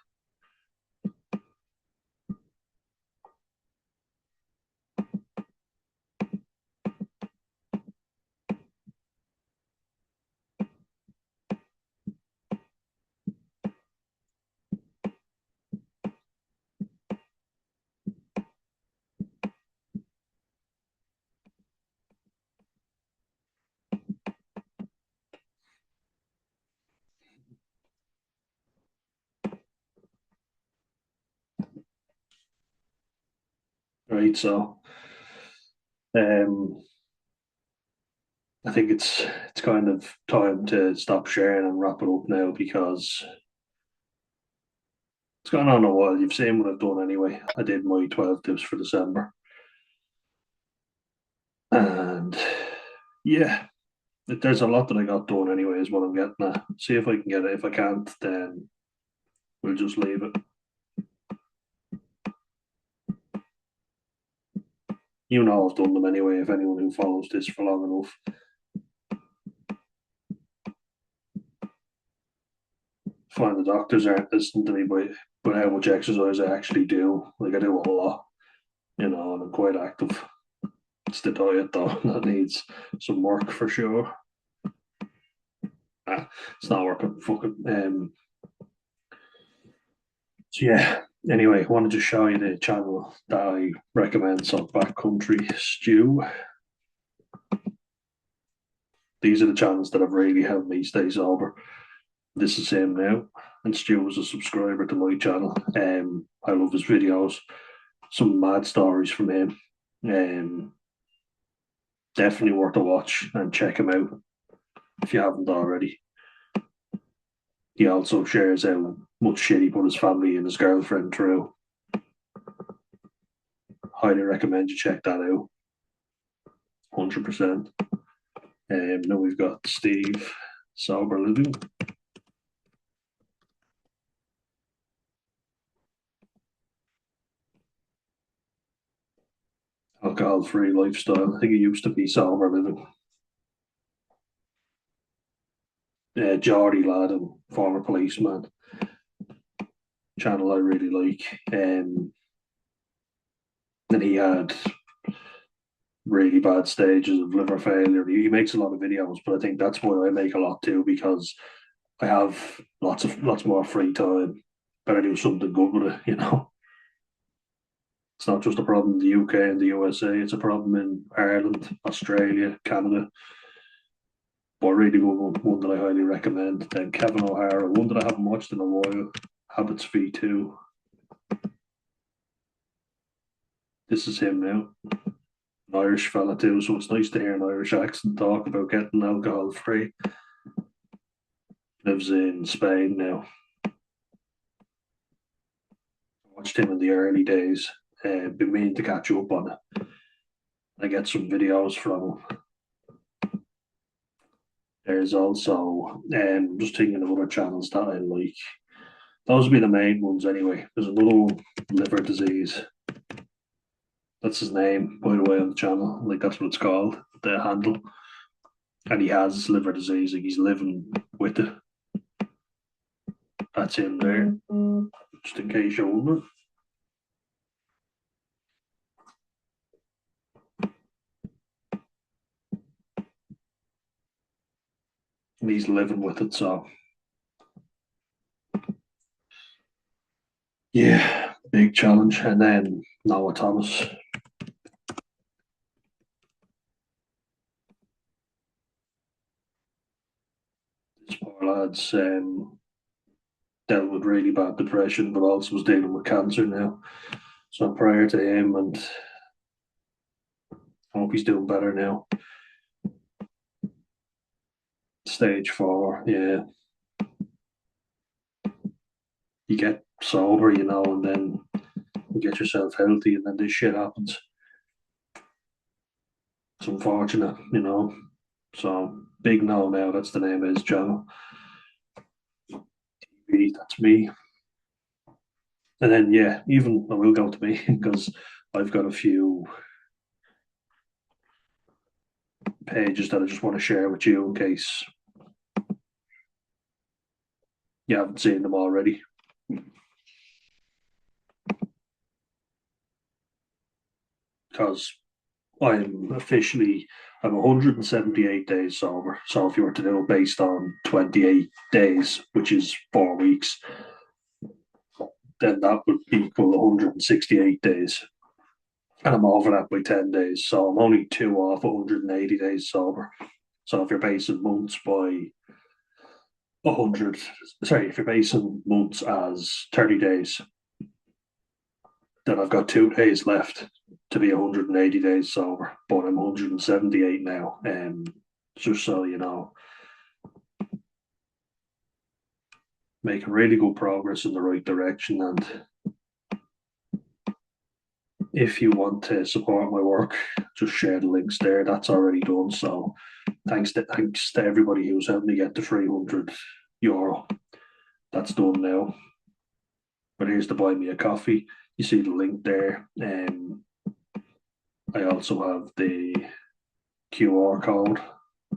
Right, so um I think it's kind of time to stop sharing and wrap it up now because it's gone on a while. You've seen what I've done anyway. I did my 12 tips for December. And yeah, there's a lot that I got done anyway, is what I'm getting at. See if I can get it. If I can't, then we'll just leave it. You know I've done them anyway, if anyone who follows this for long enough. Find the doctors aren't listening to me by how much exercise I actually do. Like I do a lot, you know, and I'm quite active. It's the diet though that needs some work for sure. It's not working. Fucking so yeah. Anyway, I wanted to show you the channel that I recommend. So Backcountry Stew. These are the channels that have really helped me stay sober. This is him now, and Stu was a subscriber to my channel. I love his videos. some mad stories from him. Um, Definitely worth a watch and check him out if you haven't already. He also shares how much shit he put his family and his girlfriend through. Highly recommend you check that out. 100%. Now we've got Steve Sober Living. Alcohol free lifestyle. I think it used to be Sober Living. Geordie lad and former policeman. Channel I really like. And he had really bad stages of liver failure. He makes a lot of videos, but I think that's why I make a lot too, because I have lots more free time. Better do something good with it. It's not just a problem in the UK and the USA, it's a problem in Ireland, Australia, Canada. But really one that I highly recommend. Then Kevin O'Hara, one that I haven't watched in a while, Habits V2. This is him now. An Irish fella too, so it's nice to hear an Irish accent talk about getting alcohol free. Lives in Spain now. Watched him in the early days. Been meaning to catch up on it. I get some videos from him. There's also just thinking of other channels that I like. Those would be the main ones anyway. There's another one, liver disease. That's his name, by the way, on the channel. Like that's what it's called, the handle. And he has liver disease, like he's living with it. That's him there. Just in case you're wondering. And he's living with it, so yeah, big challenge. And then Noah Thomas. This poor lad's dealt with really bad depression, but also was dealing with cancer now. So prior to him, and I hope he's doing better now. Stage 4, yeah. You get sober, and then you get yourself healthy, and then this shit happens. It's unfortunate. So big no now. That's the name of his channel. That's me. And then yeah, even I will go to me because I've got a few pages that I just want to share with you in case you haven't seen them already. Because I'm 178 days sober. So if you were to do it based on 28 days, which is 4 weeks, then that would equal 168 days. And I'm over that by 10 days. So I'm only two off 180 days sober. So if you're basing months by 100, sorry, if you're basing months as 30 days, then I've got 2 days left to be 180 days sober, but I'm 178 now. Just so you know, making really good progress in the right direction. And if you want to support my work, just share the links there. That's already done. So thanks to everybody who's helped me get to €300. That's done now. But here's to buy me a coffee. You see the link there. I also have the QR code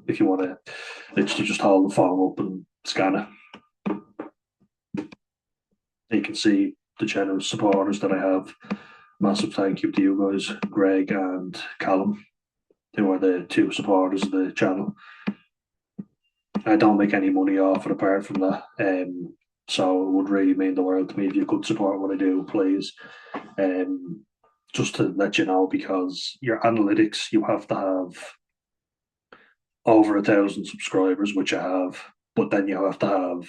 if you want to literally just hold the phone up and scan it. You can see the generous supporters that I have. Massive thank you to you guys, Greg and Callum, who are the two supporters of the channel. I don't make any money off it apart from that. So it would really mean the world to me if you could support what I do, please. Just to let you know, because your analytics, you have to have over 1,000 subscribers, which I have, but then you have to have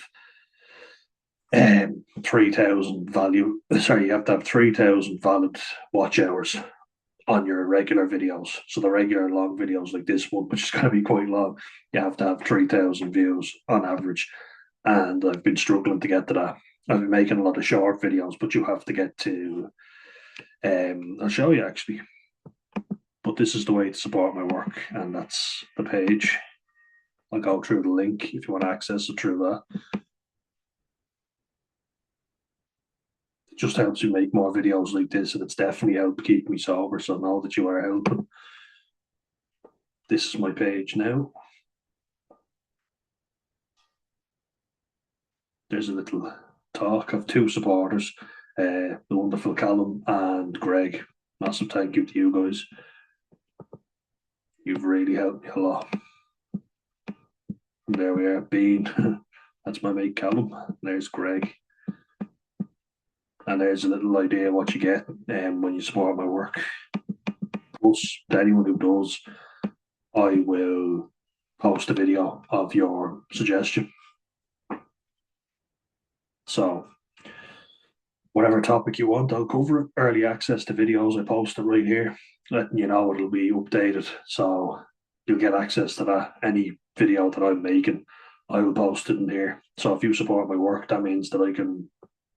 3,000 value. Sorry, you have to have 3,000 valid watch hours on your regular videos. So the regular long videos like this one, which is going to be quite long, you have to have 3,000 views on average. And I've been struggling to get to that. I've been making a lot of short videos, but you have to get to. I'll show you actually. But this is the way to support my work, and that's the page. I'll go through the link if you want to access it through that. It just helps you make more videos like this, and it's definitely helped keep me sober. So know that you are helping. This is my page now. There's a little talk of two supporters, the wonderful Callum and Greg. Massive thank you to you guys. You've really helped me a lot. And there we are, Bean. That's my mate Callum. There's Greg. And there's a little idea what you get when you support my work. Plus, to anyone who does, I will post a video of your suggestion. So, whatever topic you want, I'll cover it. Early access to videos, I post it right here, letting you know it'll be updated. So, you'll get access to that. Any video that I'm making, I will post it in here. So, if you support my work, that means that I can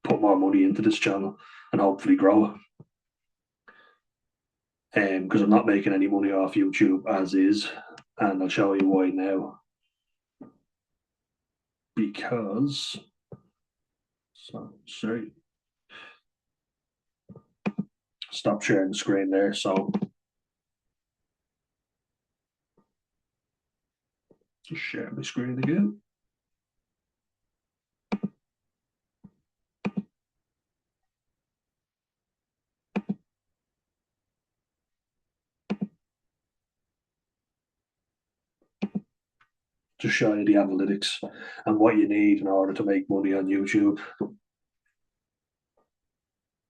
put more money into this channel and hopefully grow it. Because I'm not making any money off YouTube as is, and I'll show you why now. Because, sorry, stop sharing the screen there. So just share my screen again. To show you the analytics and what you need in order to make money on YouTube.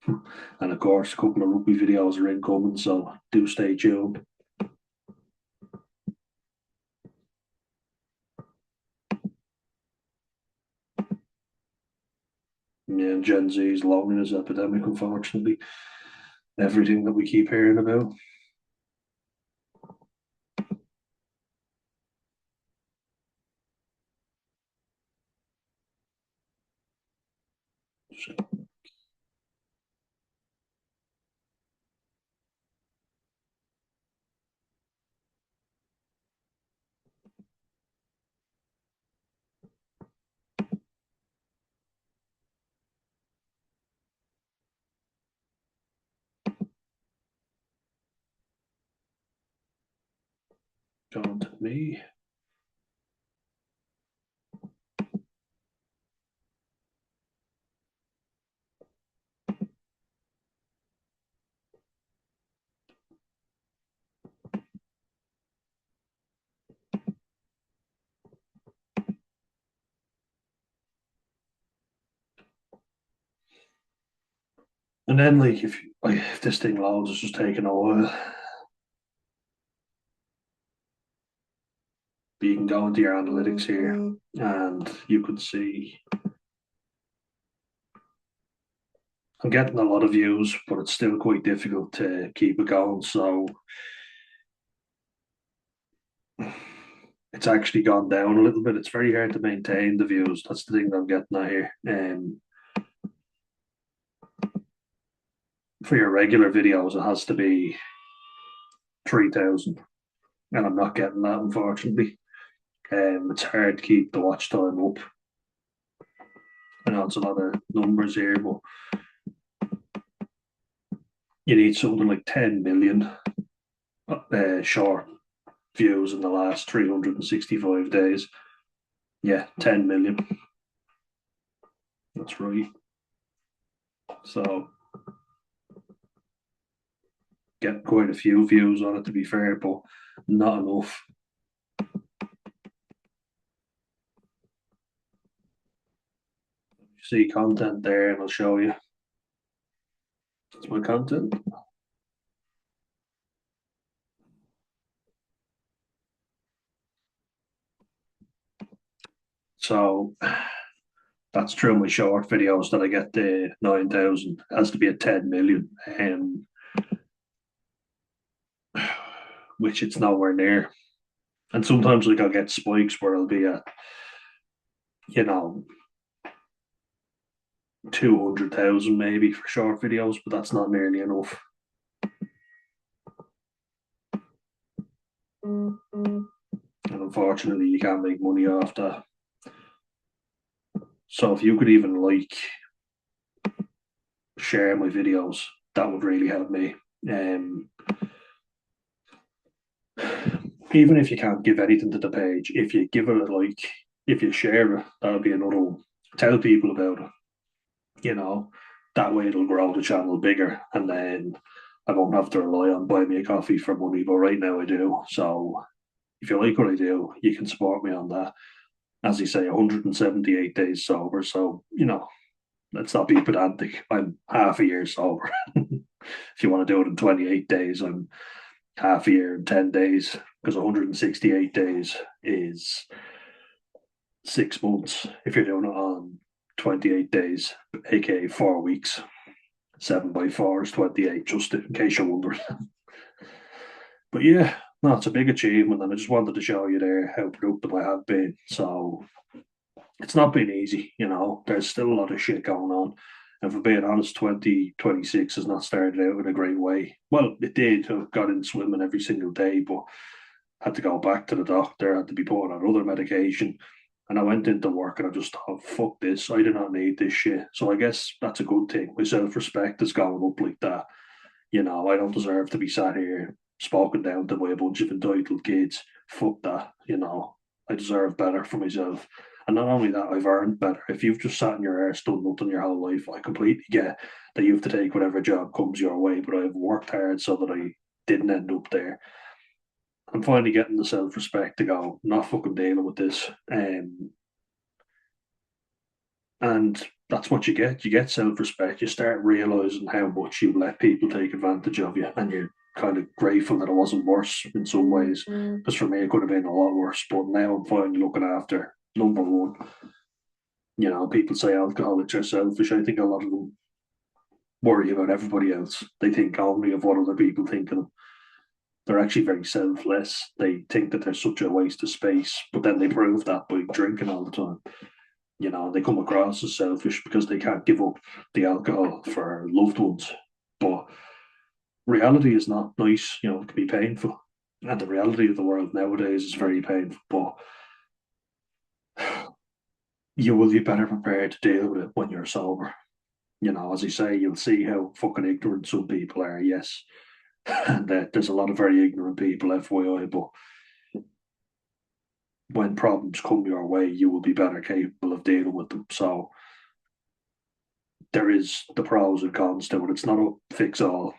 And of course, a couple of rugby videos are incoming, so do stay tuned. Yeah, and Gen Z's loneliness epidemic, unfortunately. Everything that we keep hearing about. So, going to me. And then, like, if this thing loads, it's just taking a while. But you can go into your analytics here, and you could see I'm getting a lot of views, but it's still quite difficult to keep it going. So it's actually gone down a little bit. It's very hard to maintain the views. That's the thing that I'm getting at here. For your regular videos, it has to be 3,000, and I'm not getting that, unfortunately. It's hard to keep the watch time up. I know it's a lot of numbers here, but you need something like 10 million short views in the last 365 days. Yeah, 10 million. That's right. So get quite a few views on it, to be fair, but not enough. See content there, and I'll show you. That's my content. So That's true. My short videos that I get the 9,000 has to be at 10 million, which it's nowhere near. And sometimes like I'll get spikes where I'll be at, you know, 200,000 maybe for short videos, but that's not nearly enough. And unfortunately, you can't make money off that. So if you could even like share my videos, that would really help me. Um, Even if you can't give anything to the page, if you give it a like, if you share it, that'll be another. Tell people about it. You know, that way it'll grow the channel bigger, and then I won't have to rely on buying me a coffee for money. But right now I do. So if you like what I do, you can support me on that. As you say, 178 days sober. So let's not be pedantic. I'm half a year sober. If you want to do it in 28 days, I'm half a year and 10 days, because 168 days is 6 months if you're doing it on 28 days, aka 4 weeks. 7 by 4 is 28, just in case you're wondering. But yeah, no, it's a big achievement, and I just wanted to show you there how productive I have been. So it's not been easy, there's still a lot of shit going on. And for being honest, 2026 has not started out in a great way. Well, it did. I got in swimming every single day, but had to go back to the doctor, had to be put on other medication. And I went into work and I just thought, fuck this, I do not need this shit. So I guess that's a good thing. My self respect is going up like that. I don't deserve to be sat here spoken down to by a bunch of entitled kids. Fuck that. I deserve better for myself. And not only that, I've earned better. If you've just sat in your arse, done nothing your whole life, I completely get that you have to take whatever job comes your way. But I've worked hard so that I didn't end up there. I'm finally getting the self respect to go, not fucking dealing with this. And that's what you get. You get self respect. You start realizing how much you let people take advantage of you, and you're kind of grateful that it wasn't worse in some ways. Because for me, it could have been a lot worse. But now I'm finally looking after number one. People say alcoholics are selfish. I think a lot of them worry about everybody else. They think only of what other people think of them. They're actually very selfless. They think that they're such a waste of space, but then they prove that by drinking all the time. They come across as selfish because they can't give up the alcohol for loved ones. But reality is not nice, it can be painful. And the reality of the world nowadays is very painful. But you will be better prepared to deal with it when you're sober. As you say, you'll see how fucking ignorant some people are, yes. And there's a lot of very ignorant people, FYI, but when problems come your way, you will be better capable of dealing with them. So there is the pros and cons to it. It's not a fix all.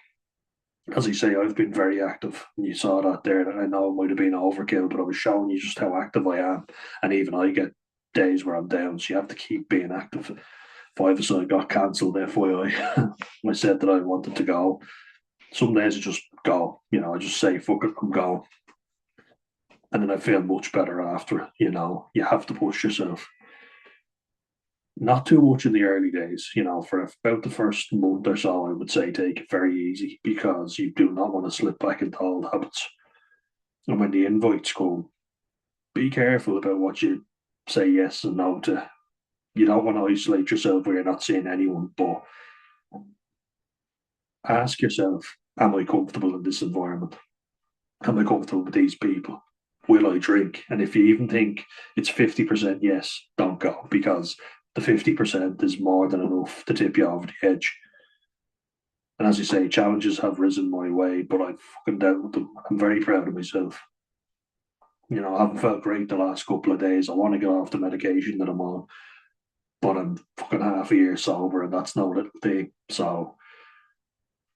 As I say, I've been very active, and you saw that there. That I know it might have been overkill, but I was showing you just how active I am. And even I get days where I'm down, so you have to keep being active. Five-a-side got cancelled, FYI. I said that I wanted to go. Some days I just go, I just say, fuck it, I'm going. And then I feel much better after. You have to push yourself. Not too much in the early days, for about the first month or so, I would say take it very easy, because you do not want to slip back into old habits. And when the invites come, be careful about what you say yes and no to. You don't want to isolate yourself where you're not seeing anyone, but ask yourself, am I comfortable in this environment? Am I comfortable with these people? Will I drink? And if you even think it's 50% yes, don't go, because the 50% is more than enough to tip you over the edge. And as you say, challenges have risen my way, but I've fucking dealt with them. I'm very proud of myself. I haven't felt great the last couple of days. I want to get off the medication that I'm on, but I'm fucking half a year sober, and that's not what it'll be. So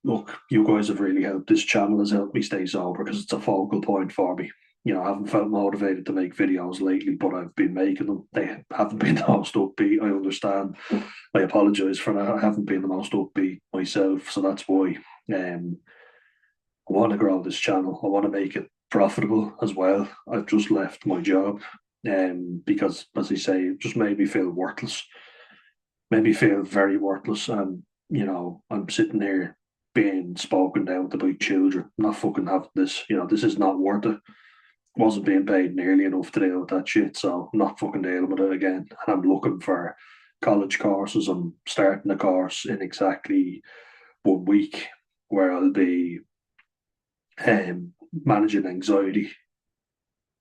look, you guys have really helped. This channel has helped me stay sober because it's a focal point for me. I haven't felt motivated to make videos lately, but I've been making them. They haven't been the most upbeat. I understand. I apologize for that. I haven't been the most upbeat myself, so that's why. I want to grow this channel. I want to make it profitable as well. I've just left my job, because, as I say, it just made me feel worthless. made me feel very worthless. And, I'm sitting here being spoken down to by children, not fucking having this, this is not worth it. Wasn't being paid nearly enough to deal with that shit, so I'm not fucking dealing with it again. And I'm looking for college courses. I'm starting a course in exactly 1 week where I'll be managing anxiety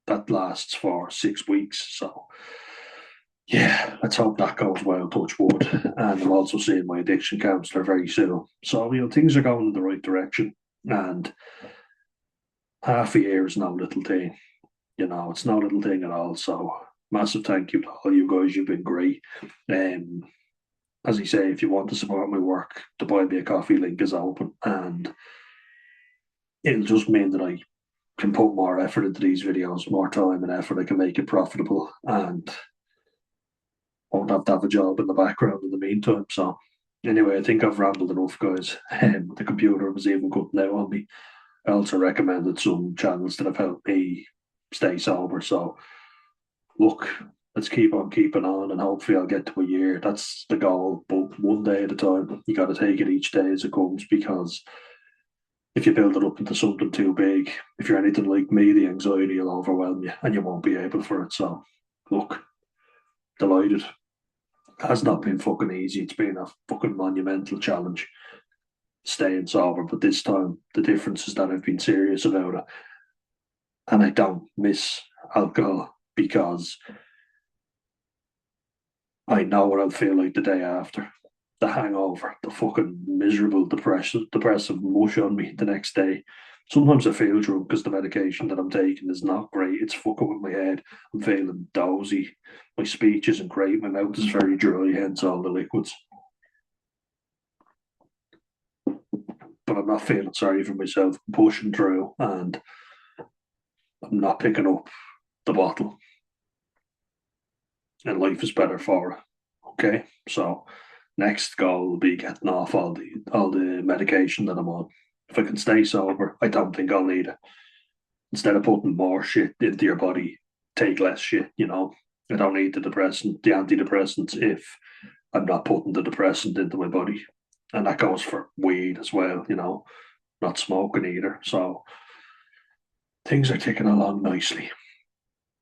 that lasts for 6 weeks. So yeah, let's hope that goes well, touch wood. And I'm also seeing my addiction counsellor very soon. So, things are going in the right direction. And half a year is no little thing. It's no little thing at all. So massive thank you to all you guys. You've been great. Um, as I say, if you want to support my work, the Buy Me a Coffee link is open, and it'll just mean that I can put more effort into these videos, more time and effort. I can make it profitable, and won't have to have a job in the background in the meantime. So anyway, I think I've rambled enough, guys. The computer was even cutting out on me. I also recommended some channels that have helped me stay sober. So look, let's keep on keeping on, and hopefully I'll get to a year. That's the goal, but one day at a time. You got to take it each day as it comes, because if you build it up into something too big, if you're anything like me, the anxiety will overwhelm you and you won't be able for it. So look, delighted. It has not been fucking easy. It's been a fucking monumental challenge staying sober, but this time the difference is that I've been serious about it, and I don't miss alcohol because I know what I'll feel like the day after. The hangover, the fucking miserable, depressive mush on me the next day. Sometimes I feel drunk because the medication that I'm taking is not great. It's fucking with my head. I'm feeling dozy. My speech isn't great. My mouth is very dry, hence all the liquids. But I'm not feeling sorry for myself. I'm pushing through, and I'm not picking up the bottle. And life is better for it. Okay, so next goal will be getting off all the medication that I'm on. If I can stay sober, I don't think I'll need it. Instead of putting more shit into your body, take less shit. I don't need the antidepressants, if I'm not putting the depressant into my body, and that goes for weed as well. Not smoking either. So things are ticking along nicely,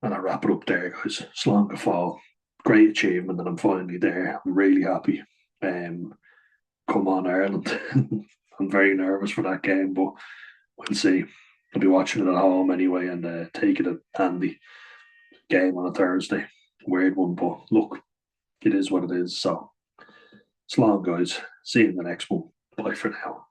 and I wrap it up there, guys. Slán go fóill. Great achievement, and I'm finally there. I'm really happy. Um, come on, Ireland. I'm very nervous for that game, but we'll see. I'll be watching it at home anyway, and taking it handy. Game on a Thursday. Weird one, but look, it is what it is. So, it's long, guys. See you in the next one. Bye for now.